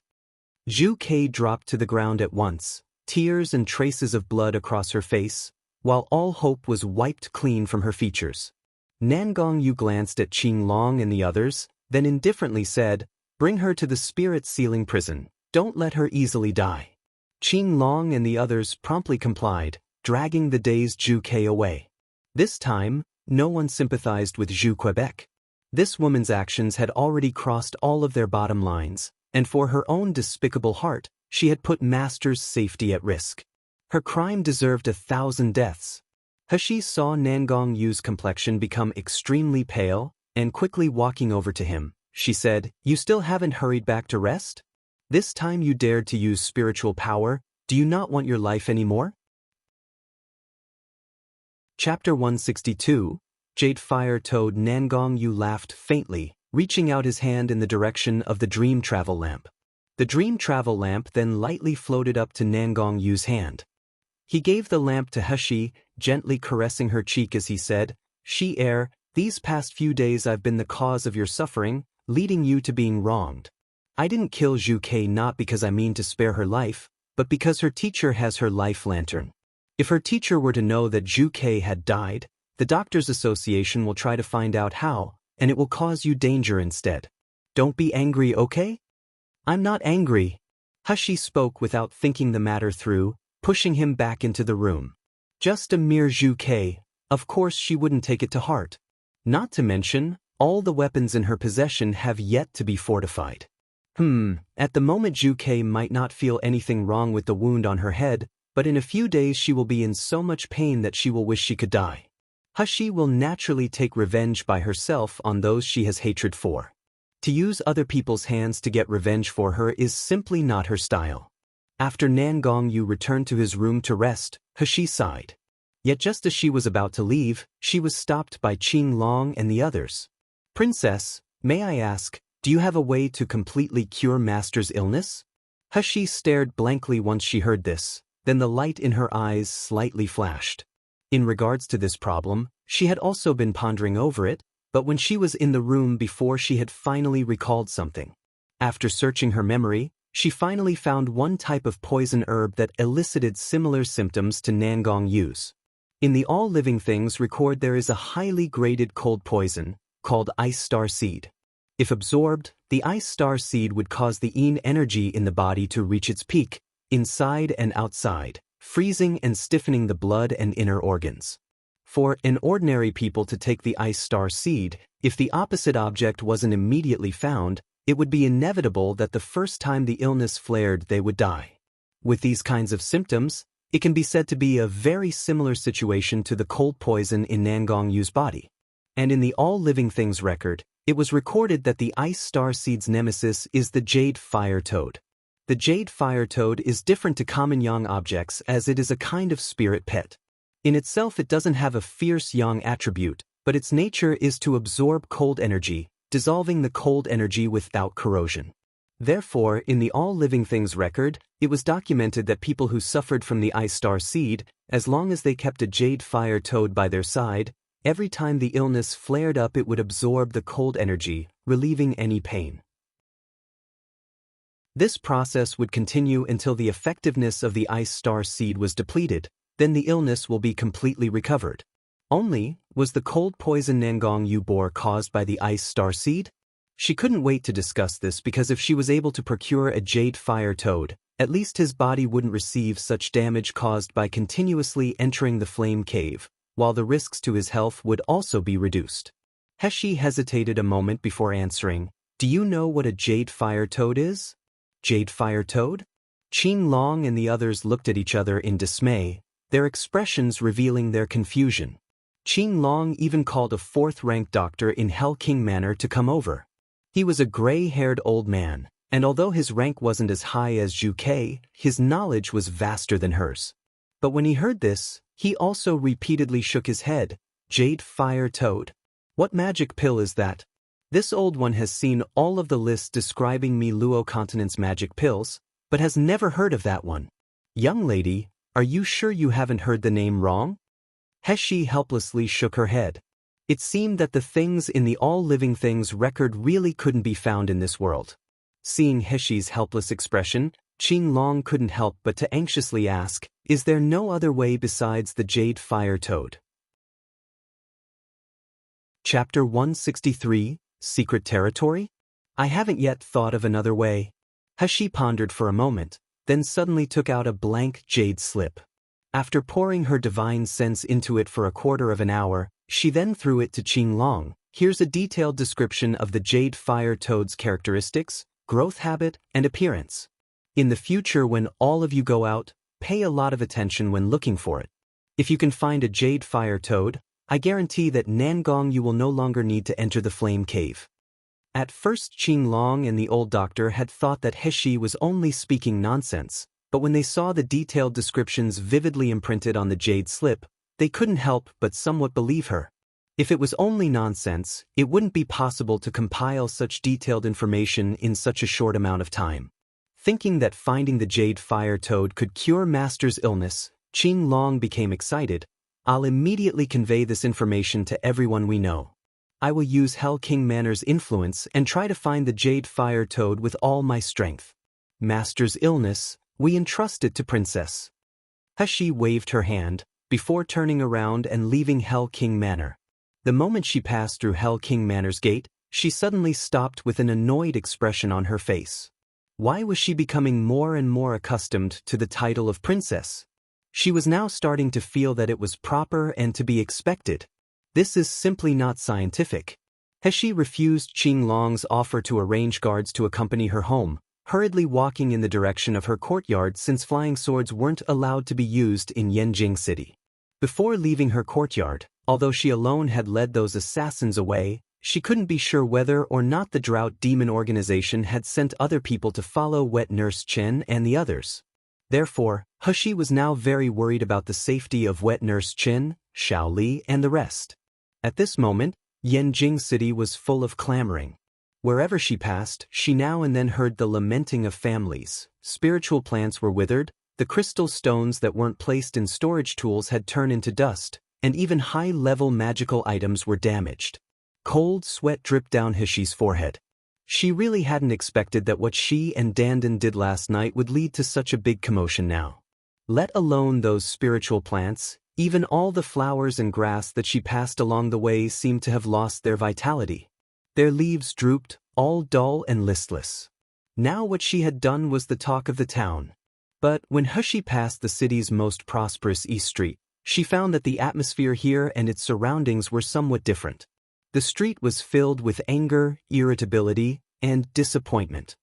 Zhu Ke dropped to the ground at once, tears and traces of blood across her face, while all hope was wiped clean from her features. Nangong Yu glanced at Qinglong and the others, then indifferently said, "Bring her to the spirit ceiling prison. Don't let her easily die." Qinglong and the others promptly complied, dragging the dazed Zhu Ke away. This time, no one sympathized with Zhu Quebec. This woman's actions had already crossed all of their bottom lines, and for her own despicable heart, she had put Master's safety at risk. Her crime deserved 1,000 deaths. He saw Nangong Yu's complexion become extremely pale, and quickly walking over to him, she said, "You still haven't hurried back to rest? This time you dared to use spiritual power. Do you not want your life anymore?" Chapter 162, Jade Fire Toad Nangong Yu laughed faintly, reaching out his hand in the direction of the dream travel lamp. The dream travel lamp then lightly floated up to Nangong Yu's hand. He gave the lamp to Heshi, gently caressing her cheek as he said, "Shi-er, these past few days I've been the cause of your suffering, leading you to being wronged. I didn't kill Zhu Kei not because I mean to spare her life, but because her teacher has her life lantern. If her teacher were to know that Zhu Kei had died, the Doctors Association will try to find out how, and it will cause you danger instead. Don't be angry, okay?" "I'm not angry." Heshi spoke without thinking the matter through, pushing him back into the room. Just a mere Zhu Kei, of course she wouldn't take it to heart. Not to mention, all the weapons in her possession have yet to be fortified. At the moment Zhu Kei might not feel anything wrong with the wound on her head, but in a few days she will be in so much pain that she will wish she could die. Heshi will naturally take revenge by herself on those she has hatred for. To use other people's hands to get revenge for her is simply not her style. After Nangong Yu returned to his room to rest, Heshi sighed. Yet just as she was about to leave, she was stopped by Qing Long and the others. "Princess, may I ask, do you have a way to completely cure Master's illness?" Heshi stared blankly once she heard this, then the light in her eyes slightly flashed. In regards to this problem, she had also been pondering over it, but when she was in the room before she had finally recalled something. After searching her memory, she finally found one type of poison herb that elicited similar symptoms to Nangong Yu's. In the All Living Things record there is a highly graded cold poison, called Ice Star Seed. If absorbed, the Ice Star Seed would cause the Yin energy in the body to reach its peak, inside and outside, freezing and stiffening the blood and inner organs. For an ordinary people to take the Ice Star Seed, if the opposite object wasn't immediately found, it would be inevitable that the first time the illness flared they would die. With these kinds of symptoms, it can be said to be a very similar situation to the cold poison in Nangong Yu's body. And in the All Living Things record, it was recorded that the Ice Star Seed's nemesis is the Jade Fire Toad. The Jade Fire Toad is different to common yang objects as it is a kind of spirit pet. In itself it doesn't have a fierce yang attribute, but its nature is to absorb cold energy, dissolving the cold energy without corrosion. Therefore, in the All Living Things record, it was documented that people who suffered from the Ice Star Seed, as long as they kept a Jade Fire Toad by their side, every time the illness flared up it would absorb the cold energy, relieving any pain. This process would continue until the effectiveness of the Ice Star Seed was depleted, then the illness will be completely recovered. Only, was the cold poison Nangong Yu bore caused by the Ice Star Seed? She couldn't wait to discuss this because if she was able to procure a Jade Fire Toad, at least his body wouldn't receive such damage caused by continuously entering the flame cave, while the risks to his health would also be reduced. Heshi hesitated a moment before answering, "Do you know what a Jade Fire Toad is?" "Jade Fire Toad?" Qing Long and the others looked at each other in dismay, their expressions revealing their confusion. Qing Long even called a fourth-ranked doctor in Hell King Manor to come over. He was a gray-haired old man, and although his rank wasn't as high as Zhu Kei, his knowledge was vaster than hers. But when he heard this, he also repeatedly shook his head. "Jade Fire Toad? What magic pill is that?" This old one has seen all of the lists describing Mi Luo Continent's magic pills, but has never heard of that one. "Young lady, are you sure you haven't heard the name wrong?" Heshi helplessly shook her head. It seemed that the things in the All Living Things record really couldn't be found in this world. Seeing Heshi's helpless expression, Qing Long couldn't help but to anxiously ask, "Is there no other way besides the Jade Fire Toad?" Chapter 163, Secret Territory? "I haven't yet thought of another way." Heshi pondered for a moment, then suddenly took out a blank jade slip. After pouring her divine sense into it for a quarter of an hour, she then threw it to Qing Long. "Here's a detailed description of the Jade Fire Toad's characteristics, growth habit, and appearance. In the future when all of you go out, pay a lot of attention when looking for it. If you can find a Jade Fire Toad, I guarantee that Nangong Yu will no longer need to enter the flame cave." At first Qing Long and the old doctor had thought that Heshi was only speaking nonsense, but when they saw the detailed descriptions vividly imprinted on the jade slip, they couldn't help but somewhat believe her. If it was only nonsense, it wouldn't be possible to compile such detailed information in such a short amount of time. Thinking that finding the jade fire toad could cure Master's illness, Qing Long became excited. I'll immediately convey this information to everyone we know. I will use Hell King Manor's influence and try to find the jade fire toad with all my strength. Master's illness, we entrust it to Princess. Heshi waved her hand, before turning around and leaving Hell King Manor. The moment she passed through Hell King Manor's gate, she suddenly stopped with an annoyed expression on her face. Why was she becoming more and more accustomed to the title of princess? She was now starting to feel that it was proper and to be expected. This is simply not scientific. Heshi refused Qing Long's offer to arrange guards to accompany her home, hurriedly walking in the direction of her courtyard since flying swords weren't allowed to be used in Yanjing City. Before leaving her courtyard, although she alone had led those assassins away, she couldn't be sure whether or not the Drought Demon organization had sent other people to follow Wet Nurse Chen and the others. Therefore, Heshi was now very worried about the safety of Wet Nurse Chen, Xiao Li, and the rest. At this moment, Yanjing City was full of clamoring. Wherever she passed, she now and then heard the lamenting of families. Spiritual plants were withered, the crystal stones that weren't placed in storage tools had turned into dust, and even high-level magical items were damaged. Cold sweat dripped down Heshi's forehead. She really hadn't expected that what she and Dandan did last night would lead to such a big commotion now. Let alone those spiritual plants, even all the flowers and grass that she passed along the way seemed to have lost their vitality. Their leaves drooped, all dull and listless. Now what she had done was the talk of the town. But when Heshi passed the city's most prosperous East Street, she found that the atmosphere here and its surroundings were somewhat different. The street was filled with anger, irritability, and disappointment.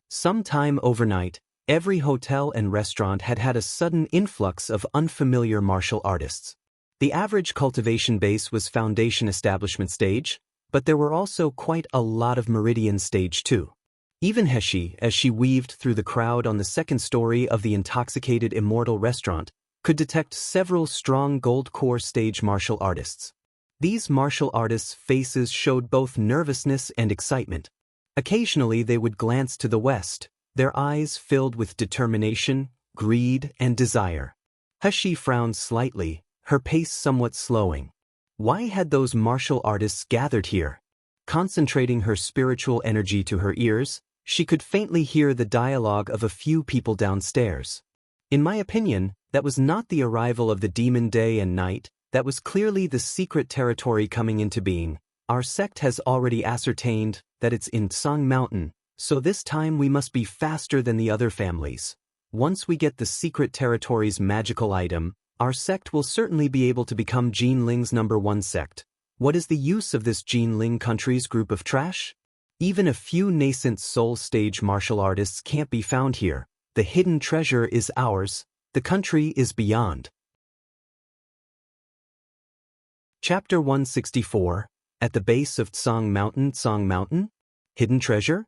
Sometime overnight, every hotel and restaurant had had a sudden influx of unfamiliar martial artists. The average cultivation base was foundation establishment stage, but there were also quite a lot of meridian stage too. Even Heshi, as she weaved through the crowd on the second story of the intoxicated immortal restaurant, could detect several strong gold core stage martial artists. These martial artists' faces showed both nervousness and excitement. Occasionally they would glance to the west, their eyes filled with determination, greed, and desire. Heshi frowned slightly, her pace somewhat slowing. Why had those martial artists gathered here? Concentrating her spiritual energy to her ears, she could faintly hear the dialogue of a few people downstairs. In my opinion, that was not the arrival of the demon day and night. That was clearly the secret territory coming into being. Our sect has already ascertained that it's in Tsang Mountain, so this time we must be faster than the other families. Once we get the secret territory's magical item, our sect will certainly be able to become Jinling's #1 sect. What is the use of this Jinling country's group of trash? Even a few nascent soul stage martial artists can't be found here. The hidden treasure is ours. The country is beyond. Chapter 164, At the Base of Tsang Mountain? Hidden treasure?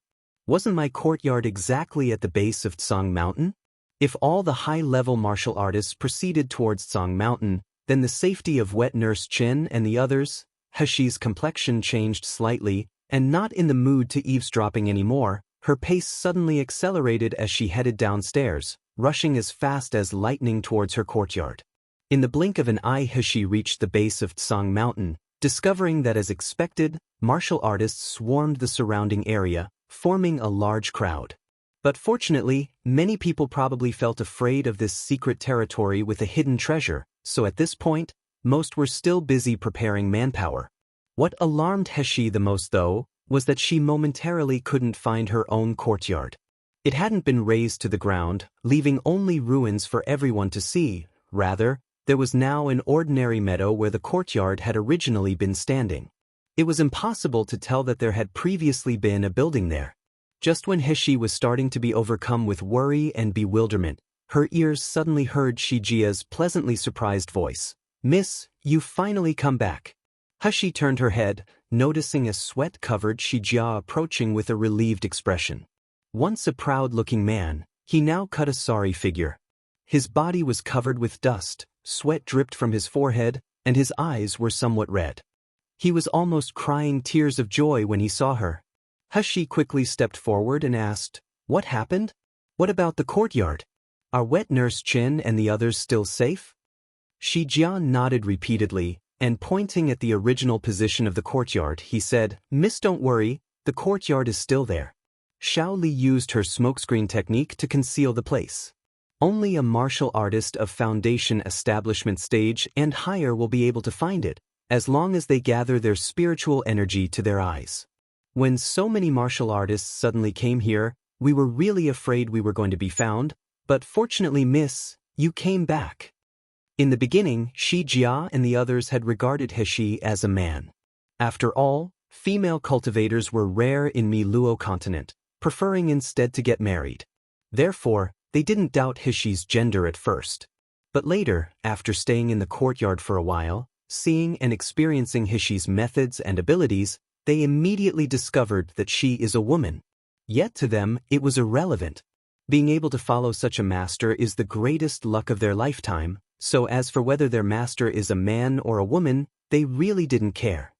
Wasn't my courtyard exactly at the base of Tsang Mountain? If all the high-level martial artists proceeded towards Tsang Mountain, then the safety of Wet Nurse Chen and the others. Heshi's complexion changed slightly, and not in the mood to eavesdropping anymore, her pace suddenly accelerated as she headed downstairs, rushing as fast as lightning towards her courtyard. In the blink of an eye Heshi reached the base of Tsang Mountain, discovering that as expected, martial artists swarmed the surrounding area, forming a large crowd. But fortunately, many people probably felt afraid of this secret territory with a hidden treasure, so at this point, most were still busy preparing manpower. What alarmed Heshi the most though, was that she momentarily couldn't find her own courtyard. It hadn't been razed to the ground, leaving only ruins for everyone to see. Rather, there was now an ordinary meadow where the courtyard had originally been standing. It was impossible to tell that there had previously been a building there. Just when Heshi was starting to be overcome with worry and bewilderment, her ears suddenly heard Shijia's pleasantly surprised voice. "Miss, you've finally come back." Heshi turned her head, noticing a sweat-covered Shijia approaching with a relieved expression. Once a proud-looking man, he now cut a sorry figure. His body was covered with dust, sweat dripped from his forehead, and his eyes were somewhat red. He was almost crying tears of joy when he saw her. He quickly stepped forward and asked, "What happened? What about the courtyard? Are Wet Nurse Chin and the others still safe?" Shi Jian nodded repeatedly, and pointing at the original position of the courtyard, he said, "Miss, don't worry, the courtyard is still there." Xiao Li used her smokescreen technique to conceal the place. Only a martial artist of foundation establishment stage and higher will be able to find it, as long as they gather their spiritual energy to their eyes. When so many martial artists suddenly came here, we were really afraid we were going to be found, but fortunately, Miss, you came back. In the beginning, Shi Jia and the others had regarded He as a man. After all, female cultivators were rare in Mi-Luo continent, preferring instead to get married. Therefore, they didn't doubt He's gender at first. But later, after staying in the courtyard for a while, seeing and experiencing He's methods and abilities, they immediately discovered that she is a woman. Yet to them, it was irrelevant. Being able to follow such a master is the greatest luck of their lifetime, so as for whether their master is a man or a woman, they really didn't care.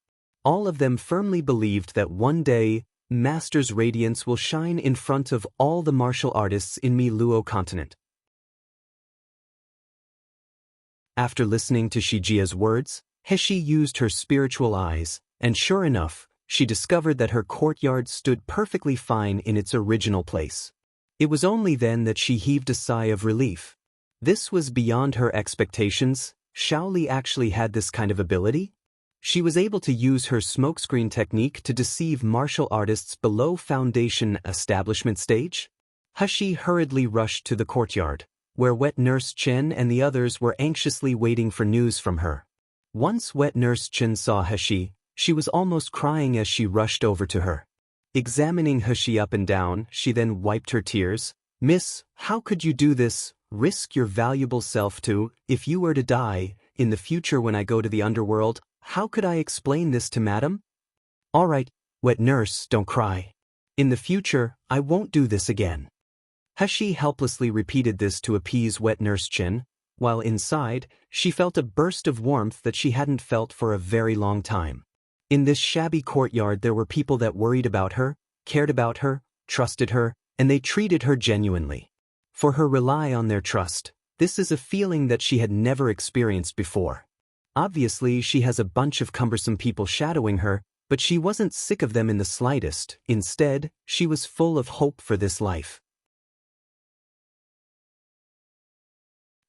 All of them firmly believed that one day, Master's radiance will shine in front of all the martial artists in Mi-Luo continent. After listening to Shi Jia's words, He used her spiritual eyes, and sure enough, she discovered that her courtyard stood perfectly fine in its original place. It was only then that she heaved a sigh of relief. This was beyond her expectations. Xiao Li actually had this kind of ability? She was able to use her smokescreen technique to deceive martial artists below foundation establishment stage? He hurriedly rushed to the courtyard, where Wet Nurse Chen and the others were anxiously waiting for news from her. Once Wet Nurse Chen saw He, she was almost crying as she rushed over to her. Examining He up and down, she then wiped her tears. "Miss, how could you do this? Risk your valuable self to, if you were to die, in the future when I go to the underworld, how could I explain this to Madam?" "All right, Wet Nurse, don't cry. In the future, I won't do this again." He helplessly repeated this to appease Wet Nurse Chen, while inside, she felt a burst of warmth that she hadn't felt for a very long time. In this shabby courtyard there were people that worried about her, cared about her, trusted her, and they treated her genuinely. For her rely on their trust, this is a feeling that she had never experienced before. Obviously, she has a bunch of cumbersome people shadowing her, but she wasn't sick of them in the slightest. Instead, she was full of hope for this life.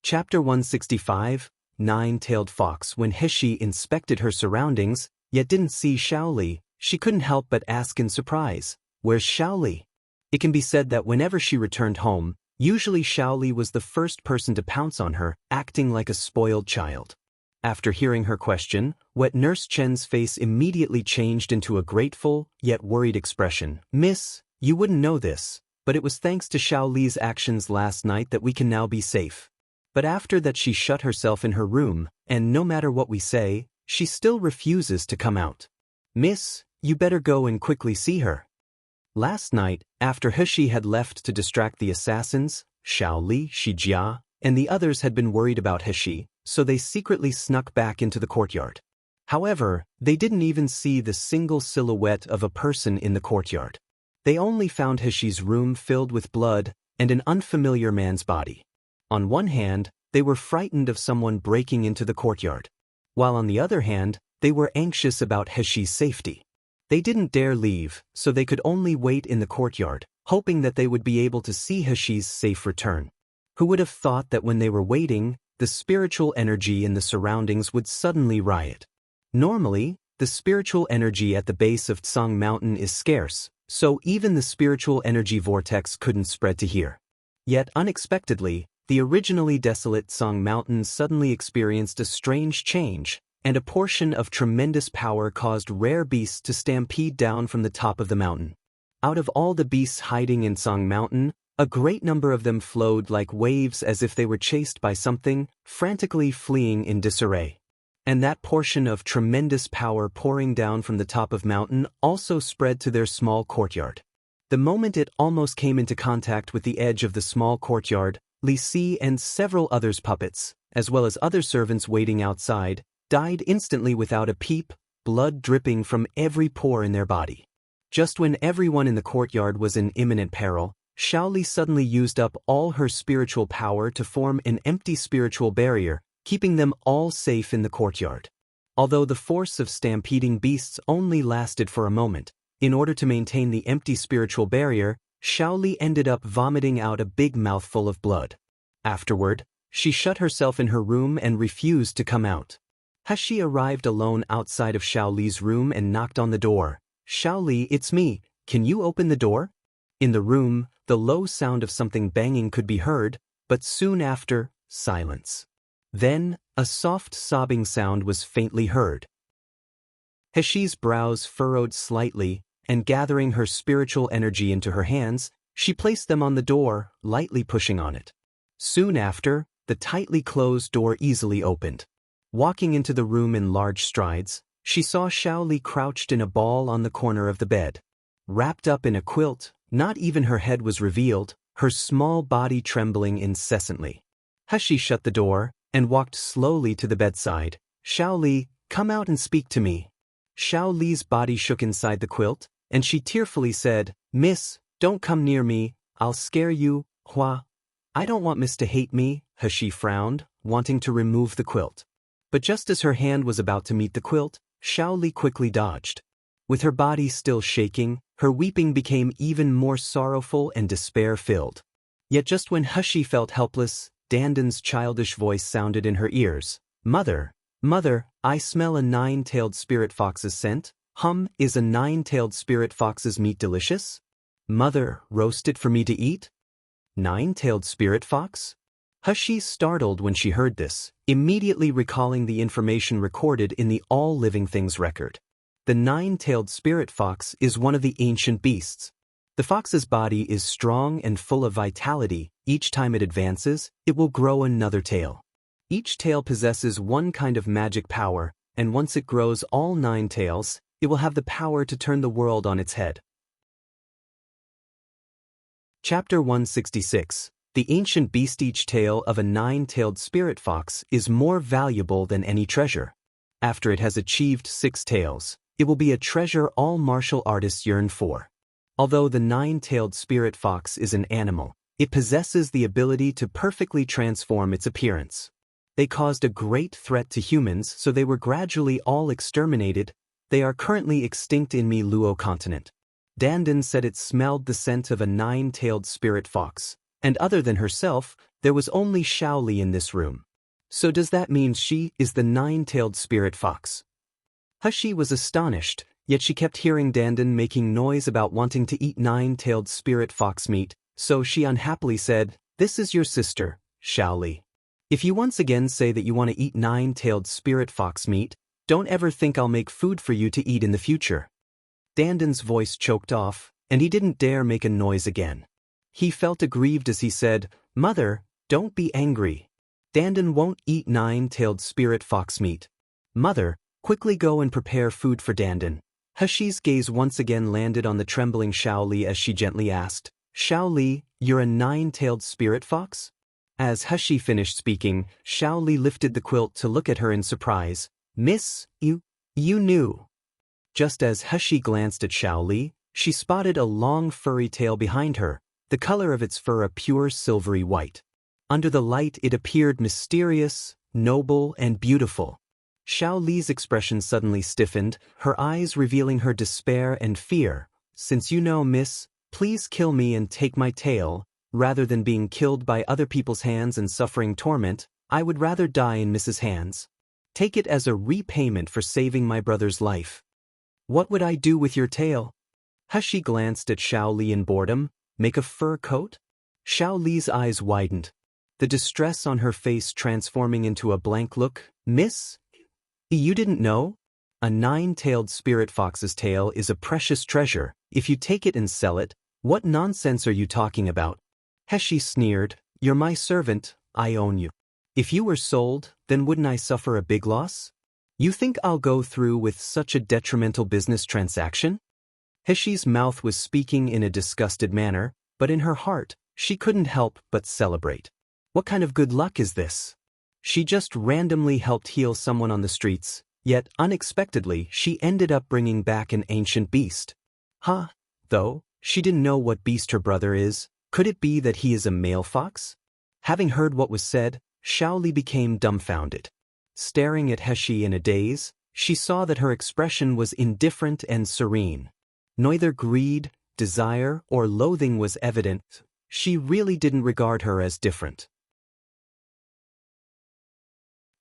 Chapter 165, Nine-Tailed Fox. When He inspected her surroundings, yet didn't see Xiao Li, she couldn't help but ask in surprise, "Where's Xiao Li?" It can be said that whenever she returned home, usually Xiao Li was the first person to pounce on her, acting like a spoiled child. After hearing her question, Wet Nurse Chen's face immediately changed into a grateful, yet worried expression. "Miss, you wouldn't know this, but it was thanks to Xiao Li's actions last night that we can now be safe." But after that she shut herself in her room, and no matter what we say, she still refuses to come out. "Miss, you better go and quickly see her." Last night, after He had left to distract the assassins, Xiao Li, Shi Jia, and the others had been worried about He, so they secretly snuck back into the courtyard. However, they didn't even see the single silhouette of a person in the courtyard. They only found He's room filled with blood and an unfamiliar man's body. On one hand, they were frightened of someone breaking into the courtyard, while on the other hand, they were anxious about He's safety. They didn't dare leave, so they could only wait in the courtyard, hoping that they would be able to see He's safe return. Who would have thought that when they were waiting, the spiritual energy in the surroundings would suddenly riot? Normally, the spiritual energy at the base of Tsang Mountain is scarce, so even the spiritual energy vortex couldn't spread to here. Yet unexpectedly, the originally desolate Tsang Mountain suddenly experienced a strange change, and a portion of tremendous power caused rare beasts to stampede down from the top of the mountain. Out of all the beasts hiding in Tsang Mountain, a great number of them flowed like waves as if they were chased by something, frantically fleeing in disarray. And that portion of tremendous power pouring down from the top of mountain also spread to their small courtyard. The moment it almost came into contact with the edge of the small courtyard, Li Si and several others puppets, as well as other servants waiting outside, died instantly without a peep, blood dripping from every pore in their body. Just when everyone in the courtyard was in imminent peril, Shaoli suddenly used up all her spiritual power to form an empty spiritual barrier, keeping them all safe in the courtyard. Although the force of stampeding beasts only lasted for a moment, in order to maintain the empty spiritual barrier, Shaoli ended up vomiting out a big mouthful of blood. Afterward, she shut herself in her room and refused to come out. Hashi arrived alone outside of Shaoli's room and knocked on the door. "Shaoli, it's me, can you open the door?" In the room, the low sound of something banging could be heard, but soon after, silence. Then, a soft sobbing sound was faintly heard. Hashi's brows furrowed slightly, and gathering her spiritual energy into her hands, she placed them on the door, lightly pushing on it. Soon after, the tightly closed door easily opened. Walking into the room in large strides, she saw Shaoli crouched in a ball on the corner of the bed. Wrapped up in a quilt, not even her head was revealed, her small body trembling incessantly. Hashi shut the door and walked slowly to the bedside. "Shaoli, come out and speak to me." Shaoli's body shook inside the quilt, and she tearfully said, "Miss, don't come near me, I'll scare you, Hua." "I don't want Miss to hate me," Hashi frowned, wanting to remove the quilt. But just as her hand was about to meet the quilt, Shaoli quickly dodged. With her body still shaking, her weeping became even more sorrowful and despair-filled. Yet just when Hashi felt helpless, Dandan's childish voice sounded in her ears. "Mother, mother, I smell a nine-tailed spirit fox's scent. Is a nine-tailed spirit fox's meat delicious? Mother, roast it for me to eat?" Nine-tailed spirit fox? Hashi startled when she heard this, immediately recalling the information recorded in the All Living Things record. The nine-tailed spirit fox is one of the ancient beasts. The fox's body is strong and full of vitality. Each time it advances, it will grow another tail. Each tail possesses one kind of magic power, and once it grows all 9 tails, it will have the power to turn the world on its head. Chapter 166. The ancient beast. Each tail of a 9-tailed spirit fox is more valuable than any treasure. After it has achieved 6 tails, it will be a treasure all martial artists yearn for. Although the 9-tailed spirit fox is an animal, it possesses the ability to perfectly transform its appearance. They caused a great threat to humans, so they were gradually all exterminated. They are currently extinct in Luo continent. Dandan said it smelled the scent of a 9-tailed spirit fox. And other than herself, there was only Shaoli in this room. So does that mean she is the 9-tailed spirit fox? Hashi was astonished, yet she kept hearing Dandan making noise about wanting to eat 9-tailed spirit fox meat, so she unhappily said, "This is your sister, Shaoli. If you once again say that you want to eat 9-tailed spirit fox meat, don't ever think I'll make food for you to eat in the future." Dandan's voice choked off, and he didn't dare make a noise again. He felt aggrieved as he said, "Mother, don't be angry. Dandan won't eat 9-tailed spirit fox meat. Mother, quickly go and prepare food for Dandan." Hashi's gaze once again landed on the trembling Shaoli as she gently asked, "Shaoli, you're a 9-tailed spirit fox?" As Hashi finished speaking, Shaoli lifted the quilt to look at her in surprise. "Miss, you knew." Just as Hashi glanced at Shaoli, she spotted a long furry tail behind her, the color of its fur a pure silvery white. Under the light it appeared mysterious, noble, and beautiful. Shaoli's expression suddenly stiffened, her eyes revealing her despair and fear. "Since you know, miss, please kill me and take my tail. Rather than being killed by other people's hands and suffering torment, I would rather die in Mrs. Hands. Take it as a repayment for saving my brother's life." "What would I do with your tail?" Hashi glanced at Shaoli in boredom. "Make a fur coat?" Shaoli's eyes widened, the distress on her face transforming into a blank look. "Miss, you didn't know? A 9-tailed spirit fox's tail is a precious treasure. If you take it and sell it, what nonsense are you talking about?" Hashi sneered. "You're my servant, I own you. If you were sold, then wouldn't I suffer a big loss? You think I'll go through with such a detrimental business transaction?" Hashi's mouth was speaking in a disgusted manner, but in her heart, she couldn't help but celebrate. What kind of good luck is this? She just randomly helped heal someone on the streets, yet unexpectedly she ended up bringing back an ancient beast. Though, she didn't know what beast her brother is. Could it be that he is a male fox? Having heard what was said, Shaoli became dumbfounded. Staring at Heshi in a daze, she saw that her expression was indifferent and serene. Neither greed, desire, or loathing was evident. She really didn't regard her as different.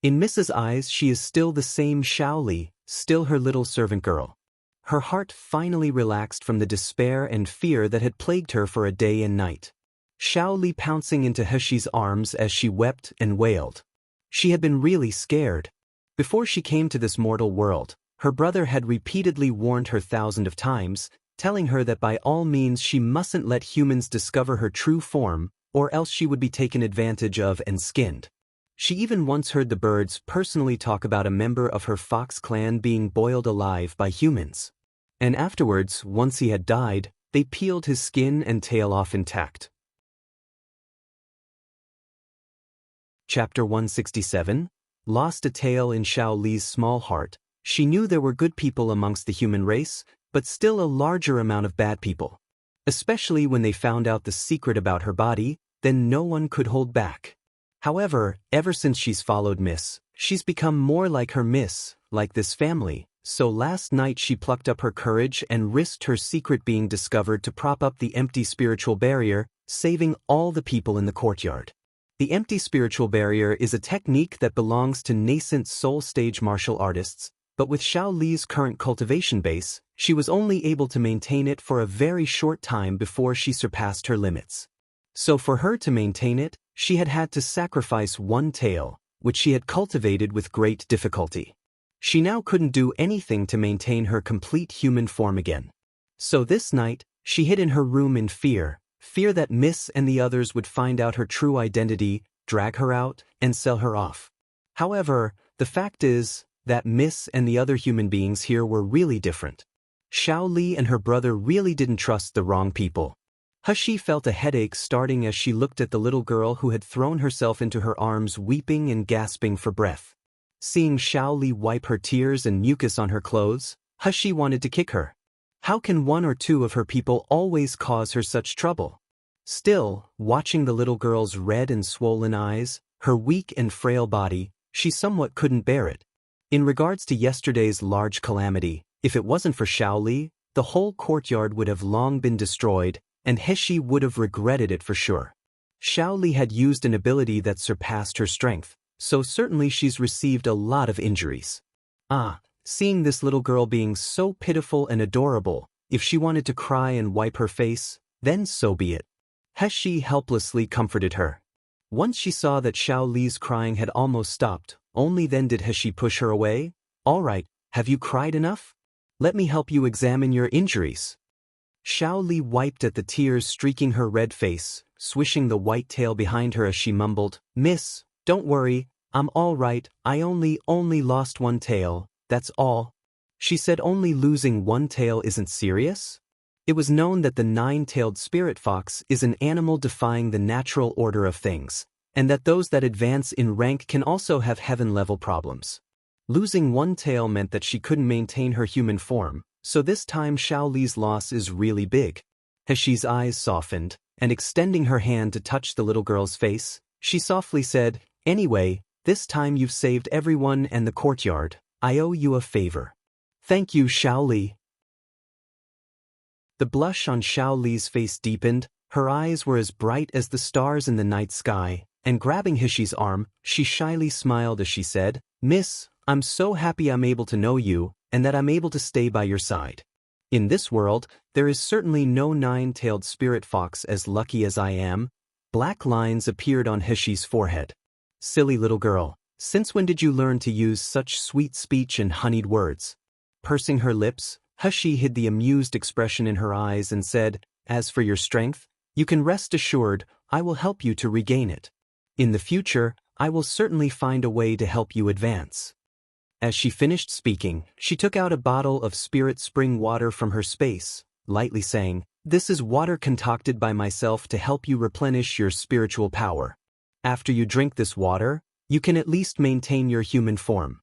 In Mrs. eyes, she is still the same Shaoli, still her little servant girl. Her heart finally relaxed from the despair and fear that had plagued her for a day and night. Shaoli pouncing into Heshi's arms as she wept and wailed. She had been really scared. Before she came to this mortal world, her brother had repeatedly warned her thousands of times, telling her that by all means she mustn't let humans discover her true form, or else she would be taken advantage of and skinned. She even once heard the birds personally talk about a member of her fox clan being boiled alive by humans. And afterwards, once he had died, they peeled his skin and tail off intact. Chapter 167, Lost a tale in Shaoli's small heart. She knew there were good people amongst the human race, but still a larger amount of bad people. Especially when they found out the secret about her body, then no one could hold back. However, ever since she's followed Miss, she's become more like her Miss, like this family, so last night she plucked up her courage and risked her secret being discovered to prop up the empty spiritual barrier, saving all the people in the courtyard. The empty spiritual barrier is a technique that belongs to nascent soul stage martial artists, but with Shaoli's current cultivation base, she was only able to maintain it for a very short time before she surpassed her limits. So for her to maintain it, she had had to sacrifice one tail, which she had cultivated with great difficulty. She now couldn't do anything to maintain her complete human form again. So this night, she hid in her room in fear that Miss and the others would find out her true identity, drag her out, and sell her off. However, the fact is that Miss and the other human beings here were really different. Shaoli and her brother really didn't trust the wrong people. Heshi felt a headache starting as she looked at the little girl who had thrown herself into her arms weeping and gasping for breath. Seeing Shaoli wipe her tears and mucus on her clothes, Heshi wanted to kick her. How can one or two of her people always cause her such trouble? Still, watching the little girl's red and swollen eyes, her weak and frail body, she somewhat couldn't bear it. In regards to yesterday's large calamity, if it wasn't for Shaoli, the whole courtyard would have long been destroyed, and Heshi would have regretted it for sure. Shaoli had used an ability that surpassed her strength, so certainly she's received a lot of injuries. Seeing this little girl being so pitiful and adorable, if she wanted to cry and wipe her face, then so be it. Heshi helplessly comforted her. Once she saw that Shaoli's crying had almost stopped, only then did Heshi push her away. "All right, have you cried enough? Let me help you examine your injuries." Shaoli wiped at the tears streaking her red face, swishing the white tail behind her as she mumbled, "Miss, don't worry, I'm all right, I only lost one tail, that's all." She said only losing one tail isn't serious? It was known that the nine-tailed spirit fox is an animal defying the natural order of things, and that those that advance in rank can also have heaven-level problems. Losing one tail meant that she couldn't maintain her human form, so this time Shaoli's loss is really big. Heshi's eyes softened, and extending her hand to touch the little girl's face, she softly said, "Anyway, this time you've saved everyone and the courtyard. I owe you a favor." "Thank you, Shaoli." The blush on Shaoli's face deepened, her eyes were as bright as the stars in the night sky, and grabbing Heshi's arm, she shyly smiled as she said, "Miss, I'm so happy I'm able to know you, and that I'm able to stay by your side. In this world, there is certainly no nine-tailed spirit fox as lucky as I am." Black lines appeared on Heshi's forehead. "Silly little girl, since when did you learn to use such sweet speech and honeyed words?" Pursing her lips, Heshi hid the amused expression in her eyes and said, "As for your strength, you can rest assured I will help you to regain it. In the future, I will certainly find a way to help you advance." As she finished speaking, she took out a bottle of spirit spring water from her space, lightly saying, "This is water concocted by myself to help you replenish your spiritual power. After you drink this water, you can at least maintain your human form.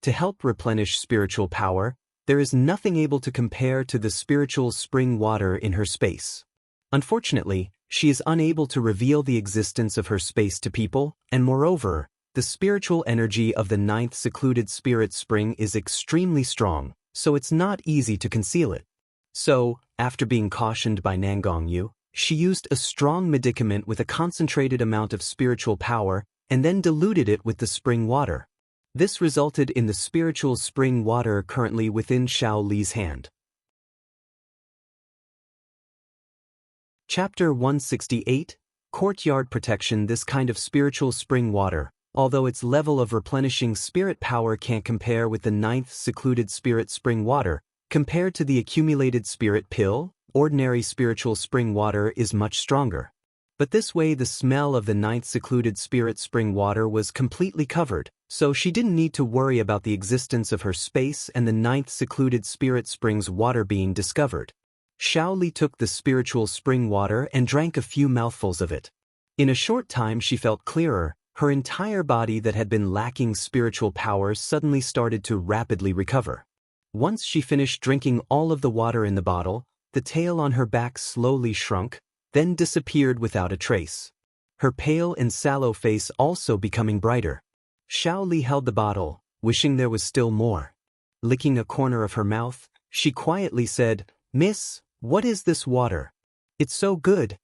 To help replenish spiritual power, there is nothing able to compare to the spiritual spring water in her space. Unfortunately, she is unable to reveal the existence of her space to people, and moreover, the spiritual energy of the ninth secluded spirit spring is extremely strong, so it's not easy to conceal it. So, after being cautioned by Nangongyu, she used a strong medicament with a concentrated amount of spiritual power and then diluted it with the spring water. This resulted in the spiritual spring water currently within Xiao Li's hand. Chapter 168, Courtyard Protection. This kind of spiritual spring water, although its level of replenishing spirit power can't compare with the ninth secluded spirit spring water, compared to the accumulated spirit pill, ordinary spiritual spring water is much stronger. But this way the smell of the ninth secluded spirit spring water was completely covered, so she didn't need to worry about the existence of her space and the ninth secluded spirit spring's water being discovered. Xiao Li took the spiritual spring water and drank a few mouthfuls of it. In a short time she felt clearer. Her entire body that had been lacking spiritual power suddenly started to rapidly recover. Once she finished drinking all of the water in the bottle, the tail on her back slowly shrunk, then disappeared without a trace. Her pale and sallow face also becoming brighter. Xiao Li held the bottle, wishing there was still more. Licking a corner of her mouth, she quietly said, "Miss, what is this water? It's so good."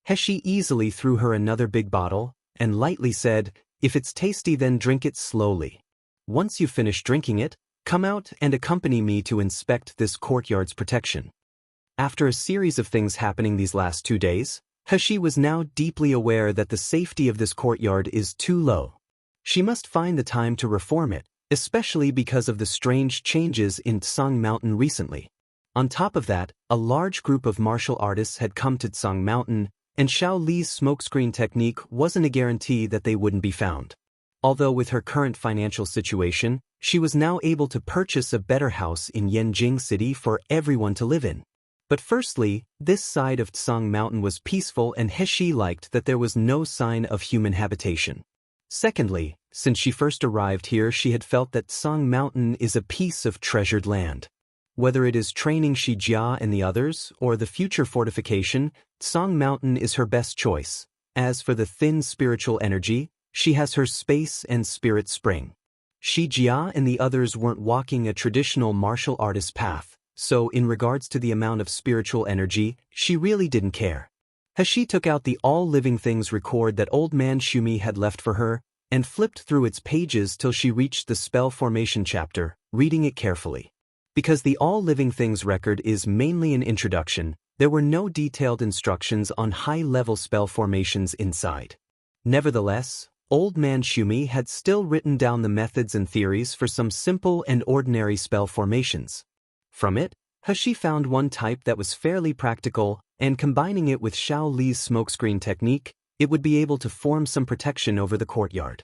Heshi easily threw her another big bottle, and lightly said, "If it's tasty then drink it slowly. Once you finish drinking it, come out and accompany me to inspect this courtyard's protection." After a series of things happening these last 2 days, Heshi was now deeply aware that the safety of this courtyard is too low. She must find the time to reform it, especially because of the strange changes in Tsang Mountain recently. On top of that, a large group of martial artists had come to Tsang Mountain, and Xiao Li's smokescreen technique wasn't a guarantee that they wouldn't be found. Although with her current financial situation, she was now able to purchase a better house in Yanjing City for everyone to live in. But firstly, this side of Tsang Mountain was peaceful and Heshi liked that there was no sign of human habitation. Secondly, since she first arrived here she had felt that Tsang Mountain is a piece of treasured land. Whether it is training Shi Jia and the others, or the future fortification, Tsang Mountain is her best choice. As for the thin spiritual energy, she has her space and spirit spring. Shi Jia and the others weren't walking a traditional martial artist path, so in regards to the amount of spiritual energy, she really didn't care. Heshi took out the All Living Things record that Old Man Shumi had left for her, and flipped through its pages till she reached the spell formation chapter, reading it carefully. Because the All Living Things record is mainly an introduction, there were no detailed instructions on high-level spell formations inside. Nevertheless, Old Man Shumi had still written down the methods and theories for some simple and ordinary spell formations. From it, Heshi found one type that was fairly practical, and combining it with Xiao Li's smokescreen technique, it would be able to form some protection over the courtyard.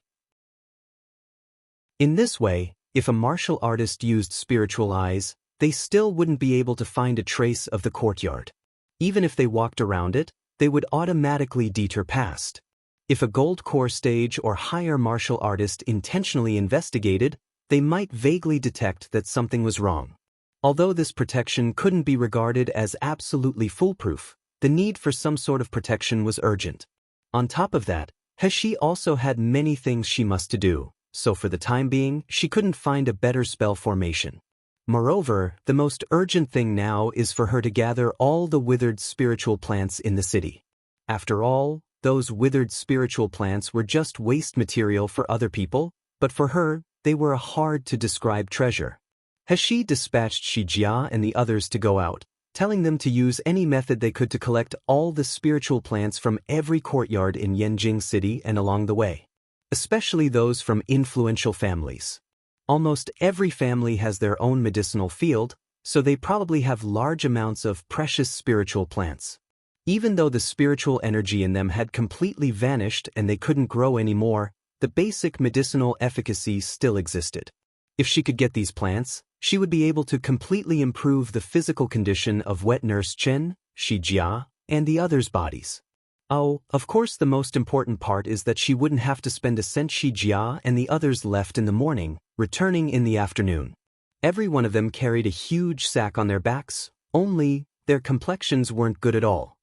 In this way, if a martial artist used spiritual eyes, they still wouldn't be able to find a trace of the courtyard. Even if they walked around it, they would automatically deter past. If a gold core stage or higher martial artist intentionally investigated, they might vaguely detect that something was wrong. Although this protection couldn't be regarded as absolutely foolproof, the need for some sort of protection was urgent. On top of that, Heshi also had many things she must do, so for the time being, she couldn't find a better spell formation. Moreover, the most urgent thing now is for her to gather all the withered spiritual plants in the city. After all, those withered spiritual plants were just waste material for other people, but for her, they were a hard-to-describe treasure. Heshi dispatched Shi Jia and the others to go out, telling them to use any method they could to collect all the spiritual plants from every courtyard in Yanjing City and along the way, especially those from influential families. Almost every family has their own medicinal field, so they probably have large amounts of precious spiritual plants. Even though the spiritual energy in them had completely vanished and they couldn't grow anymore, the basic medicinal efficacy still existed. If she could get these plants, she would be able to completely improve the physical condition of Wet Nurse Chen, Shi Jia, and the others' bodies. Oh, of course the most important part is that she wouldn't have to spend a cent. Shi Jia and the others left in the morning, returning in the afternoon. Every one of them carried a huge sack on their backs, only their complexions weren't good at all.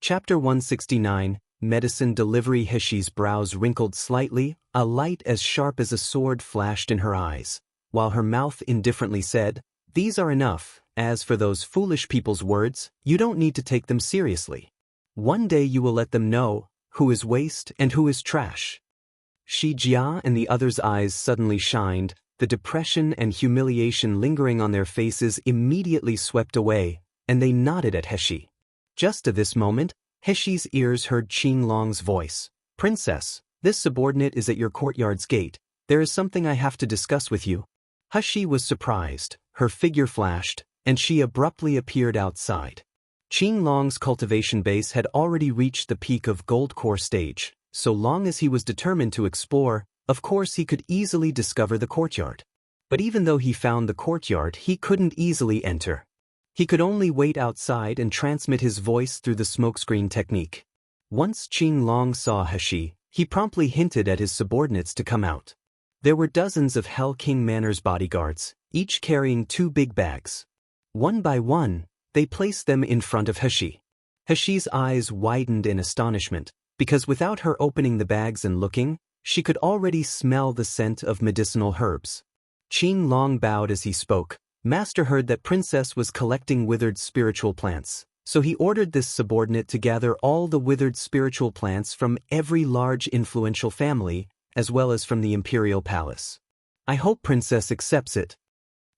Chapter 169, Medicine Delivery. Heshi's brows wrinkled slightly, a light as sharp as a sword flashed in her eyes, while her mouth indifferently said, "These are enough. As for those foolish people's words, you don't need to take them seriously. One day you will let them know who is waste and who is trash." Shi Jia and the others' eyes suddenly shined, the depression and humiliation lingering on their faces immediately swept away, and they nodded at Heshi. Just at this moment, Heshi's ears heard Qin Long's voice. "Princess, this subordinate is at your courtyard's gate. There is something I have to discuss with you." Heshi was surprised, her figure flashed, and she abruptly appeared outside. Qin Long's cultivation base had already reached the peak of gold core stage. So long as he was determined to explore, of course he could easily discover the courtyard. But even though he found the courtyard, he couldn't easily enter. He could only wait outside and transmit his voice through the smokescreen technique. Once Qin Long saw Heshi, he promptly hinted at his subordinates to come out. There were dozens of Hell King Manor's bodyguards, each carrying 2 big bags. One by one, they placed them in front of Heshi. Heshi's eyes widened in astonishment, because without her opening the bags and looking, she could already smell the scent of medicinal herbs. Qin Long bowed as he spoke. Master heard that Princess was collecting withered spiritual plants, so he ordered this subordinate to gather all the withered spiritual plants from every large influential family, as well as from the imperial palace. I hope Princess accepts it.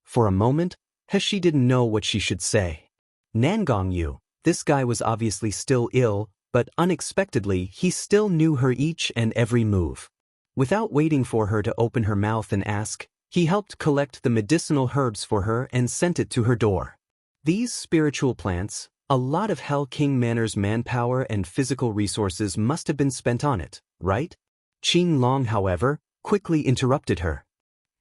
For a moment, Heshi didn't know what she should say. Nangong Yu, this guy was obviously still ill, but unexpectedly he still knew her each and every move. Without waiting for her to open her mouth and ask, he helped collect the medicinal herbs for her and sent it to her door. These spiritual plants, a lot of Hell King Manor's manpower and physical resources must have been spent on it, right? Qin Long, however, quickly interrupted her.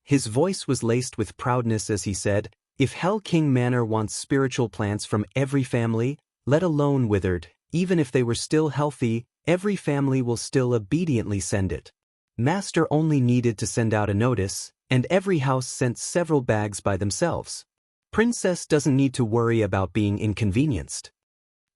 His voice was laced with proudness as he said, "If Hell King Manor wants spiritual plants from every family, let alone withered, even if they were still healthy, every family will still obediently send it." Master only needed to send out a notice, and every house sent several bags by themselves. Princess doesn't need to worry about being inconvenienced.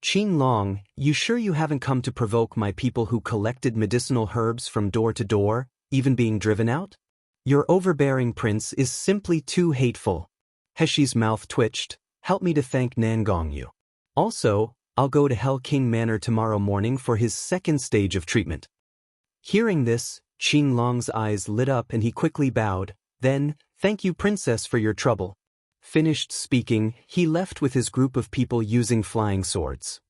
Qin Long, you sure you haven't come to provoke my people who collected medicinal herbs from door to door, even being driven out? Your overbearing prince is simply too hateful. Heshi's mouth twitched. Help me to thank Nangong Yu. Also, I'll go to Hell King Manor tomorrow morning for his second stage of treatment. Hearing this, Qin Long's eyes lit up and he quickly bowed. Then, thank you Princess for your trouble. Finished speaking, he left with his group of people using flying swords.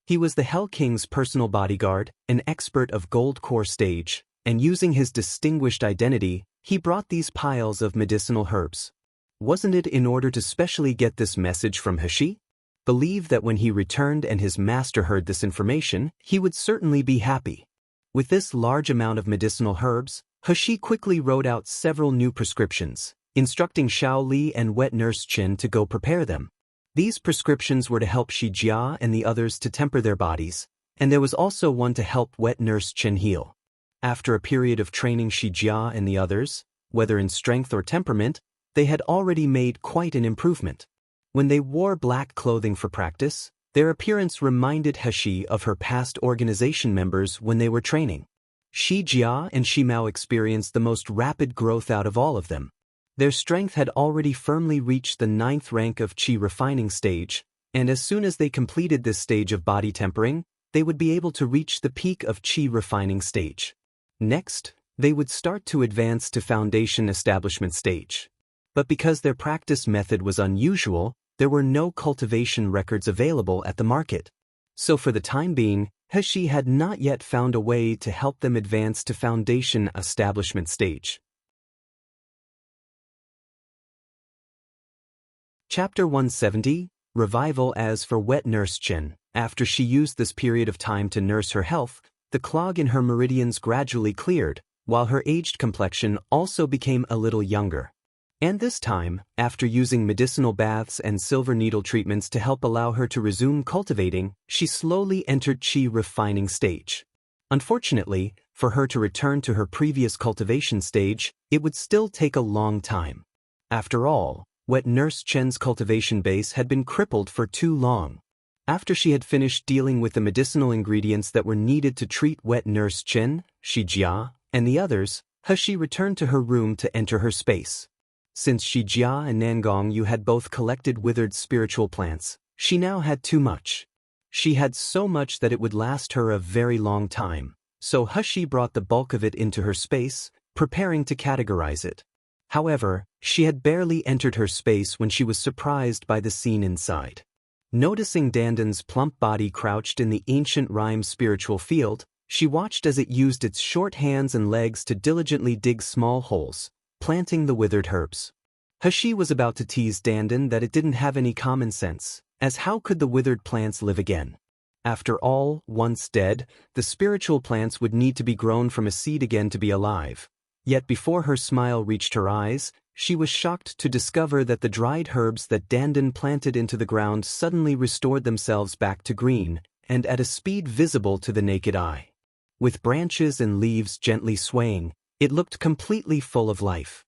He was the Hell King's personal bodyguard, an expert of gold core stage, and using his distinguished identity, he brought these piles of medicinal herbs. Wasn't it in order to specially get this message from Heshi? Believed that when he returned and his master heard this information, he would certainly be happy. With this large amount of medicinal herbs, Heshi quickly wrote out several new prescriptions, instructing Xiao Li and Wet Nurse Qin to go prepare them. These prescriptions were to help Shi Jia and the others to temper their bodies, and there was also one to help Wet Nurse Qin heal. After a period of training Shi Jia and the others, whether in strength or temperament, they had already made quite an improvement. When they wore black clothing for practice, their appearance reminded Heshi of her past organization members when they were training. Shi Jia and Shi Mao experienced the most rapid growth out of all of them. Their strength had already firmly reached the 9th rank of Qi refining stage, and as soon as they completed this stage of body tempering, they would be able to reach the peak of Qi refining stage. Next, they would start to advance to foundation establishment stage. But because their practice method was unusual, there were no cultivation records available at the market. So for the time being, Heshi had not yet found a way to help them advance to foundation establishment stage. Chapter 170, Revival. As for Wet Nurse Qin, after she used this period of time to nurse her health, the clog in her meridians gradually cleared, while her aged complexion also became a little younger. And this time, after using medicinal baths and silver needle treatments to help allow her to resume cultivating, she slowly entered Qi refining stage. Unfortunately, for her to return to her previous cultivation stage, it would still take a long time. After all, Wet Nurse Chen's cultivation base had been crippled for too long. After she had finished dealing with the medicinal ingredients that were needed to treat Wet Nurse Chen, Shi Jia, and the others, He returned to her room to enter her space. Since Shi Jia and Nangong Yu had both collected withered spiritual plants, she now had too much. She had so much that it would last her a very long time, so He brought the bulk of it into her space, preparing to categorize it. However, she had barely entered her space when she was surprised by the scene inside. Noticing Danden's plump body crouched in the ancient rhyme spiritual field, she watched as it used its short hands and legs to diligently dig small holes, planting the withered herbs. He was about to tease Danden that it didn't have any common sense, as how could the withered plants live again? After all, once dead, the spiritual plants would need to be grown from a seed again to be alive. Yet before her smile reached her eyes, she was shocked to discover that the dried herbs that Danden planted into the ground suddenly restored themselves back to green, and at a speed visible to the naked eye. With branches and leaves gently swaying, it looked completely full of life.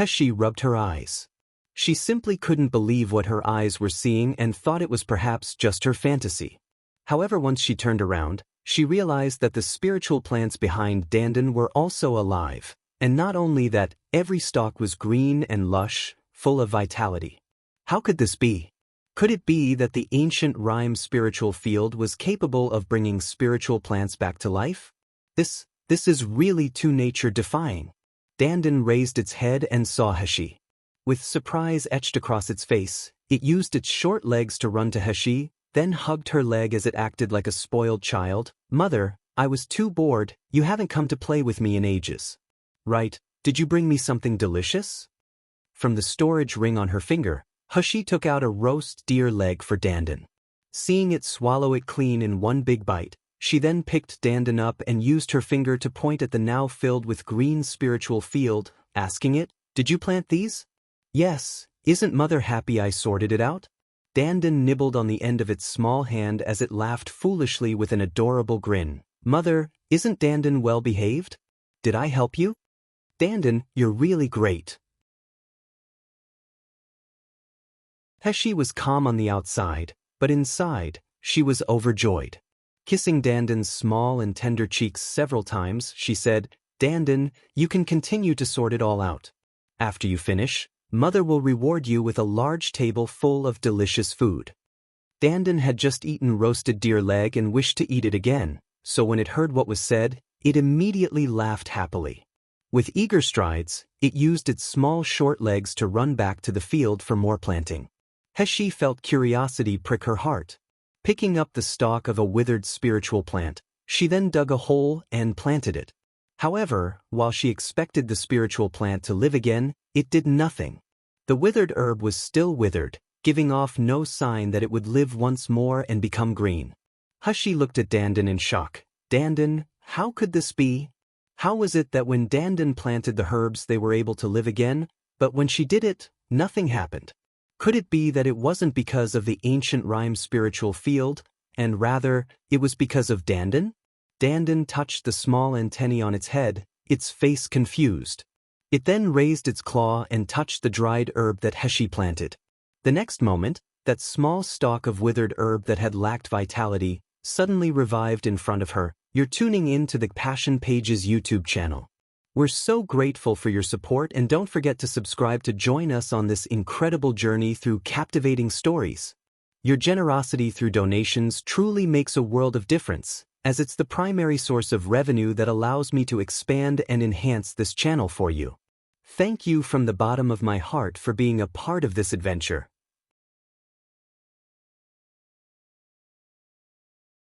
She rubbed her eyes. She simply couldn't believe what her eyes were seeing and thought it was perhaps just her fantasy. However, once she turned around, she realized that the spiritual plants behind Danden were also alive, and not only that, every stalk was green and lush, full of vitality. How could this be? Could it be that the ancient rhyme spiritual field was capable of bringing spiritual plants back to life? This is really too nature-defying. Danden raised its head and saw He. With surprise etched across its face, it used its short legs to run to He, then hugged her leg as it acted like a spoiled child. "Mother, I was too bored, you haven't come to play with me in ages." "Right, did you bring me something delicious?" From the storage ring on her finger, He took out a roast deer leg for Danden. Seeing it swallow it clean in one big bite, she then picked Danden up and used her finger to point at the now filled with green spiritual field, asking it, "Did you plant these?" "Yes, isn't Mother happy I sorted it out?" Danden nibbled on the end of its small hand as it laughed foolishly with an adorable grin. "Mother, isn't Danden well behaved? Did I help you?" "Danden, you're really great." He was calm on the outside, but inside, she was overjoyed. Kissing Danden's small and tender cheeks several times, she said, "Danden, you can continue to sort it all out. After you finish, Mother will reward you with a large table full of delicious food." Danden had just eaten roasted deer leg and wished to eat it again, so when it heard what was said, it immediately laughed happily. With eager strides, it used its small short legs to run back to the field for more planting. He felt curiosity prick her heart. Picking up the stalk of a withered spiritual plant, she then dug a hole and planted it. However, while she expected the spiritual plant to live again, it did nothing. The withered herb was still withered, giving off no sign that it would live once more and become green. He looked at Danden in shock. "Danden, how could this be? How was it that when Danden planted the herbs they were able to live again, but when she did it, nothing happened? Could it be that it wasn't because of the ancient rhyme spiritual field, and rather, it was because of Danden?" Danden touched the small antennae on its head, its face confused. It then raised its claw and touched the dried herb that He planted. The next moment, that small stalk of withered herb that had lacked vitality suddenly revived in front of her. You're tuning in to the Passion Pages YouTube channel. We're so grateful for your support, and don't forget to subscribe to join us on this incredible journey through captivating stories. Your generosity through donations truly makes a world of difference, as it's the primary source of revenue that allows me to expand and enhance this channel for you. Thank you from the bottom of my heart for being a part of this adventure.